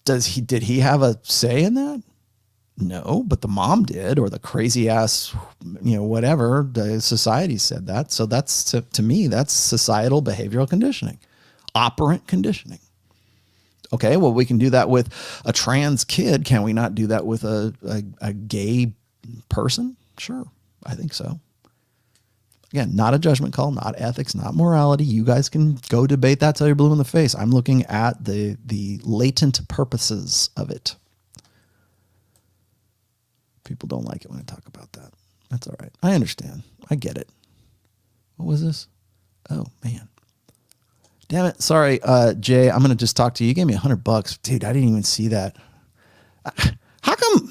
Did he have a say in that? No, but the mom did, or the crazy ass, whatever. The society said that. So that's, to me, that's societal behavioral conditioning, operant conditioning. Okay, well, we can do that with a trans kid. Can we not do that with a gay person? Sure, I think so. Again, not a judgment call, not ethics, not morality. You guys can go debate that till you're blue in the face. I'm looking at the latent purposes of it. People don't like it when I talk about that. That's all right. I understand. I get it. What was this? Oh, man. Damn it. Sorry, Jay, I'm going to just talk to you. You gave me $100. Dude, I didn't even see that. How come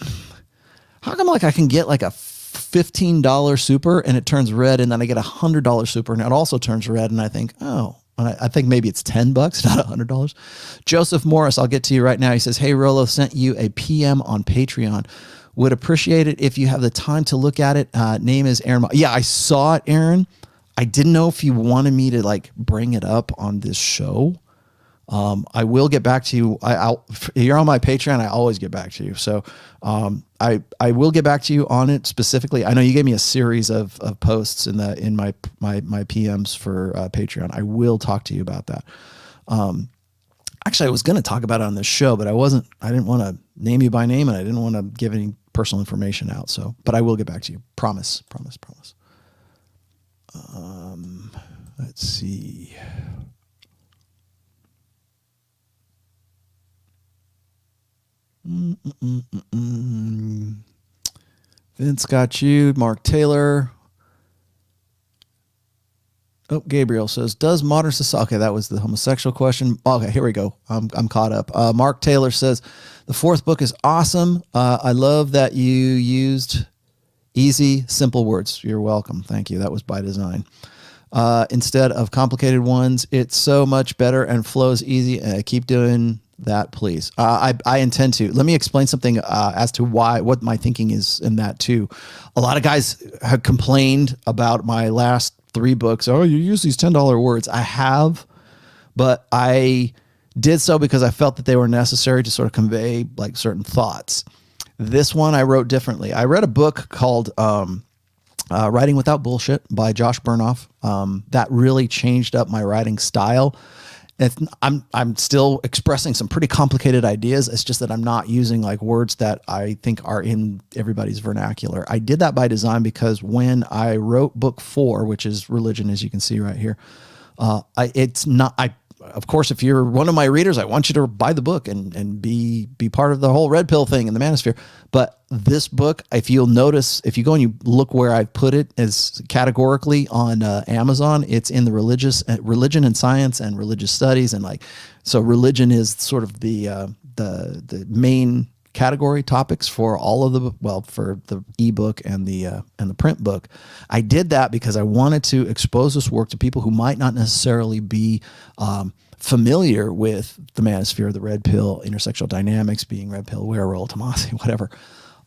like I can get like a $15 super and it turns red, and then I get $100 super and it also turns red, and I think, oh, I think maybe it's $10, not $100. Joseph Morris, I'll get to you right now. He says, hey, Rollo, sent you a PM on Patreon. Would appreciate it if you have the time to look at it. Name is Aaron. Yeah, I saw it, Aaron. I didn't know if you wanted me to like bring it up on this show. I will get back to you. You're on my Patreon. I always get back to you. So I will get back to you on it specifically. I know you gave me a series of posts in my PMs for Patreon. I will talk to you about that. Actually, I was going to talk about it on this show, but I didn't want to name you by name, and I didn't want to give any personal information out. So, but I will get back to you. Promise. Let's see. Vince got you. Mark Taylor. Oh, Gabriel says, does modern society... Okay, that was the homosexual question. Okay, here we go. I'm caught up. Mark Taylor says, the fourth book is awesome. I love that you used easy, simple words. You're welcome. Thank you. That was by design. Instead of complicated ones, it's so much better and flows easy. Keep doing that, please. I intend to. Let me explain something as to what my thinking is in that too. A lot of guys have complained about my last 3 books. Oh, you use these $10 words. I have, but I did so because I felt that they were necessary to sort of convey like certain thoughts. This one I wrote differently. I read a book called Writing Without Bullshit by Josh Bernoff. That really changed up my writing style. I'm still expressing some pretty complicated ideas. It's just that I'm not using like words that I think are in everybody's vernacular. I did that by design because when I wrote book 4, which is religion, as you can see right here, of course, if you're one of my readers, I want you to buy the book and be part of the whole red pill thing in the manosphere. But this book, if you'll notice, if you go and you look where I put it as categorically on Amazon, it's in the religion and science and religious studies. And so religion is sort of the main category topics for all of for the ebook and the print book. I did that because I wanted to expose this work to people who might not necessarily be familiar with the manosphere, the red pill, intersexual dynamics, being red pill, Rollo Tomassi, whatever.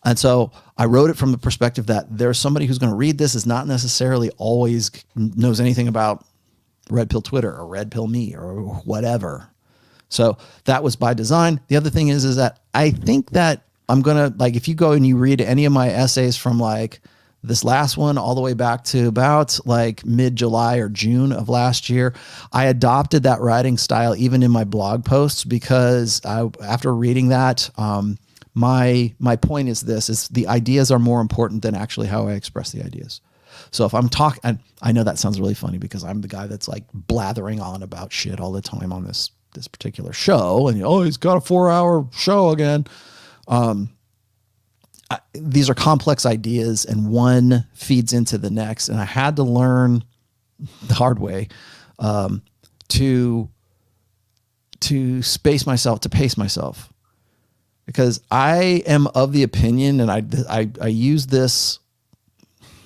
And so I wrote it from the perspective that there's somebody who's going to read this is not necessarily always knows anything about red pill Twitter or red pill me or whatever. So that was by design. The other thing is that I think that I'm going to, like, if you go and you read any of my essays from like this last one all the way back to about like mid-July or June of last year, I adopted that writing style even in my blog posts because after reading that, my point is this, is the ideas are more important than actually how I express the ideas. So if I'm talking, I know that sounds really funny because I'm the guy that's like blathering on about shit all the time on this particular show. And, oh, he's got a 4-hour show again. These are complex ideas and one feeds into the next. And I had to learn the hard way to pace myself. Because I am of the opinion, and I use this,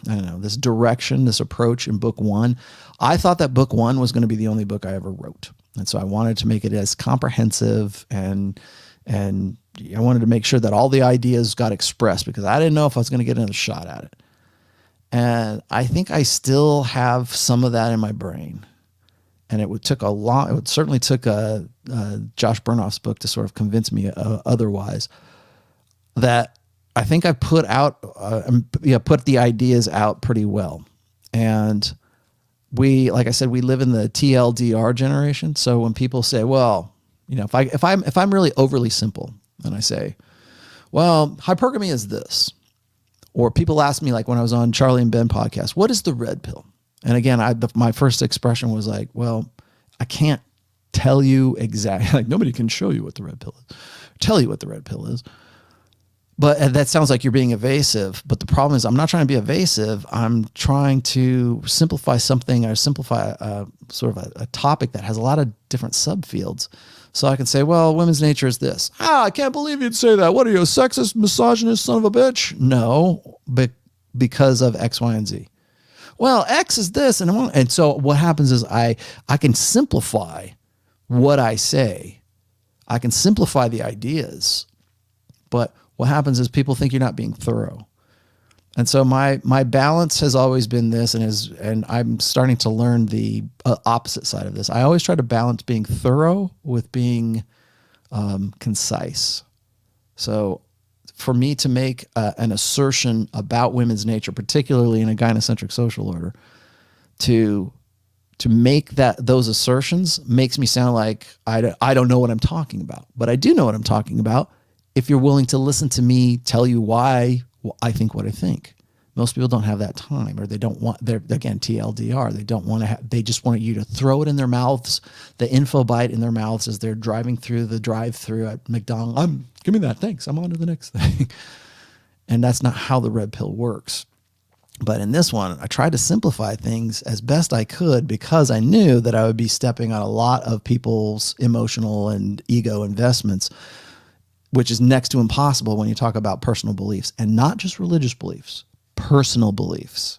I don't know, this direction, this approach in book 1. I thought that book 1 was going to be the only book I ever wrote. And so I wanted to make it as comprehensive and I wanted to make sure that all the ideas got expressed because I didn't know if I was going to get another shot at it. And I think I still have some of that in my brain. And it certainly took Josh Bernoff's book to sort of convince me otherwise. That I think I put the ideas out pretty well. And like I said, we live in the TLDR generation. So when people say, well, if I'm really overly simple and I say, well, hypergamy is this, or people ask me, like when I was on Charlie and Ben podcast, what is the red pill? And again, my first expression was like, well, I can't tell you exactly, like nobody can show you what the red pill is, tell you what the red pill is. But that sounds like you're being evasive. But the problem is I'm not trying to be evasive. I'm trying to simplify something or simplify sort of a topic that has a lot of different subfields. So I can say, well, women's nature is this. I can't believe you'd say that. What are you, a sexist, misogynist son of a bitch? No, but because of X, Y, and Z. Well, X is this. And so what happens is I can simplify what I say. I can simplify the ideas. But what happens is people think you're not being thorough. And so my balance has always been this, and I'm starting to learn the opposite side of this. I always try to balance being thorough with being concise. So for me to make an assertion about women's nature, particularly in a gynocentric social order, to make those assertions makes me sound like I don't know what I'm talking about. But I do know what I'm talking about if you're willing to listen to me tell you why I think what I think. Most people don't have that time, or they don't want, again, TLDR, they don't want to they just want you to throw it in their mouths, the info bite in their mouths as they're driving through the drive-through at McDonald's. Give me that, thanks, I'm on to the next thing. And that's not how the red pill works. But in this one, I tried to simplify things as best I could because I knew that I would be stepping on a lot of people's emotional and ego investments, which is next to impossible when you talk about personal beliefs, and not just religious beliefs, personal beliefs.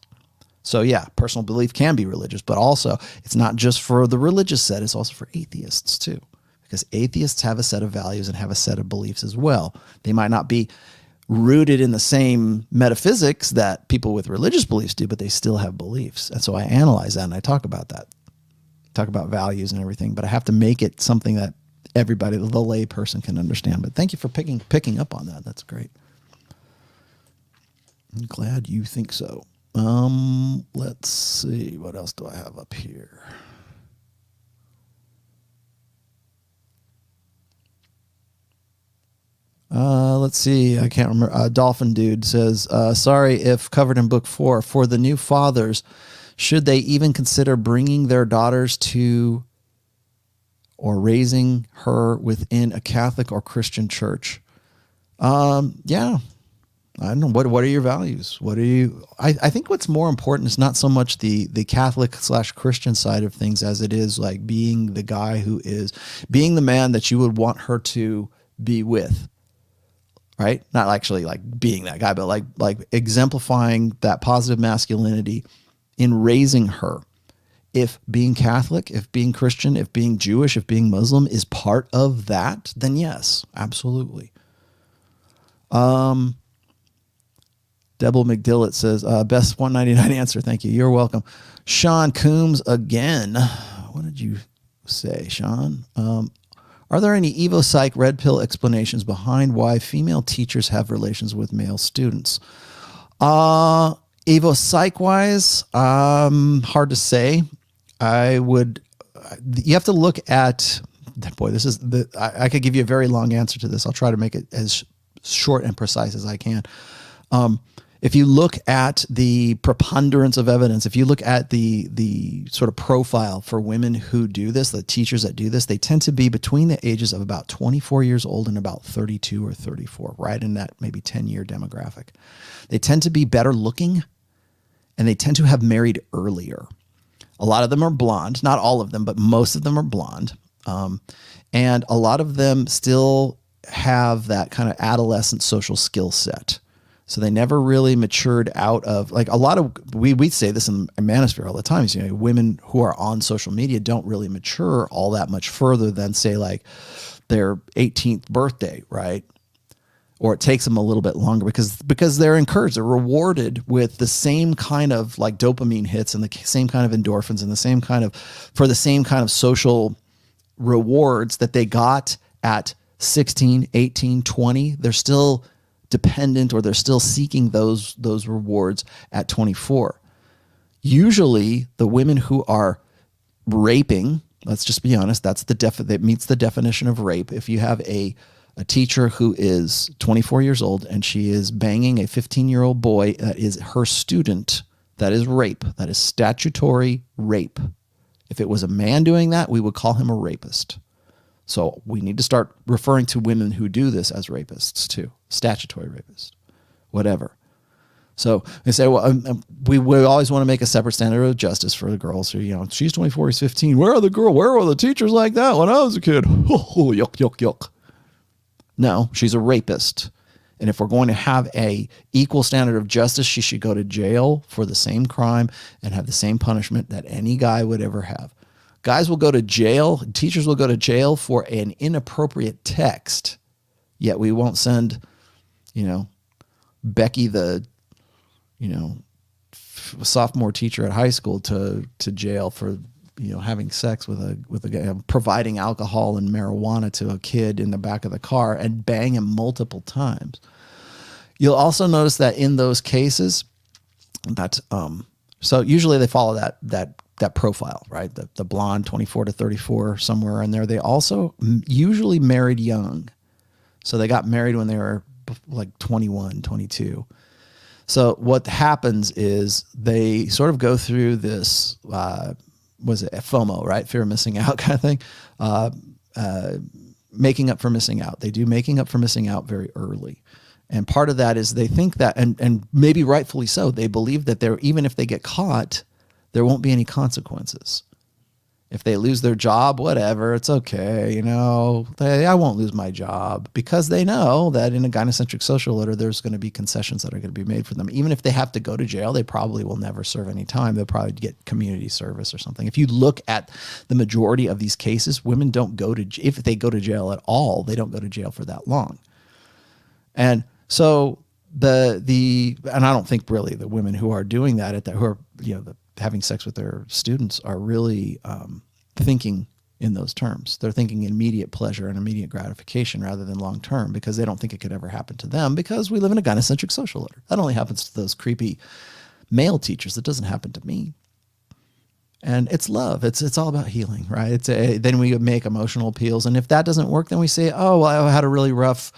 So yeah, personal belief can be religious, but also it's not just for the religious set, it's also for atheists too, because atheists have a set of values and have a set of beliefs as well. They might not be rooted in the same metaphysics that people with religious beliefs do, but they still have beliefs. And so I analyze that and I talk about that, talk about values and everything, but I have to make it something that everybody, the lay person, can understand. But thank you for picking up on that. That's great. I'm glad you think so. Let's see. What else do I have up here? Let's see. I can't remember. Dolphin Dude says, sorry if covered in book 4. For the new fathers, should they even consider bringing their daughters to or raising her within a Catholic or Christian church? Yeah. I don't know. What are your values? What are you? I think what's more important is not so much the Catholic / Christian side of things as it is like being the guy who is being the man that you would want her to be with. Right? Not actually like being that guy, but like exemplifying that positive masculinity in raising her. If being Catholic, if being Christian, if being Jewish, if being Muslim is part of that, then yes, absolutely. Debble McDillett says, best 199 answer. Thank you. You're welcome. Sean Coombs again. What did you say, Sean? Are there any Evo Psych red pill explanations behind why female teachers have relations with male students? Evo Psych wise, hard to say. You have to look at, boy, this is I could give you a very long answer to this. I'll try to make it as short and precise as I can. If you look at the preponderance of evidence, if you look at the sort of profile for women who do this, the teachers that do this, they tend to be between the ages of about 24 years old and about 32 or 34, right in that maybe 10-year demographic. They tend to be better looking, and they tend to have married earlier. A lot of them are blonde, not all of them, but most of them are blonde. And a lot of them still have that kind of adolescent social skill set. So they never really matured out of, like, a lot of, we say this in Manosphere all the time, is, you know, women who are on social media don't really mature all that much further than, say, like their 18th birthday, right? Or it takes them a little bit longer because they're encouraged, they're rewarded with the same kind of like dopamine hits and the same kind of endorphins and the same kind of social rewards that they got at 16, 18, 20. They're still dependent, or they're still seeking those rewards at 24. Usually the women who are raping, let's just be honest, that meets the definition of rape. If you have a teacher who is 24 years old and she is banging a 15-year-old boy that is her student, that is rape. That is statutory rape. If it was a man doing that, we would call him a rapist. So we need to start referring to women who do this as rapists too. Statutory rapists, whatever. So they say, well, we always want to make a separate standard of justice for the girls who, you know, she's 24, he's 15. Where are the teachers like that when I was a kid? Oh, yuck, yuck, yuck. No, she's a rapist. And if we're going to have a equal standard of justice, she should go to jail for the same crime and have the same punishment that any guy would ever have. Guys will go to jail, teachers will go to jail for an inappropriate text, yet we won't send, you know, Becky, the, you know, sophomore teacher at high school to jail for, you know, having sex with a guy, providing alcohol and marijuana to a kid in the back of the car and bang him multiple times. You'll also notice that in those cases, that so usually they follow that profile, right? The blonde, 24 to 34, somewhere in there. They also usually married young. So they got married when they were like 21, 22. So what happens is they sort of go through this, was it FOMO, right? Fear of missing out kind of thing. Making up for missing out. They do making up for missing out very early. And part of that is they think that, and maybe rightfully so, they believe that even if they get caught, there won't be any consequences. If they lose their job, whatever, it's okay. You know, I won't lose my job, because they know that in a gynocentric social order, there's going to be concessions that are going to be made for them. Even if they have to go to jail, they probably will never serve any time. They'll probably get community service or something. If you look at the majority of these cases, women don't go to, if they go to jail at all, they don't go to jail for that long. And so and I don't think really the women who are doing that who are, you know, having sex with their students are really thinking in those terms. They're thinking immediate pleasure and immediate gratification rather than long term, because they don't think it could ever happen to them, because we live in a gynocentric social order. That only happens to those creepy male teachers. It doesn't happen to me. And it's love. It's all about healing, right? Then we make emotional appeals, and if that doesn't work, then we say, oh, well, I had a really rough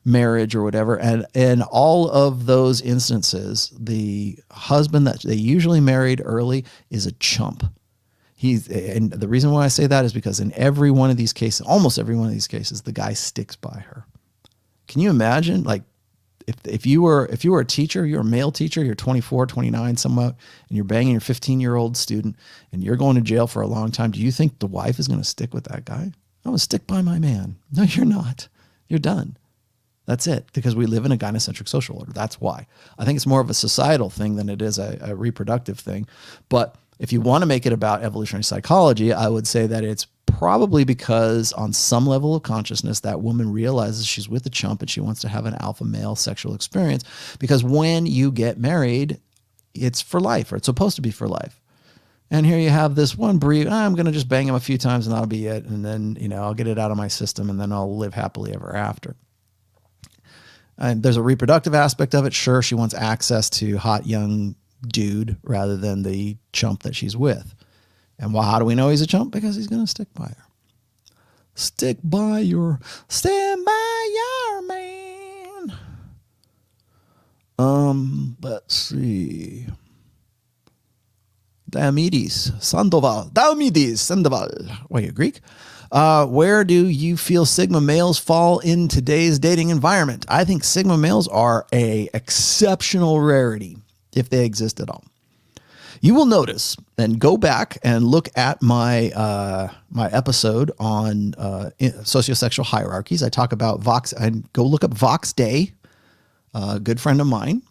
marriage or whatever. And in all of those instances, the husband that they usually married early is a chump. And the reason why I say that is because in every one of these cases, almost every one of these cases, the guy sticks by her. Can you imagine, like, if you were a teacher, you're a male teacher, you're 24, 29, somewhat, and you're banging your 15-year-old student and you're going to jail for a long time, do you think the wife is going to stick with that guy? I'm going to stick by my man. No, you're not. You're done. That's it, because we live in a gynocentric social order. That's why. I think it's more of a societal thing than it is a reproductive thing. But if you want to make it about evolutionary psychology, I would say that it's probably because on some level of consciousness, that woman realizes she's with a chump and she wants to have an alpha male sexual experience. Because when you get married, it's for life, or it's supposed to be for life. And here you have this one brief, I'm going to just bang him a few times and that'll be it. And then, you know, I'll get it out of my system and then I'll live happily ever after. And there's a reproductive aspect of it. Sure, she wants access to hot young dude rather than the chump that she's with. And how do we know he's a chump? Because he's going to stick by her. Stand by your man. Let's see. Diomedes Sandoval. Wait, you're Greek? Where do you feel Sigma males fall in today's dating environment? I think Sigma males are a exceptional rarity, if they exist at all. You will notice, and go back and look at my my episode on sociosexual hierarchies. I talk about Vox, and go look up Vox Day, a good friend of mine.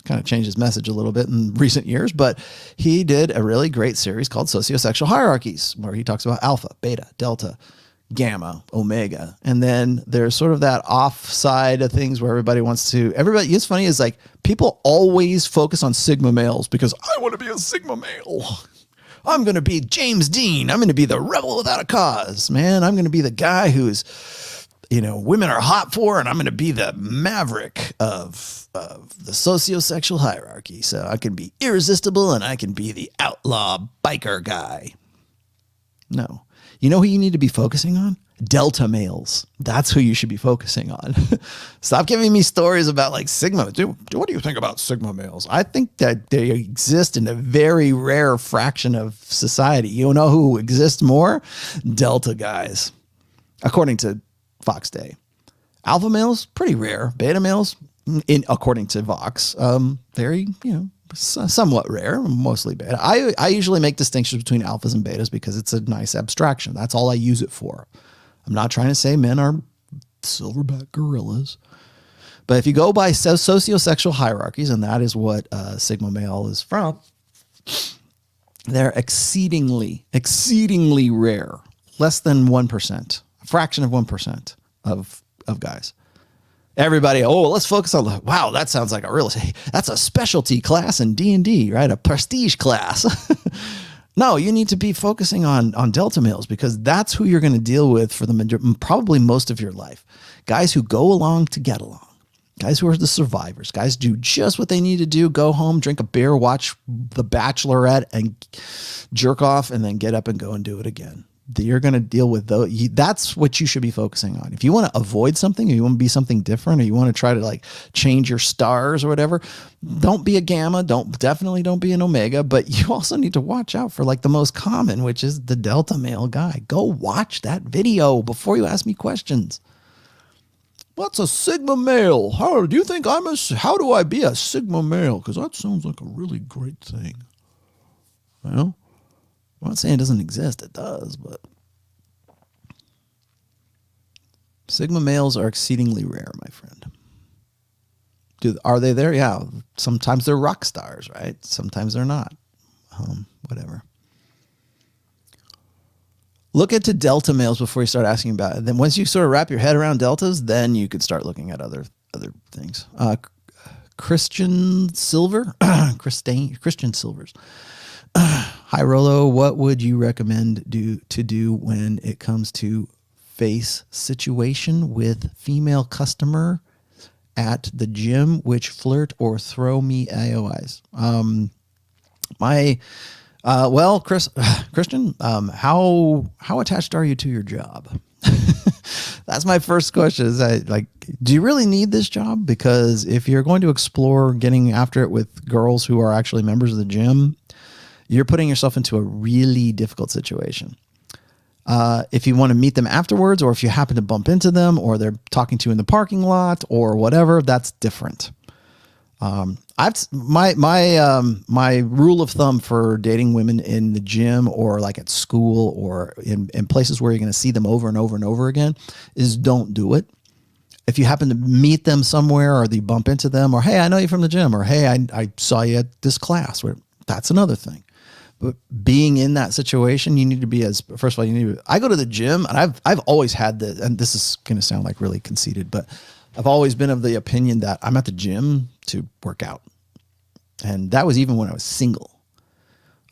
Kind of changed his message a little bit in recent years, but he did a really great series called Sociosexual Hierarchies, where he talks about alpha, beta, delta, gamma, omega. And then there's sort of that offside of things where everybody, it's funny is like people always focus on Sigma males because I want to be a Sigma male. I'm going to be James Dean. I'm going to be the rebel without a cause, man. I'm going to be the guy who's, women are hot for, and I'm going to be the maverick of the sociosexual hierarchy. So I can be irresistible and I can be the outlaw biker guy. No. You know who you need to be focusing on? Delta males. That's who you should be focusing on. Stop giving me stories about like Sigma. Dude, what do you think about Sigma males? I think that they exist in a very rare fraction of society. You know who exists more? Delta guys, according to Vox Day. Alpha males, pretty rare. Beta males, according to Vox, very, somewhat rare, mostly beta. I usually make distinctions between alphas and betas because it's a nice abstraction. That's all I use it for. I'm not trying to say men are silverback gorillas. But if you go by sociosexual hierarchies, and that is what Sigma male is from, they're exceedingly rare. Less than 1%. A fraction of 1% of guys. Everybody, let's focus on, wow, that sounds like that's a specialty class in D&D, right? A prestige class. No, you need to be focusing on delta males because that's who you're going to deal with for probably most of your life. Guys who go along to get along. Guys who are the survivors. Guys do just what they need to do. Go home, drink a beer, watch The Bachelorette, and jerk off, and then get up and go and do it again. You're going to deal with those. That's what you should be focusing on. If you want to avoid something, or you want to be something different, or you want to try to like change your stars or whatever, don't be a gamma. Definitely don't be an omega. But you also need to watch out for like the most common, which is the delta male guy. Go watch that video before you ask me questions. What's a Sigma male? How do you think how do I be a Sigma male? Because that sounds like a really great thing. Well, I'm not saying it doesn't exist. It does, but Sigma males are exceedingly rare, my friend. Are they there? Yeah. Sometimes they're rock stars, right? Sometimes they're not. Whatever. Look into delta males before you start asking about it. Then once you sort of wrap your head around deltas, then you could start looking at other things. Christian Silver, Christian Silvers. Hi, Rollo. What would you recommend to do when it comes to face situation with female customer at the gym, which flirt or throw me AOIs? Christian, how attached are you to your job? That's my first question. Do you really need this job? Because if you're going to explore getting after it with girls who are actually members of the gym, you're putting yourself into a really difficult situation. If you want to meet them afterwards, or if you happen to bump into them, or they're talking to you in the parking lot or whatever, that's different. My rule of thumb for dating women in the gym or like at school or in places where you're going to see them over and over and over again is don't do it. If you happen to meet them somewhere, or you bump into them, or, hey, I know you from the gym, or, hey, I saw you at this class, that's another thing. But being in that situation, you need to be first of all, I go to the gym, and I've always had and this is going to sound like really conceited, but I've always been of the opinion that I'm at the gym to work out. And that was even when I was single.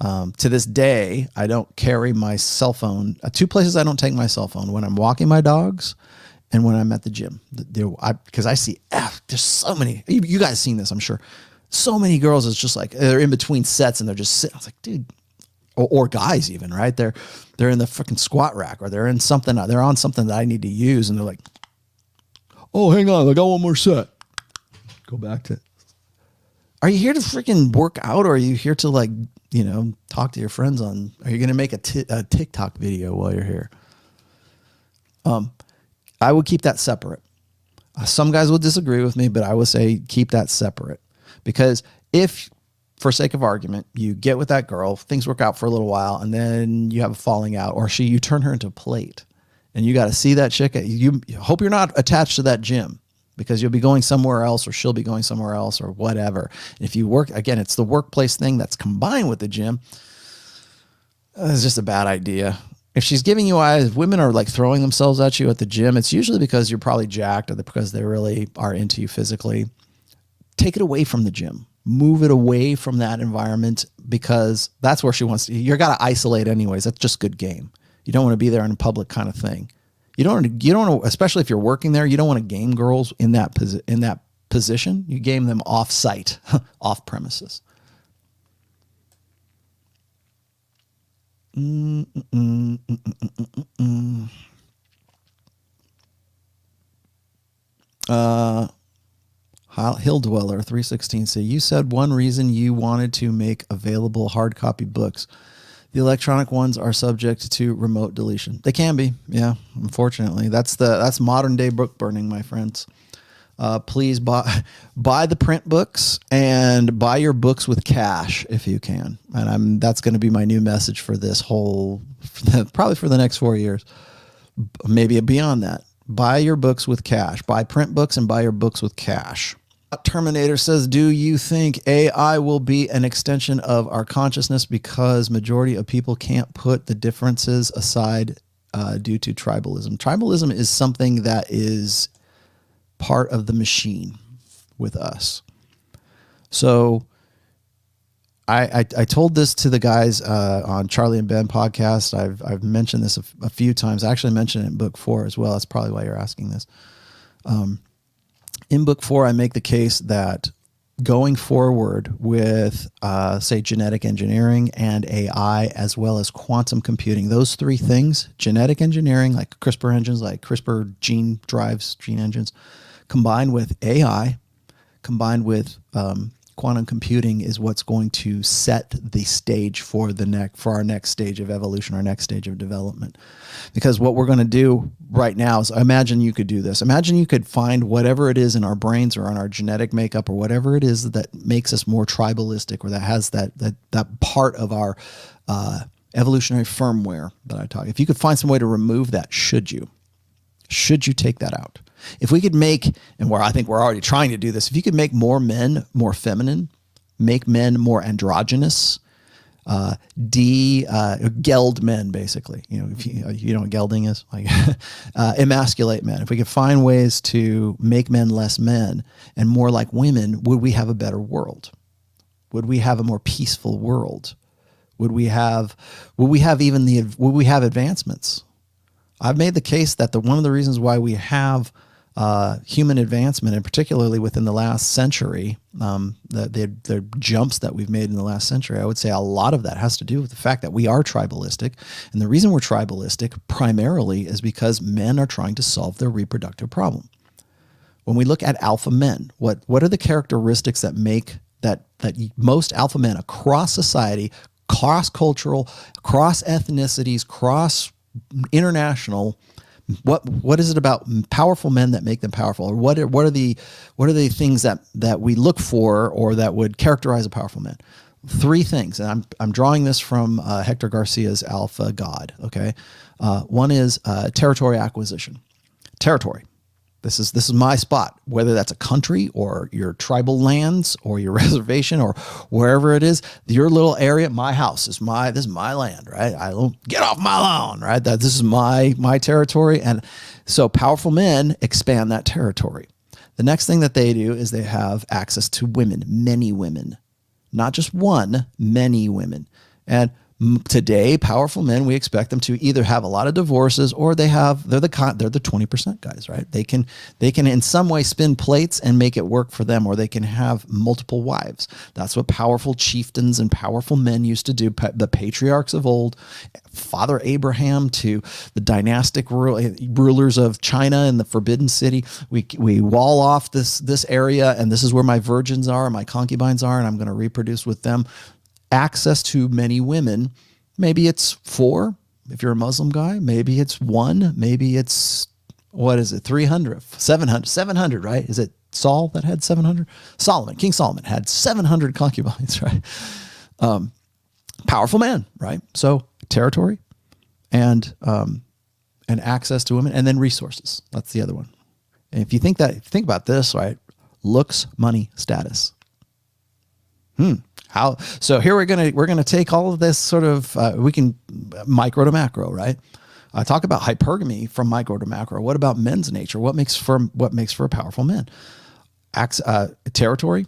To this day, I don't carry my cell phone. Two places I don't take my cell phone: when I'm walking my dogs and when I'm at the gym. Because I see, there's so many, you guys seen this, I'm sure. So many girls, it's just like they're in between sets and they're just sitting. I was like, dude, or guys even, right? They're in the freaking squat rack, or they're on something that I need to use, and they're like, oh, hang on, I got one more set. Go back to, are you here to freaking work out, or are you here to, like, you know, talk to your friends on, are you going to make a TikTok video while you're here? I would keep that separate. Some guys will disagree with me, but I would say keep that separate, because if, for sake of argument, you get with that girl, things work out for a little while, and then you have a falling out, or you turn her into a plate, and you got to see that chick. You hope you're not attached to that gym, because you'll be going somewhere else, or she'll be going somewhere else, or whatever. And if you work, again, it's the workplace thing that's combined with the gym. It's just a bad idea. If she's giving you eyes, women are like throwing themselves at you at the gym, it's usually because you're probably jacked, or because they really are into you physically. Take it away from the gym. Move it away from that environment, because that's where she wants to. You're got to isolate anyways. That's just good game. You don't want to be there in a public kind of thing. You don't want to, especially if you're working there, you don't want to game girls in that position. You game them off site, off premises. Hill Dweller 316 say, you said one reason you wanted to make available hard copy books. The electronic ones are subject to remote deletion. They can be, yeah. Unfortunately, that's modern day book burning, my friends. Please buy the print books, and buy your books with cash if you can. And that's going to be my new message for this whole, probably for the next 4 years, maybe beyond that. Buy your books with cash. Buy print books and buy your books with cash. Terminator says, do you think AI will be an extension of our consciousness because majority of people can't put the differences aside due to tribalism? Tribalism is something that is part of the machine with us. So I told this to the guys on Charlie and Ben podcast. I've mentioned this a few times. I actually mentioned it in book 4 as well. That's probably why you're asking this. In book 4, I make the case that going forward with, say, genetic engineering and AI, as well as quantum computing, those 3 things, genetic engineering, like CRISPR engines, like CRISPR gene drives, gene engines, combined with AI, combined with quantum computing, is what's going to set the stage for our next stage of evolution, our next stage of development. Because what we're going to do right now is, imagine you could do this. Imagine you could find whatever it is in our brains or on our genetic makeup or whatever it is that makes us more tribalistic, or that has that part of our evolutionary firmware that I talk. If you could find some way to remove that, should you take that out? If we could make, and where I think we're already trying to do this, if you could make more men more feminine, make men more androgynous, geld men, basically, if you know what gelding is, like emasculate men. If we could find ways to make men less men and more like women, would we have a better world? Would we have a more peaceful world? Would we have advancements? I've made the case that one of the reasons why we have human advancement, and particularly within the last century, the jumps that we've made in the last century, I would say a lot of that has to do with the fact that we are tribalistic. And the reason we're tribalistic primarily is because men are trying to solve their reproductive problem. When we look at alpha men, what are the characteristics that make that most alpha men across society, cross-cultural, cross-ethnicities, cross-international, what is it about powerful men that make them powerful? Or what are the things that we look for, or that would characterize a powerful man? 3 things, and I'm drawing this from Hector Garcia's Alpha God. Okay, one is territory acquisition. Territory. This is my spot, whether that's a country or your tribal lands or your reservation or wherever it is, your little area. My house is this is my land, right? I don't get off my lawn, right? This is my territory. And so powerful men expand that territory. The next thing that they do is they have access to women, many women, not just one, many women. And Today, powerful men, we expect them to either have a lot of divorces or they're the 20% guys, right? They can in some way spin plates and make it work for them, or they can have multiple wives. That's what powerful chieftains and powerful men used to do. The patriarchs of old, Father Abraham to the dynastic rulers of China and the Forbidden City. We wall off this area, and this is where my virgins are, my concubines are, and I'm going to reproduce with them. Access to many women. Maybe it's 4 if you're a Muslim guy. Maybe it's 1. Maybe it's, 300, 700, right? Is it Saul that had 700? King Solomon had 700 concubines, right? Powerful man, right? So territory and access to women, and then resources. That's the other one. And if you think about this, right? Looks, money, status. How? So here we're gonna take all of this sort of we can micro to macro, right? Talk about hypergamy from micro to macro. What about men's nature? What makes for a powerful man? Territory,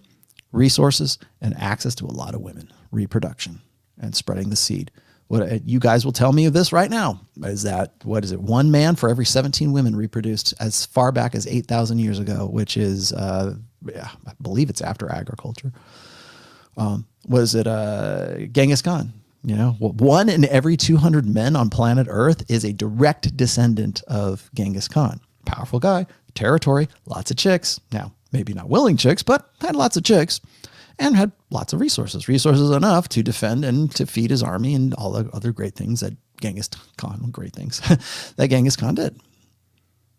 resources, and access to a lot of women, reproduction, and spreading the seed. What you guys will tell me of this right now is that, what is it? 1 man for every 17 women reproduced as far back as 8,000 years ago, which is I believe it's after agriculture. Was it Genghis Khan? 1 in every 200 men on planet Earth is a direct descendant of Genghis Khan. Powerful guy, territory, lots of chicks. Now, maybe not willing chicks, but had lots of chicks and had lots of resources enough to defend and to feed his army and all the other great things that Genghis Khan did.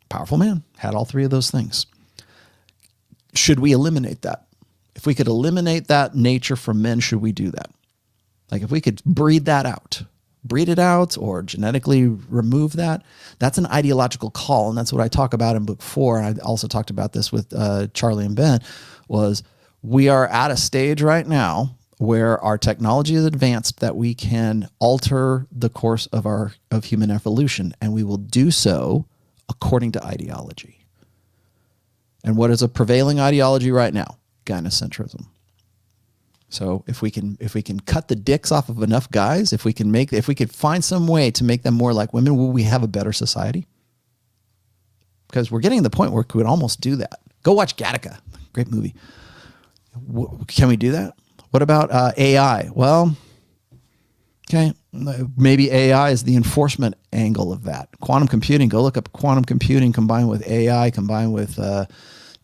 Powerful man, had all 3 of those things. Should we eliminate that? If we could eliminate that nature from men, should we do that? Like if we could breed it out or genetically remove that, that's an ideological call. And that's what I talk about in book 4. And I also talked about this with Charlie and Ben, was we are at a stage right now where our technology is advanced that we can alter the course of human evolution. And we will do so according to ideology. And what is a prevailing ideology right now? Gynocentrism. So if we can cut the dicks off of enough guys, if we could find some way to make them more like women, will we have a better society? Because we're getting to the point where we could almost do that. Go watch Gattaca. Great movie. Can we do that? What about AI? Well, okay, maybe AI is the enforcement angle of that. Quantum computing, go look up quantum computing combined with AI, combined with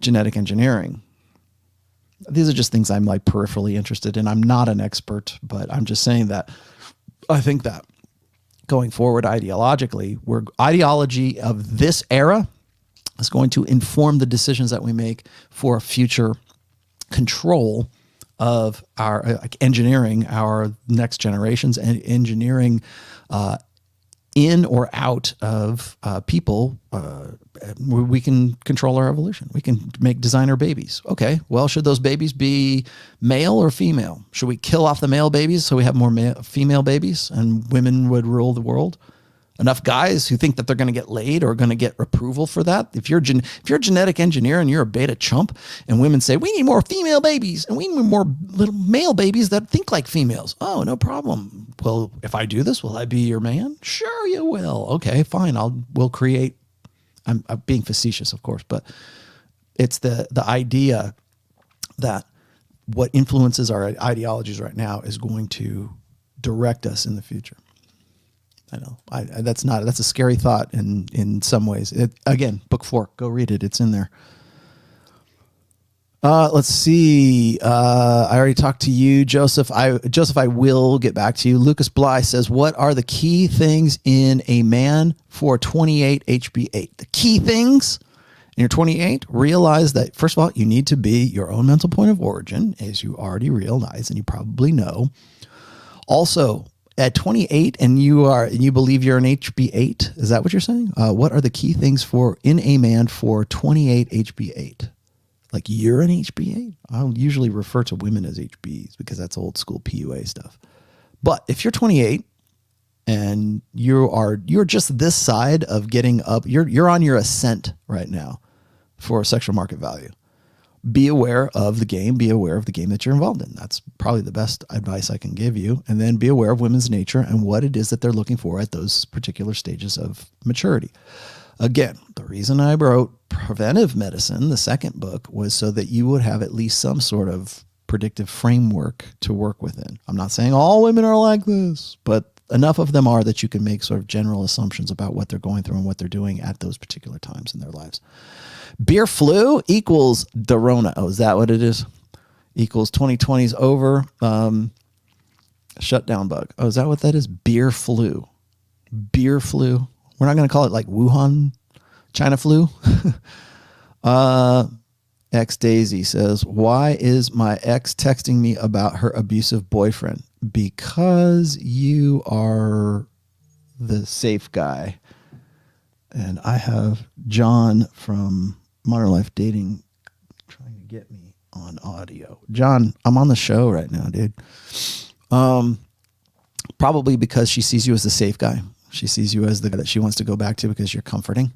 genetic engineering. These are just things I'm like peripherally interested in. I'm not an expert, but I'm just saying that I think that going forward ideologically, ideology of this era is going to inform the decisions that we make for future control of our engineering, our next generations, and engineering in or out of people. We can control our evolution. We can make designer babies. Okay, well, should those babies be male or female? Should we kill off the male babies so we have more female babies and women would rule the world? Enough guys who think that they're going to get laid or going to get approval for that. If you're a genetic engineer and you're a beta chump and women say, we need more female babies and we need more little male babies that think like females. Oh, no problem. Well, if I do this, will I be your man? Sure you will. Okay, fine. We'll create. I'm being facetious, of course, but it's the idea that what influences our ideologies right now is going to direct us in the future. I know that's a scary thought in some ways. Again, book 4, go read it. It's in there. Let's see. I already talked to you, Joseph. I will get back to you. Lucas Bly says, what are the key things in a man for 28 HB8? The key things in your 28, realize that, first of all, you need to be your own mental point of origin, as you already realize, and you probably know. Also, at 28 and you believe you're an HB8, is that what you're saying? What are the key things in a man for 28 HB8? Like you're an HB8? I'll usually refer to women as HBs because that's old school PUA stuff. But if you're 28 and you're just this side of getting up, you're on your ascent right now for sexual market value. be aware of the game. Be aware of the game that you're involved in. That's probably the best advice I can give you. And then be aware of women's nature and what it is that they're looking for at those particular stages of maturity. Again, the reason I wrote Preventive Medicine, the second book, was so that you would have at least some sort of predictive framework to work within. I'm not saying all women are like this, but enough of them are that you can make sort of general assumptions about what they're going through and what they're doing at those particular times in their lives. Beer flu equals the Rona. Oh, is that what it is? Equals 2020's over. Shutdown bug. Oh, is that what that is? Beer flu. Beer flu. We're not going to call it like Wuhan, China flu. Ex Daisy says, why is my ex texting me about her abusive boyfriend? Because you are the safe guy. And I have John from Modern Life Dating trying to get me on audio. John, I'm on the show right now, dude. Probably because she sees you as the safe guy. She sees you as the guy that she wants to go back to because you're comforting.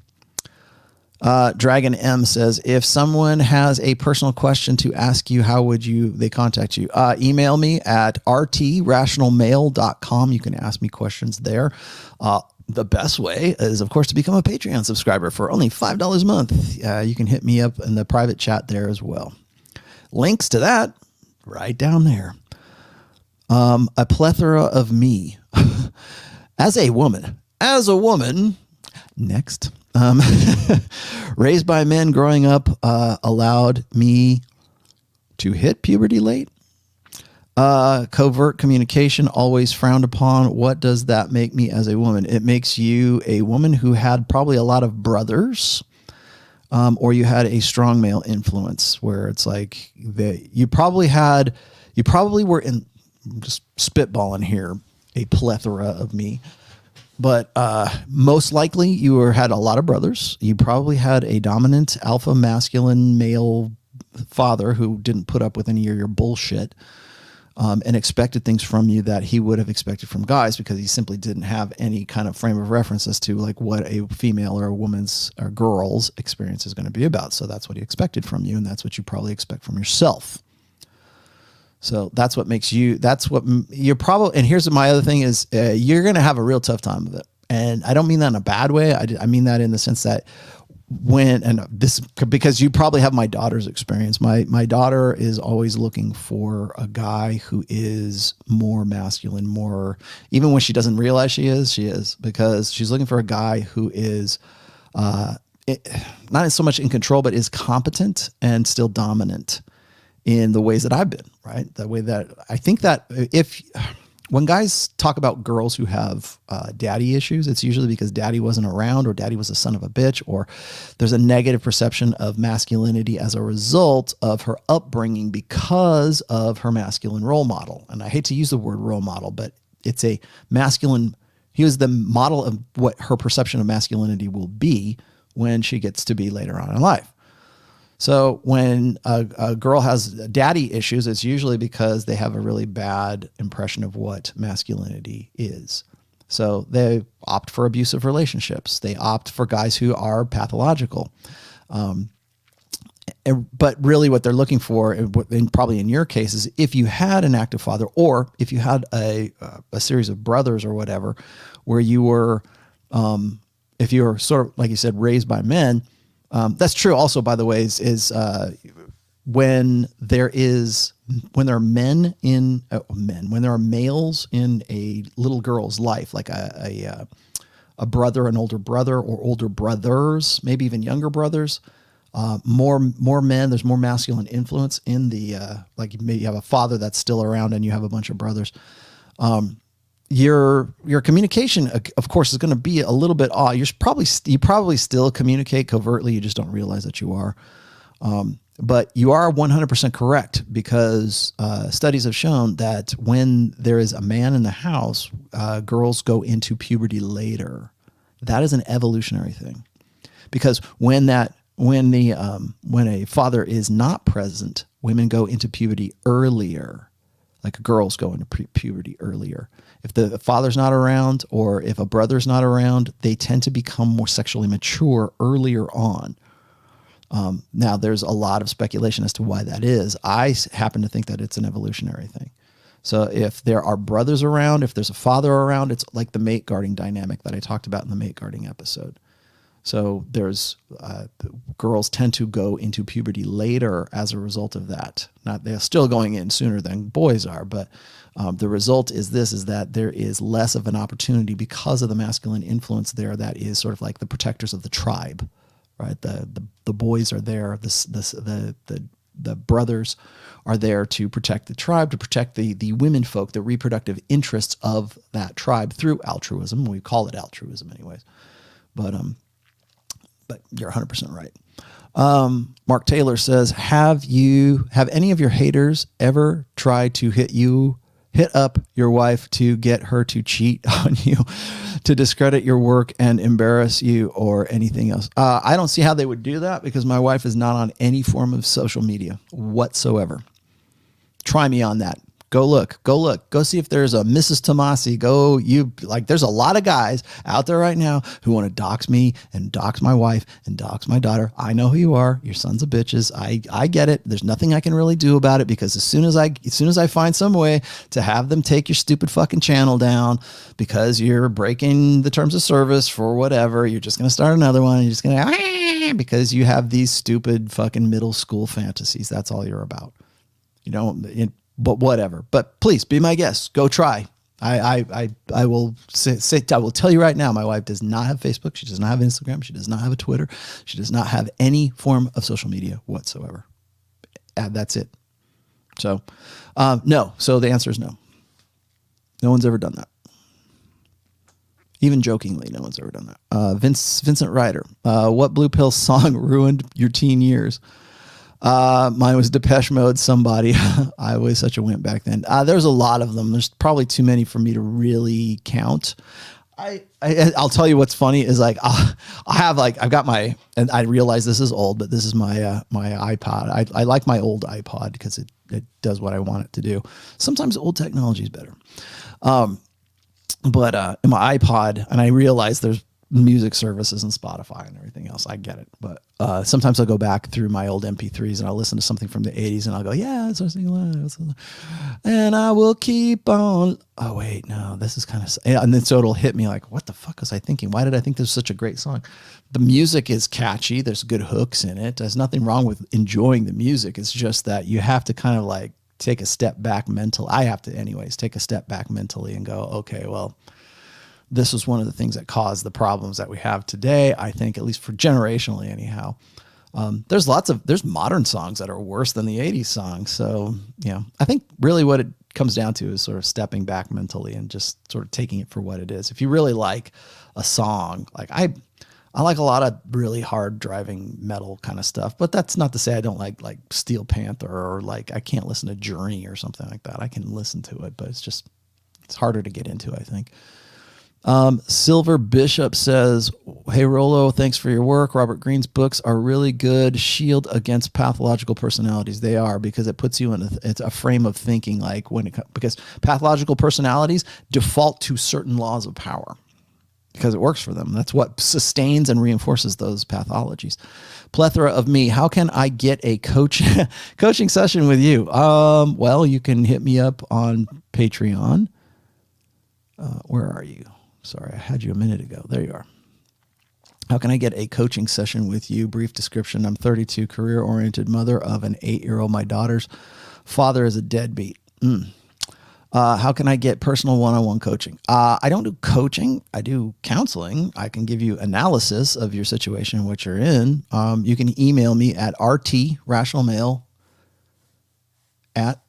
Dragon M says, if someone has a personal question to ask you, how would they contact you? Email me at rtrationalmale.com. You can ask me questions there. The best way is, of course, to become a Patreon subscriber for only $5 a month. You can hit me up in the private chat there as well. Links to that right down there. A plethora of me. As a woman, next, raised by men growing up, allowed me to hit puberty late. Covert communication always frowned upon. What does that make me as a woman? It makes you a woman who had probably a lot of brothers, or you had a strong male influence where it's like you probably were in, I'm just spitballing here, a plethora of me. But most likely you had a lot of brothers. You probably had a dominant alpha masculine male father who didn't put up with any of your bullshit and expected things from you that he would have expected from guys because he simply didn't have any kind of frame of reference as to like what a female or a woman's or girl's experience is going to be about. So that's what he expected from you, and that's what you probably expect from yourself. So that's what makes you, that's what you're probably, and here's my other thing is you're going to have a real tough time with it. And I don't mean that in a bad way. I mean that in the sense that because you probably have my daughter's experience. My daughter is always looking for a guy who is more masculine, more, even when she doesn't realize she is, because she's looking for a guy who is not so much in control, but is competent and still dominant in the ways that I've been, right? The way that I think that when guys talk about girls who have daddy issues, it's usually because daddy wasn't around or daddy was a son of a bitch, or there's a negative perception of masculinity as a result of her upbringing because of her masculine role model. And I hate to use the word role model, but it's a masculine, he was the model of what her perception of masculinity will be when she gets to be later on in life. So when a girl has daddy issues, it's usually because they have a really bad impression of what masculinity is. So they opt for abusive relationships. They opt for guys who are pathological. But really what they're looking for, and probably in your case, is if you had an active father, or if you had a series of brothers or whatever, where you were, if you were sort of, like you said, raised by men. That's true also, by the way, is when there are males in a little girl's life, like a brother, an older brother, or older brothers, maybe even younger brothers, more men, there's more masculine influence in the, like maybe you have a father that's still around and you have a bunch of brothers. Your communication, of course, is going to be a little bit odd. You probably still communicate covertly. You just don't realize that you are. But you are 100% correct, because studies have shown that when there is a man in the house, girls go into puberty later. That is an evolutionary thing, because when a father is not present, women go into puberty earlier. Like girls go into puberty earlier. If the father's not around, or if a brother's not around, they tend to become more sexually mature earlier on. Now, there's a lot of speculation as to why that is. I happen to think that it's an evolutionary thing. So if there are brothers around, if there's a father around, it's like the mate guarding dynamic that I talked about in the mate guarding episode. So there's girls tend to go into puberty later as a result of that. Not they're still going in sooner than boys are, but the result is that there is less of an opportunity because of the masculine influence there. That is sort of like the protectors of the tribe, right? The boys are there. The brothers are there to protect the tribe, to protect the women folk, the reproductive interests of that tribe through altruism. We call it altruism anyways. But you're 100% right. Mark Taylor says, have any of your haters ever tried to hit up your wife to get her to cheat on you, to discredit your work and embarrass you or anything else? I don't see how they would do that because my wife is not on any form of social media whatsoever. Try me on that. Go look, go see if there's a Mrs. Tomassi. There's a lot of guys out there right now who want to dox me and dox my wife and dox my daughter. I know who you are. Your sons of bitches. I get it. There's nothing I can really do about it because as soon as I find some way to have them take your stupid fucking channel down because you're breaking the terms of service for whatever, you're just going to start another one. And you're just going to, because you have these stupid fucking middle school fantasies. That's all you're about. But whatever. But please be my guest. Go try. I will say I will tell you right now. My wife does not have Facebook. She does not have Instagram. She does not have a Twitter. She does not have any form of social media whatsoever. That's it. So, no. So the answer is no. No one's ever done that. Even jokingly, no one's ever done that. Vincent Ryder. What Blue Pill song ruined your teen years? Mine was Depeche Mode, Somebody. I was such a wimp back then. There's a lot of them. There's probably too many for me to really count. I'll tell you what's funny is I've got my, and I realize this is old, but this is my iPod. I like my old iPod because it does what I want it to do. Sometimes old technology is better. But in my iPod, and I realize there's music services and Spotify and everything else. I get it. But sometimes I'll go back through my old MP3s and I'll listen to something from the 80s and I'll go, yeah, it's and I will keep on. Oh, wait, no, this is kind of, and then so it'll hit me like, what the fuck was I thinking? Why did I think this was such a great song? The music is catchy. There's good hooks in it. There's nothing wrong with enjoying the music. It's just that you have to kind of like take a step back mentally. I have to anyways, take a step back mentally and go, okay, well, this was one of the things that caused the problems that we have today. I think, at least for generationally anyhow, there's modern songs that are worse than the 80s songs. So, I think really what it comes down to is sort of stepping back mentally and just sort of taking it for what it is. If you really like a song, like I like a lot of really hard driving metal kind of stuff, but that's not to say I don't like Steel Panther or like I can't listen to Journey or something like that. I can listen to it, but it's harder to get into, I think. Silver Bishop says, hey, Rollo, thanks for your work. Robert Greene's books are really good shield against pathological personalities. They are, because it puts you in it's a frame of thinking, like because pathological personalities default to certain laws of power because it works for them. That's what sustains and reinforces those pathologies. Plethora of me. How can I get a coaching session with you? Well, you can hit me up on Patreon. Where are you? Sorry, I had you a minute ago. There you are. How can I get a coaching session with you? Brief description. I'm 32, career-oriented mother of an 8-year-old. My daughter's father is a deadbeat. How can I get personal one-on-one coaching? I don't do coaching. I do counseling. I can give you analysis of your situation and what you're in. You can email me at rationalmale at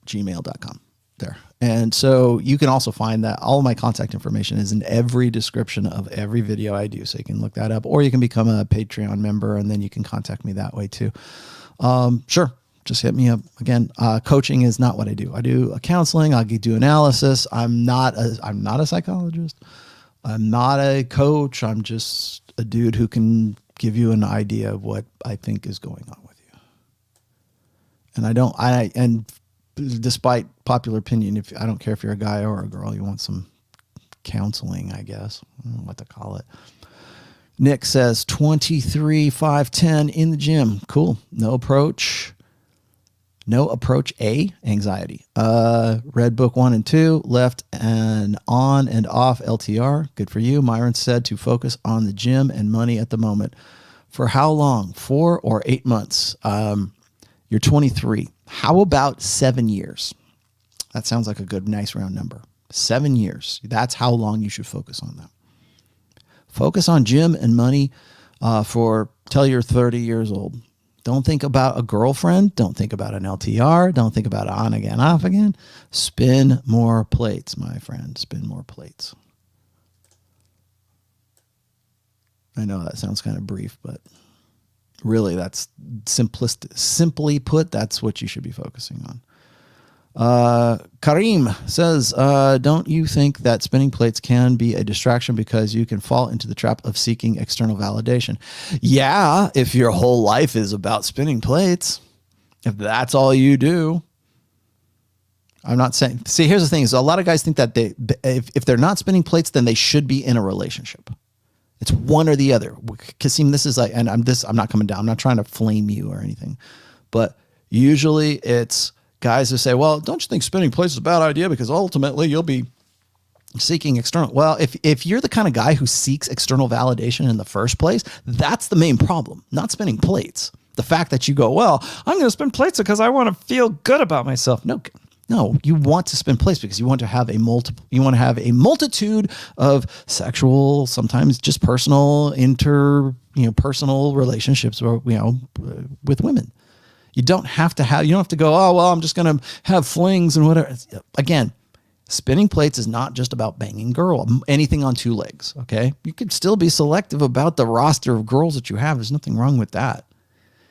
gmail.com. There. And so you can also find that all of my contact information is in every description of every video I do. So you can look that up, or you can become a Patreon member and then you can contact me that way too. Sure. Just hit me up. Again, coaching is not what I do. I do a counseling. I do analysis. I'm not a psychologist. I'm not a coach. I'm just a dude who can give you an idea of what I think is going on with you. And despite popular opinion, I don't care if you're a guy or a girl, you want some counseling, I guess. I don't know what to call it. Nick says 23, 5, 10 in the gym. Cool. No approach. No approach A, anxiety. Read book 1 and 2, left an on and off LTR. Good for you. Myron said to focus on the gym and money at the moment. For how long? 4 or 8 months? You're 23. How about 7 years? That sounds like a good, nice round number. 7 years. That's how long you should focus on that. Focus on gym and money for till you're 30 years old. Don't think about a girlfriend. Don't think about an LTR. Don't think about on again, off again. Spin more plates, my friend. Spin more plates. I know that sounds kind of brief, but really that's simplistic. Simply put, that's what you should be focusing on. Karim says, don't you think that spinning plates can be a distraction because you can fall into the trap of seeking external validation? Yeah, if your whole life is about spinning plates, if that's all you do. I'm not saying, see, here's the thing is a lot of guys think that if they're not spinning plates, then they should be in a relationship. It's one or the other. Kasim, this is like, and I'm not coming down. I'm not trying to flame you or anything, but usually it's guys who say, well, don't you think spinning plates is a bad idea because ultimately you'll be seeking external. Well, if you're the kind of guy who seeks external validation in the first place, that's the main problem, not spinning plates. The fact that you go, well, I'm going to spin plates because I want to feel good about myself. No, you want to spin plates because you want to have a multitude of sexual, sometimes just personal, personal relationships, with women. You don't have to go, oh, well, I'm just going to have flings and whatever. Again, spinning plates is not just about banging anything on 2 legs. Okay. You could still be selective about the roster of girls that you have. There's nothing wrong with that.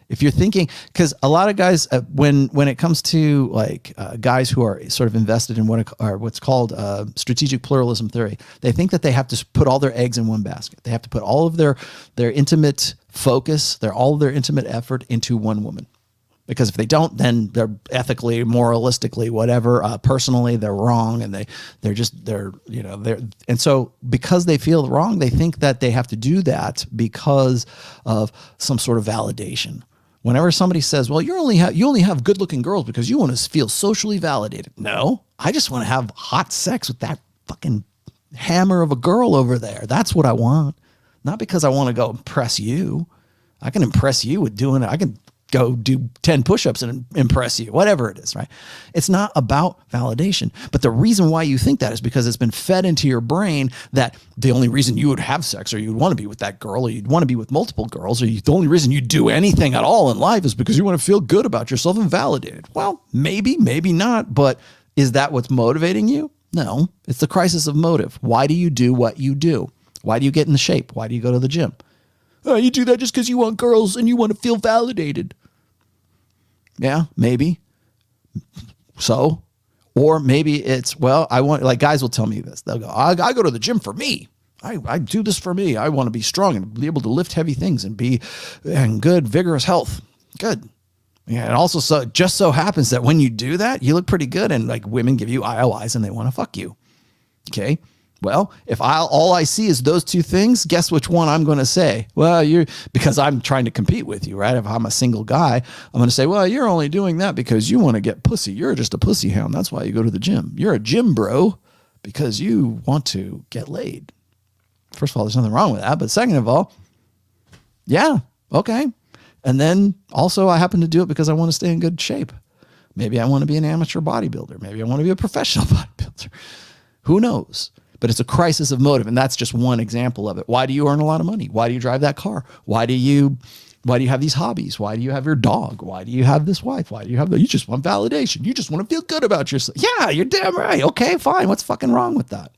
If you're thinking, because a lot of guys, when it comes to guys who are sort of invested in what's called strategic pluralism theory, they think that they have to put all their eggs in one basket. They have to put all of their intimate focus, all of their intimate effort into one woman. Because if they don't, then they're ethically, moralistically, whatever, personally, they're wrong, and and so because they feel wrong, they think that they have to do that because of some sort of validation. Whenever somebody says, well, you only have good-looking girls because you want to feel socially validated. No, I just want to have hot sex with that fucking hammer of a girl over there. That's what I want. Not because I want to go impress you. I can impress you with doing it. I can go do 10 push-ups and impress you, whatever it is, right? It's not about validation. But the reason why you think that is because it's been fed into your brain that the only reason you would have sex or you'd want to be with that girl or you'd want to be with multiple girls or the only reason you do anything at all in life is because you want to feel good about yourself and validated. Well, maybe not, but is that what's motivating you? No, it's the crisis of motive. Why do you do what you do? Why do you get in the shape? Why do you go to the gym? You do that just because you want girls and you want to feel validated. Yeah, maybe. So, or maybe it's, well, I want, like guys will tell me this. They'll go, I go to the gym for me. I do this for me. I want to be strong and be able to lift heavy things and be in good, vigorous health. Good. Yeah, and also just so happens that when you do that, you look pretty good and like women give you IOIs and they want to fuck you. Okay. Well, if all I see is those 2 things, guess which one I'm going to say? Well, because I'm trying to compete with you, right? If I'm a single guy, I'm going to say, well, you're only doing that because you want to get pussy. You're just a pussy hound. That's why you go to the gym. You're a gym bro because you want to get laid. First of all, there's nothing wrong with that. But second of all, yeah, okay. And then also I happen to do it because I want to stay in good shape. Maybe I want to be an amateur bodybuilder. Maybe I want to be a professional bodybuilder. Who knows? But it's a crisis of motive, and that's just one example of it. Why do you earn a lot of money? Why do you drive that car? Why do you have these hobbies? Why do you have your dog? Why do you have this wife? Why do you have you just want validation. You just want to feel good about yourself. Yeah, you're damn right. Okay, fine. What's fucking wrong with that?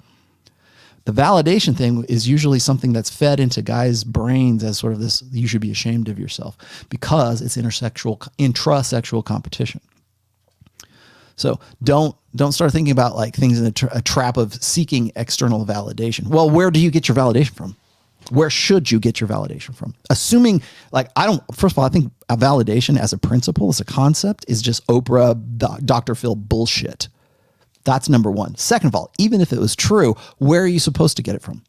The validation thing is usually something that's fed into guys' brains as sort of this, you should be ashamed of yourself because it's intrasexual competition. So don't start thinking about like things in a trap of seeking external validation. Well, where do you get your validation from? Where should you get your validation from? Assuming first of all, I think a validation as a principle, as a concept is just Oprah, Dr. Phil bullshit. That's number one. Second of all, even if it was true, where are you supposed to get it from?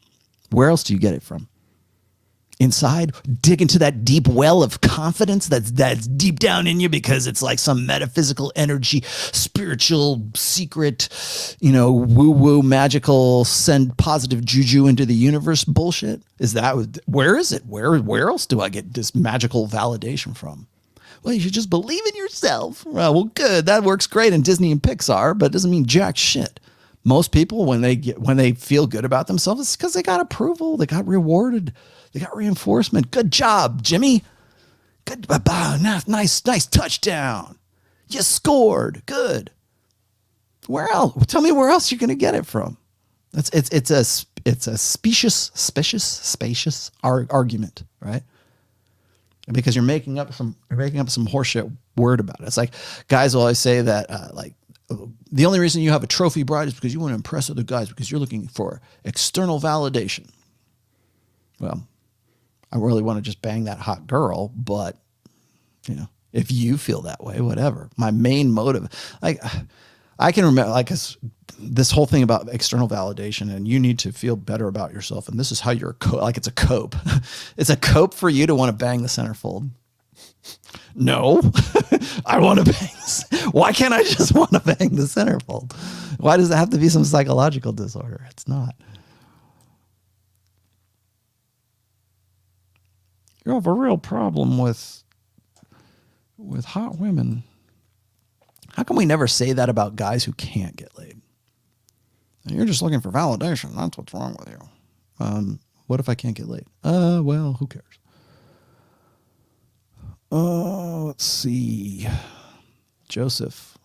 Where else do you get it from? inside, dig into that deep well of confidence that's deep down in you because it's like some metaphysical energy, spiritual secret, woo-woo magical send positive juju into the universe bullshit? Where is it? Where else do I get this magical validation from? Well, you should just believe in yourself. Well, good. That works great in Disney and Pixar, but it doesn't mean jack shit. Most people, when they feel good about themselves, it's because they got approval, they got rewarded, they got reinforcement. Good job, Jimmy. Good, nice touchdown. You scored. Good. Where else? Tell me where else you're going to get it from. It's a spacious argument, right? Because you're making up some horseshit word about it. It's like guys will always say that the only reason you have a trophy bride is because you want to impress other guys because you're looking for external validation. Well, I really want to just bang that hot girl, but if you feel that way, whatever. My main motive, I can remember this whole thing about external validation, and you need to feel better about yourself, and this is how you're it's a cope. It's a cope for you to want to bang the centerfold. No, I want to bang. Why can't I just want to bang the centerfold? Why does it have to be some psychological disorder? It's not. You have a real problem with hot women. How come we never say that about guys who can't get laid? You're just looking for validation. That's what's wrong with you. What if I can't get laid? Well, who cares? Let's see. Joseph.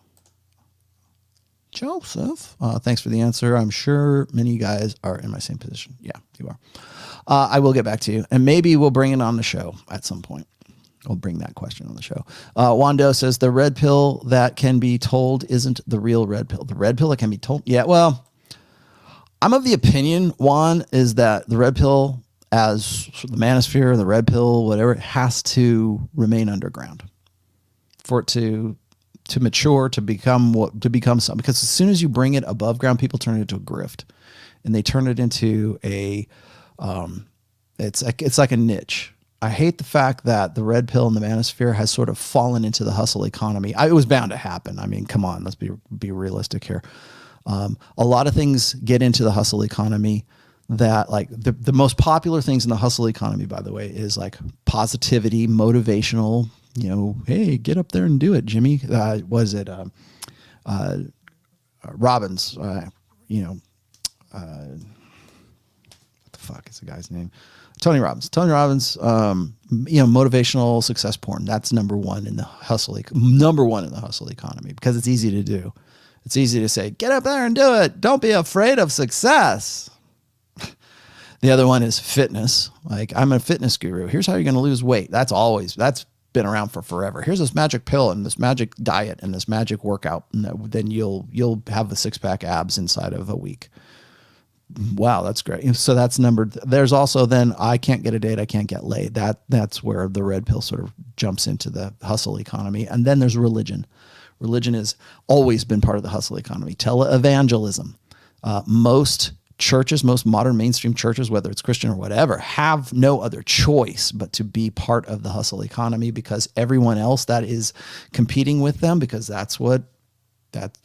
Thanks for the answer. I'm sure many guys are in my same position. Yeah, you are. I will get back to you, and maybe we'll bring it on the show at some point. We'll bring that question on the show. Wando says the red pill that can be told isn't the real red pill. The red pill that can be told. Yeah, well, I'm of the opinion, Juan, is that the red pill, as the manosphere, the red pill, whatever, it has to remain underground for it to mature, to become something. Because as soon as you bring it above ground, people turn it into a grift, and they turn it into it's like a niche. I hate the fact that the red pill in the manosphere has sort of fallen into the hustle economy. It was bound to happen. I mean, come on, let's be realistic here. A lot of things get into the hustle economy that, like, the most popular things in the hustle economy, by the way, is like positivity, motivational, hey, get up there and do it, Jimmy. Was it Robbins? What the fuck is the guy's name? Tony Robbins, motivational success porn. That's number one in the hustle economy because it's easy to do. It's easy to say, get up there and do it. Don't be afraid of success. The other one is fitness. Like, I'm a fitness guru. Here's how you're going to lose weight. That's been around for forever. Here's this magic pill and this magic diet and this magic workout. And then you'll have the 6-pack abs inside of a week. Wow, that's great. So that's numbered. There's also then I can't get a date, I can't get laid. That's where the red pill sort of jumps into the hustle economy. And then there's religion. Religion has always been part of the hustle economy. Televangelism. Most churches, most modern mainstream churches, whether it's Christian or whatever, have no other choice but to be part of the hustle economy because everyone else that is competing with them, because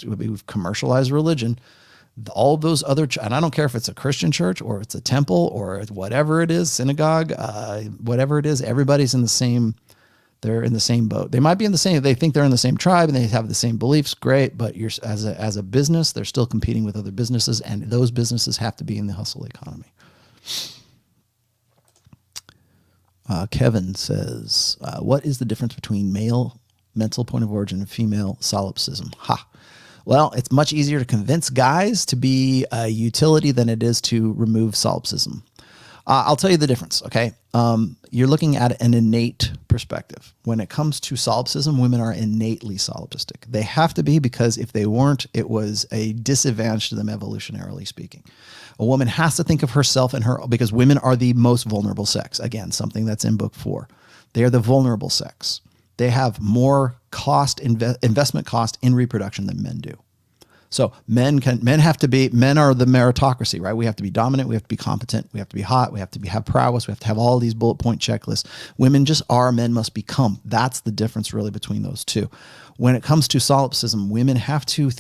we've commercialized religion. All those other, and I don't care if it's a Christian church or it's a temple or whatever it is, synagogue, whatever it is, everybody's they're in the same boat. They might be they think they're in the same tribe and they have the same beliefs. Great. But as a business, they're still competing with other businesses, and those businesses have to be in the hustle economy. Kevin says, what is the difference between male mental point of origin and female solipsism? Well, it's much easier to convince guys to be a utility than it is to remove solipsism. I'll tell you the difference, okay? You're looking at an innate perspective. When it comes to solipsism, women are innately solipsistic. They have to be, because if they weren't, it was a disadvantage to them evolutionarily speaking. A woman has to think of herself and because women are the most vulnerable sex. Again, something that's in book 4. They are the vulnerable sex. They have more investment cost in reproduction than men do. So men are the meritocracy, right? We have to be dominant. We have to be competent. We have to be hot. We have to have prowess. We have to have all these bullet point checklists. Women just are, men must become. That's the difference really between those two. When it comes to solipsism, women have to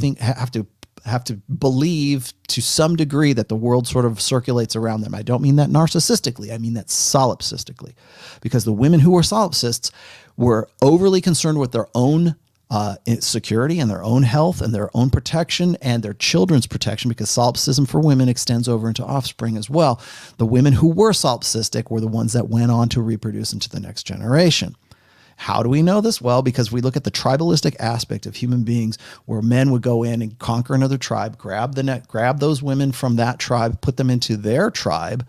believe to some degree that the world sort of circulates around them. I don't mean that narcissistically. I mean that solipsistically, because the women who were solipsists were overly concerned with their own security and their own health and their own protection and their children's protection, because solipsism for women extends over into offspring as well. The women who were solipsistic were the ones that went on to reproduce into the next generation. How do we know this? Well, because we look at the tribalistic aspect of human beings, where men would go in and conquer another tribe, grab those women from that tribe, put them into their tribe,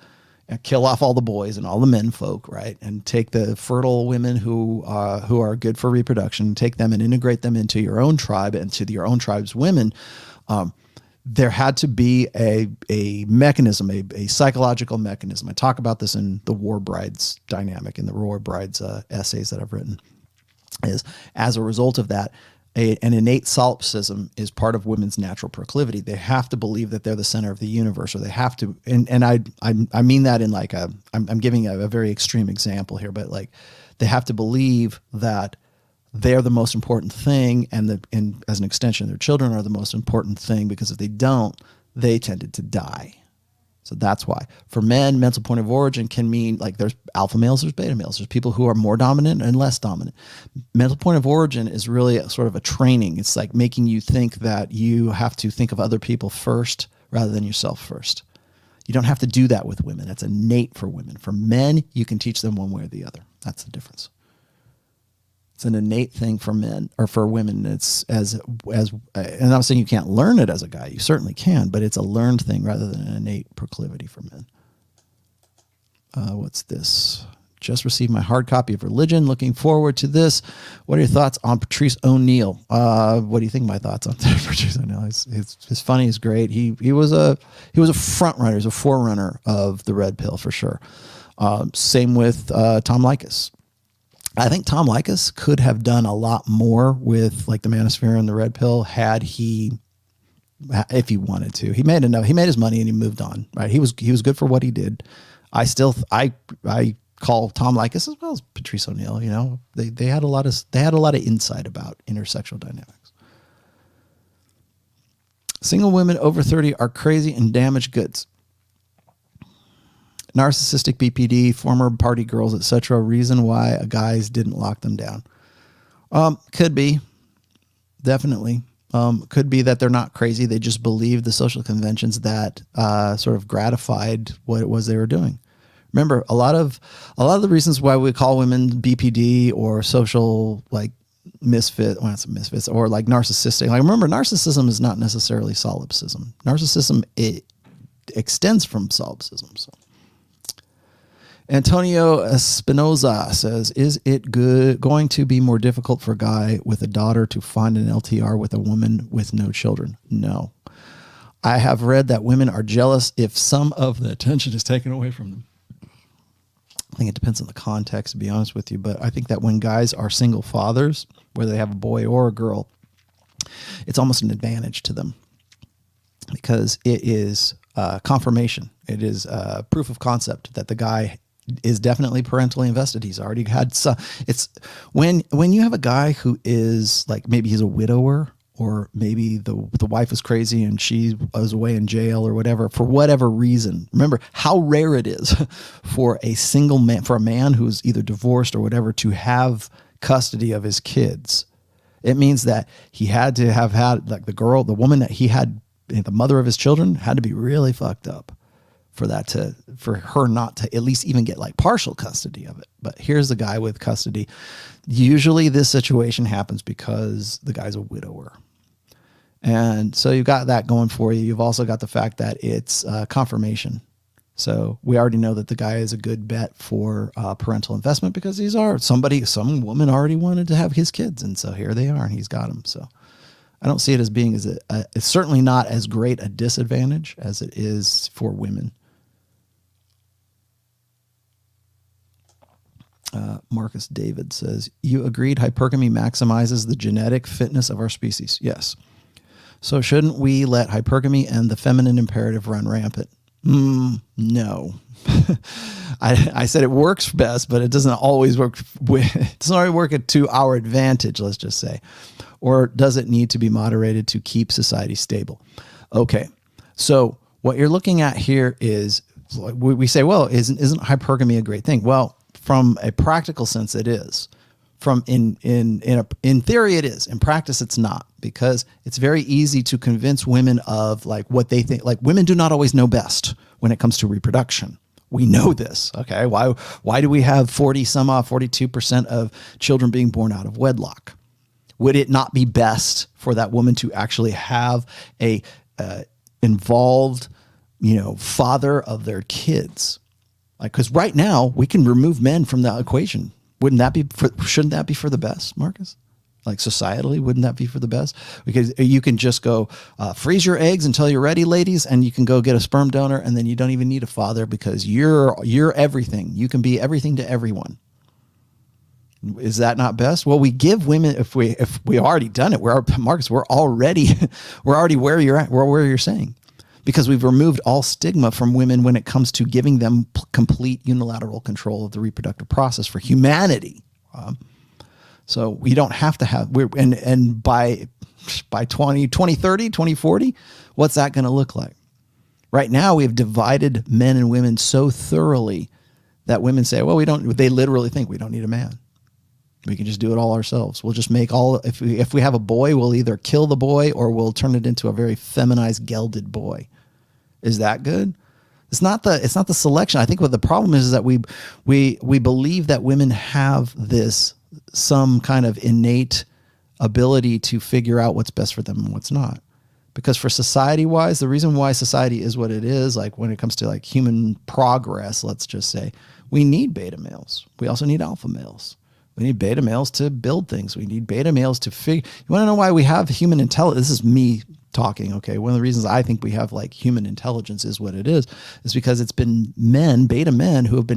and kill off all the boys and all the men folk, right? And take the fertile women who are good for reproduction, take them and integrate them into your own tribe and to your own tribe's women. There had to be a mechanism, a psychological mechanism. I talk about this in the War Brides dynamic, in the War Brides essays that I've written, is as a result of that, an innate solipsism is part of women's natural proclivity. They have to believe that they're the center of the universe, or they have to, and I mean that in like I'm giving a very extreme example here, but like they have to believe that they're the most important thing, and as an extension, their children are the most important thing, because if they don't, they tended to die. So that's why. For men, mental point of origin can mean, like, there's alpha males, there's beta males, there's people who are more dominant and less dominant. Mental point of origin is really sort of a training. It's like making you think that you have to think of other people first rather than yourself first. You don't have to do that with women. That's innate for women. For men, you can teach them one way or the other. That's the difference. It's an innate thing for men, or for women. It's and I'm not saying you can't learn it as a guy. You certainly can, but it's a learned thing rather than an innate proclivity for men. What's this? Just received my hard copy of Religion. Looking forward to this. What are your thoughts on Patrice O'Neill? What do you think my thoughts on Patrice O'Neill? His funny is great. He was a front runner. He's a forerunner of the red pill for sure. Same with Tom Likas. I think Tom Likas could have done a lot more with like the manosphere and the red pill if he wanted to. He made enough. He made his money and he moved on. Right? He was good for what he did. I call Tom Likas as well as Patrice O'Neill. You know, they had a lot of insight about intersexual dynamics. Single women over 30 are crazy and damaged goods. Narcissistic BPD, former party girls, etc. Reason why guys didn't lock them down. Could be. Definitely. Could be that they're not crazy. They just believe the social conventions that sort of gratified what it was they were doing. Remember, a lot of the reasons why we call women BPD or social like misfit, well, it's misfits, or like narcissistic. Like, remember, narcissism is not necessarily solipsism. Narcissism, it extends from solipsism. So. Antonio Espinoza says, is it going to be more difficult for a guy with a daughter to find an LTR with a woman with no children? No. I have read that women are jealous if some of the attention is taken away from them. I think it depends on the context, to be honest with you. But I think that when guys are single fathers, whether they have a boy or a girl, it's almost an advantage to them, because it is confirmation. It is proof of concept that the guy is definitely parentally invested. He's already had some. It's when you have a guy who is like, maybe he's a widower, or maybe the wife is crazy and she was away in jail or whatever, for whatever reason. Remember how rare it is for a single man, for a man who's either divorced or whatever, to have custody of his kids. It means that he had to have had, like, the woman that he had, the mother of his children, had to be really fucked up for her not to at least even get like partial custody of it. But here's the guy with custody. Usually this situation happens because the guy's a widower. And so you've got that going for you. You've also got the fact that it's confirmation. So we already know that the guy is a good bet for parental investment, because some woman already wanted to have his kids. And so here they are, and he's got them. So I don't see it as being it's certainly not as great a disadvantage as it is for women. Marcus David says, you agreed hypergamy maximizes the genetic fitness of our species. Yes. So shouldn't we let hypergamy and the feminine imperative run rampant? No. I said it works best, but it doesn't always work. It doesn't always work to our advantage, let's just say. Or does it need to be moderated to keep society stable? Okay. So what you're looking at here is, we say, well, isn't hypergamy a great thing? Well, from a practical sense, it is. In theory, it is. In practice, it's not, because it's very easy to convince women of like what they think. Like, women do not always know best when it comes to reproduction. We know this. Okay. Why do we have 42% of children being born out of wedlock? Would it not be best for that woman to actually have a involved, father of their kids? Like, because right now we can remove men from the equation. Shouldn't that be for the best, Marcus? Like, societally, wouldn't that be for the best? Because you can just go freeze your eggs until you're ready, ladies, and you can go get a sperm donor, and then you don't even need a father because you're everything. You can be everything to everyone. Is that not best? Well, we give women, if we already done it, Marcus, we're already where you're at. We're where you're saying, because we've removed all stigma from women when it comes to giving them complete unilateral control of the reproductive process for humanity. So we don't have to have, and by 2030, 2040, what's that going to look like? Right now, we have divided men and women so thoroughly that women say, well, they literally think we don't need a man. We can just do it all ourselves. We'll just make if we have a boy, we'll either kill the boy or we'll turn it into a very feminized, gelded boy. Is that good? It's not the selection. I think what the problem is that we believe that women have some kind of innate ability to figure out what's best for them and what's not. Because for society-wise, the reason why society is what it is, like when it comes to like human progress, let's just say, we need beta males. We also need alpha males. We need beta males to build things. We need beta males to figure. You want to know why we have human intelligence? This is me talking. Okay. One of the reasons I think we have like human intelligence is what it is because it's been beta men who have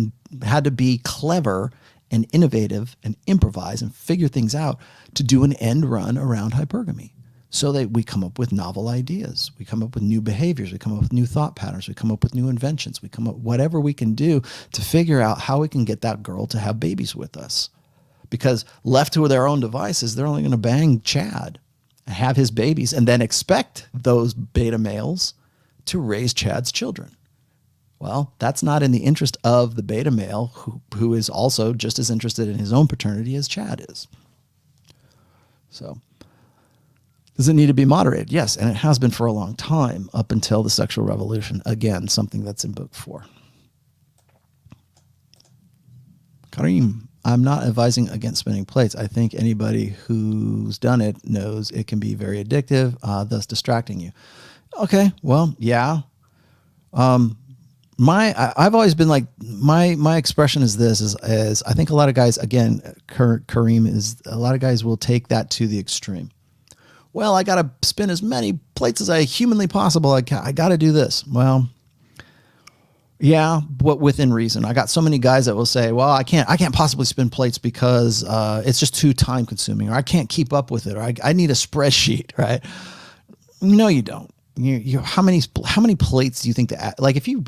had to be clever and innovative and improvise and figure things out to do an end run around hypergamy. So that we come up with novel ideas. We come up with new behaviors. We come up with new thought patterns. We come up with new inventions. We come up whatever we can do to figure out how we can get that girl to have babies with us. Because left to their own devices, they're only going to bang Chad and have his babies and then expect those beta males to raise Chad's children. Well, that's not in the interest of the beta male who is also just as interested in his own paternity as Chad is. So, does it need to be moderated? Yes, and it has been for a long time up until the sexual revolution. Again, something that's in book 4. Kareem, I'm not advising against spinning plates. I think anybody who's done it knows it can be very addictive, thus distracting you. Okay, well, yeah. I've always been like, my expression is this, is I think a lot of guys, again, Kareem, is a lot of guys will take that to the extreme. Well, I got to spin as many plates as I humanly possible. I got to do this. Well, yeah, but within reason. I got so many guys that will say, well, I can't possibly spin plates because it's just too time consuming, or I can't keep up with it, or I need a spreadsheet, right? No, you don't. How many plates do you think like if you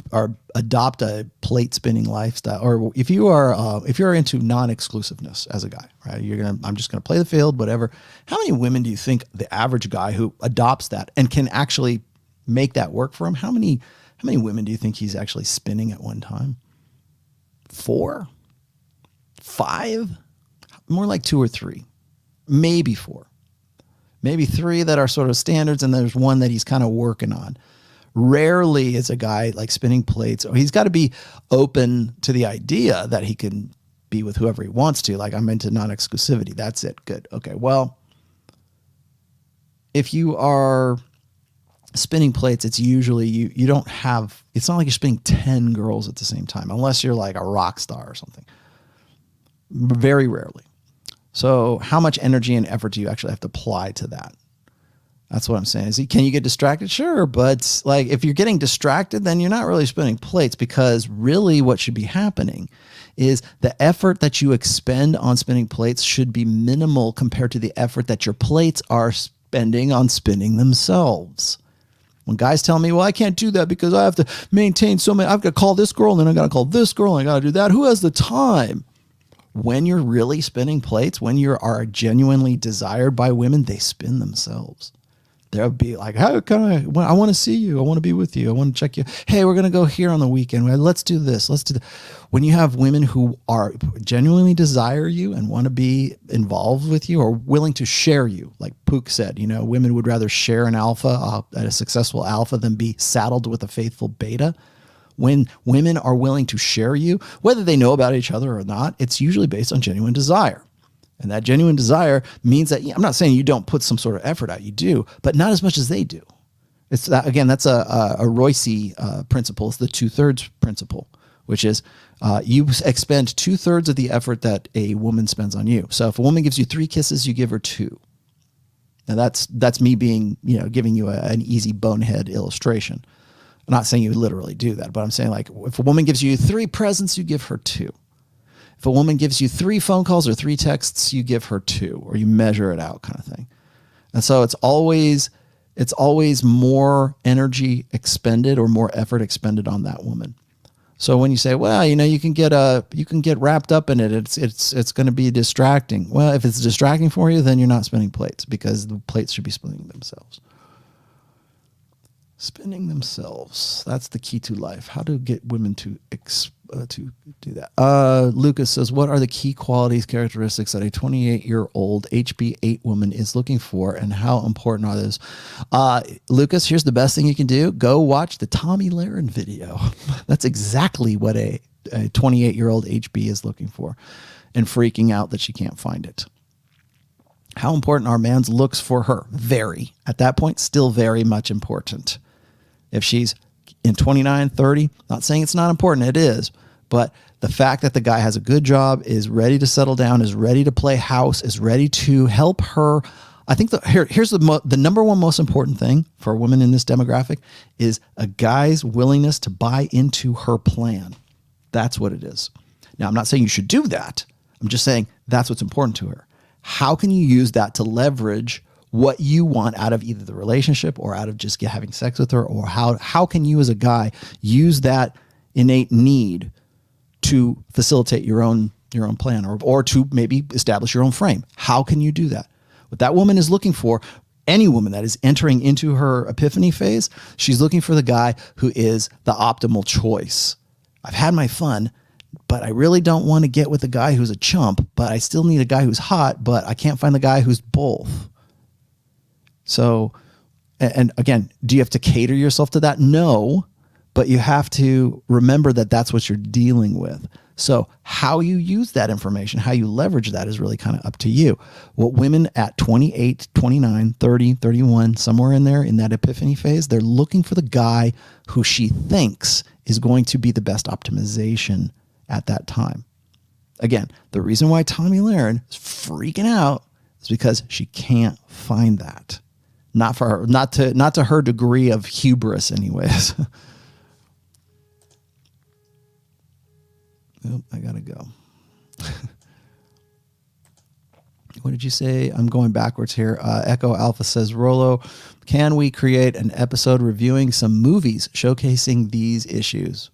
adopt a plate spinning lifestyle, or if you're into non-exclusiveness as a guy, right? I'm just gonna play the field, whatever. How many women do you think the average guy who adopts that and can actually make that work for him? How many women do you think he's actually spinning at one time? 4? 5? More like 2 or 3, maybe 4. Maybe 3 that are sort of standards, and there's 1 that he's kind of working on. Rarely is a guy like spinning plates. He's got to be open to the idea that he can be with whoever he wants to. Like, I'm into non-exclusivity. That's it. Good. Okay. Well, if you are spinning plates, it's usually you don't have. It's not like you're spinning 10 girls at the same time, unless you're like a rock star or something. Very rarely. So how much energy and effort do you actually have to apply to that? That's what I'm saying. Can you get distracted? Sure. But like, if you're getting distracted, then you're not really spinning plates, because really what should be happening is the effort that you expend on spinning plates should be minimal compared to the effort that your plates are spending on spinning themselves. When guys tell me, well, I can't do that because I have to maintain so many, I've got to call this girl and then I got to call this girl and I got to do that. Who has the time? When you're really spinning plates, when you are genuinely desired by women, they spin themselves. They'll be like, how can I want to see you. I want to be with you. I want to check you. Hey, we're going to go here on the weekend. Let's do this. Let's do that. When you have women who are genuinely desire you and want to be involved with you or willing to share you, like Pook said, women would rather share an alpha, a successful alpha, than be saddled with a faithful beta. When women are willing to share you, whether they know about each other or not, it's usually based on genuine desire. And that genuine desire means that, I'm not saying you don't put some sort of effort out, you do, but not as much as they do. It's that, again, that's a Royce principle. It's the 2/3 principle, which is you expend 2/3 of the effort that a woman spends on you. So if a woman gives you 3 kisses, you give her 2. Now that's me being, giving you an easy bonehead illustration. I'm not saying you literally do that, but I'm saying, like, if a woman gives you 3 presents, you give her 2. If a woman gives you 3 phone calls or 3 texts, you give her 2, or you measure it out, kind of thing. And so it's always more energy expended or more effort expended on that woman. So when you say, well, you can get wrapped up in it. It's going to be distracting. Well, if it's distracting for you, then you're not spinning plates, because the plates should be spinning themselves. Spinning themselves. That's the key to life. How to get women to do that. Lucas says, what are the key qualities, characteristics that a 28-year-old HB8 woman is looking for, and how important are those? Lucas, here's the best thing you can do. Go watch the Tommy Lahren video. That's exactly what a 28-year-old HB is looking for, and freaking out that she can't find it. How important are man's looks for her? Very. At that point, still very much important. If she's in 29, 30, not saying it's not important, it is, but the fact that the guy has a good job, is ready to settle down, is ready to play house, is ready to help her. I think here's the number one most important thing for a woman in this demographic is a guy's willingness to buy into her plan. That's what it is. Now, I'm not saying you should do that. I'm just saying that's what's important to her. How can you use that to leverage what you want out of either the relationship or out of just having sex with her? Or how can you as a guy use that innate need to facilitate your own plan, or to maybe establish your own frame? How can you do that? What that woman is looking for, any woman that is entering into her epiphany phase, she's looking for the guy who is the optimal choice. I've had my fun, but I really don't want to get with a guy who's a chump, but I still need a guy who's hot, but I can't find the guy who's both. So, and again, do you have to cater yourself to that? No, but you have to remember that that's what you're dealing with. So how you use that information, how you leverage that, is really kind of up to you. What women at 28, 29, 30, 31, somewhere in there in that epiphany phase, they're looking for the guy who she thinks is going to be the best optimization at that time. Again, the reason why Tommy Lahren is freaking out is because she can't find that. Not for her, not to her degree of hubris, anyways. Oh, I gotta go. What did you say? I'm going backwards here. Echo Alpha says, Rollo, can we create an episode reviewing some movies showcasing these issues?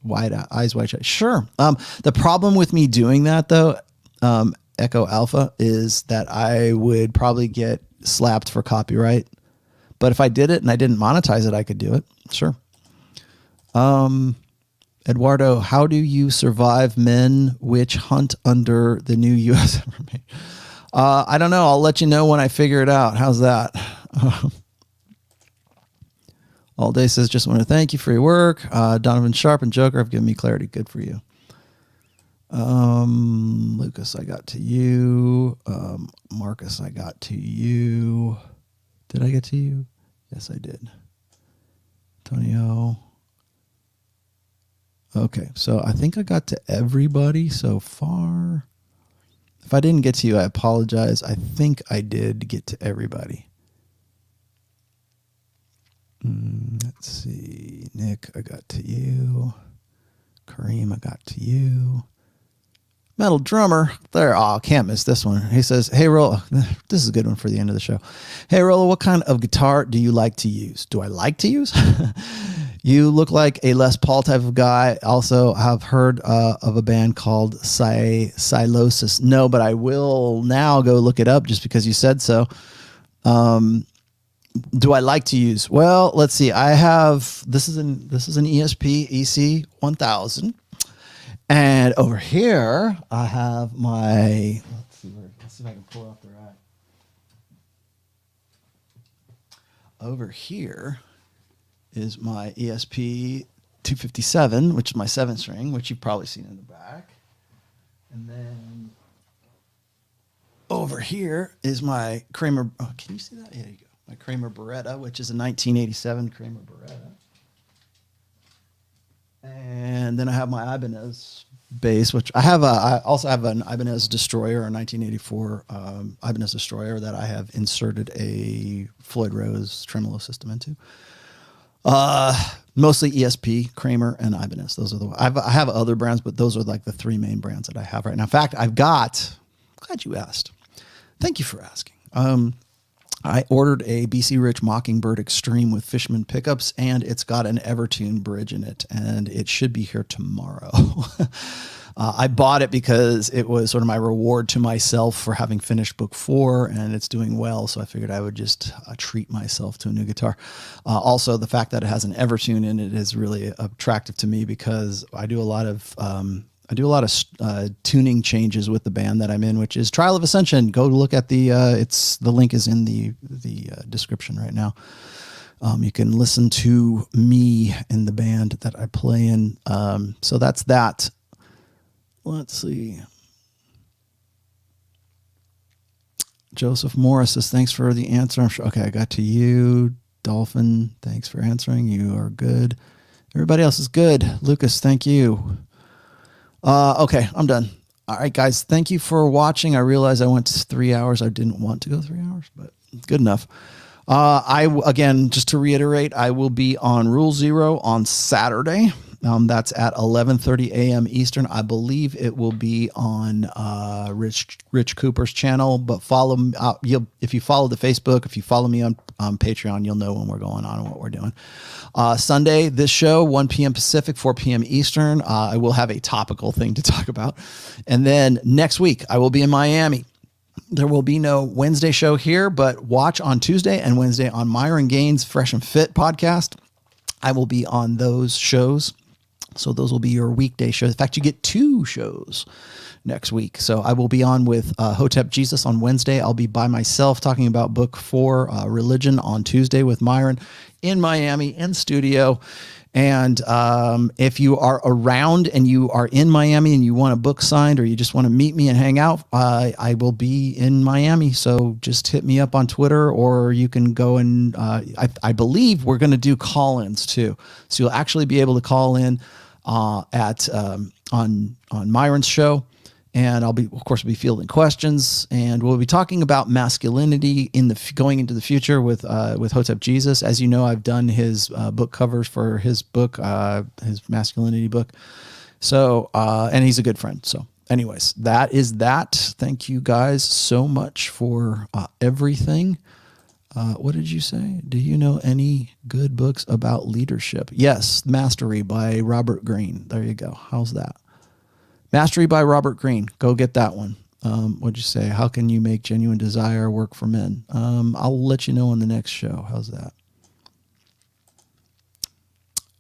Eyes wide shut. Sure. The problem with me doing that, though, Echo Alpha, is that I would probably get slapped for copyright. But if I did it and I didn't monetize it, I could do it. Sure. Eduardo, how do you survive men which hunt under the new U.S. government? I don't know. I'll let you know when I figure it out. How's that? All Day says, just want to thank you for your work. Donovan Sharp and Joker have given me clarity. Good for you. Lucas, I got to you. Marcus, I got to you. Did I get to you? Yes, I did. Antonio. Okay, so I think I got to everybody so far. If I didn't get to you, I apologize. I think I did get to everybody. Let's see. Nick, I got to you. Kareem, I got to you. Metal Drummer. There. Oh, can't miss this one. He says, hey, Rollo. This is a good one for the end of the show. Hey, Rollo, what kind of guitar do you like to use? Do I like to use? You look like a Les Paul type of guy. Also, have heard of a band called Silosis. No, but I will now go look it up just because you said so. Do I like to use? Well, let's see. I have this is an ESP EC 1000, and over here I have my. Let's see if I can pull up the right. Over here is my ESP 257, which is my 7-string, which you've probably seen in the back. And then over here is my Kramer. Oh, can you see that? Yeah, there you go. My Kramer Beretta, which is a 1987 Kramer Beretta. And then I have my Ibanez bass, which I also have an Ibanez Destroyer, a 1984 Ibanez Destroyer that I have inserted a Floyd Rose tremolo system into. Mostly ESP, Kramer, and Ibanez. Those are I have other brands, but those are like the three main brands that I have right now. In fact, glad you asked. Thank you for asking. I ordered a BC Rich Mockingbird Extreme with Fishman pickups, and it's got an Evertune bridge in it, and it should be here tomorrow. I bought it because it was sort of my reward to myself for having finished book 4, and it's doing well, so I figured I would just treat myself to a new guitar. Also, the fact that it has an Evertune in it is really attractive to me because I do a lot of tuning changes with the band that I'm in, which is Trial of Ascension. Go look at the link is in the description right now. You can listen to me in the band that I play in. So that's that. Let's see. Joseph Morris says, thanks for the answer. I'm sure. Okay, I got to you. Dolphin, thanks for answering. You are good. Everybody else is good. Lucas, thank you. Okay, I'm done. All right, guys, thank you for watching. I realize I went 3 hours. I didn't want to go 3 hours, but good enough. Again, just to reiterate, I will be on Rule Zero on Saturday. That's at 11:30 a.m. Eastern. I believe it will be on Rich Cooper's channel. But follow if you follow the Facebook, if you follow me on Patreon, you'll know when we're going on and what we're doing. Sunday, this show, 1 p.m. Pacific, 4 p.m. Eastern. I will have a topical thing to talk about. And then next week, I will be in Miami. There will be no Wednesday show here, but watch on Tuesday and Wednesday on Myron Gaines' Fresh and Fit podcast. I will be on those shows. So those will be your weekday shows. In fact, you get 2 shows next week. So I will be on with Hotep Jesus on Wednesday. I'll be by myself talking about book 4, Religion, on Tuesday with Myron in Miami in studio. And if you are around and you are in Miami and you want a book signed or you just want to meet me and hang out, I will be in Miami. So just hit me up on Twitter, or you can go and I believe we're going to do call-ins too. So you'll actually be able to call in on Myron's show. And I'll be, of course, be fielding questions, and we'll be talking about masculinity going into the future with Hotep Jesus. As you know, I've done his book covers for his book, his masculinity book. So, and he's a good friend. So, anyways, that is that. Thank you guys so much for everything. What did you say? Do you know any good books about leadership? Yes, Mastery by Robert Greene. There you go. How's that? Mastery by Robert Greene. Go get that one. What'd you say? How can you make genuine desire work for men? I'll let you know on the next show. How's that?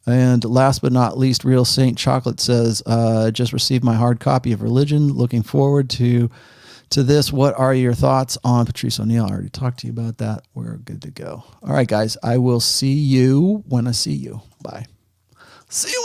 And last but not least, Real Saint Chocolate says, just received my hard copy of Religion. Looking forward to this. What are your thoughts on Patrice O'Neill? I already talked to you about that. We're good to go. All right, guys. I will see you when I see you. Bye. See you.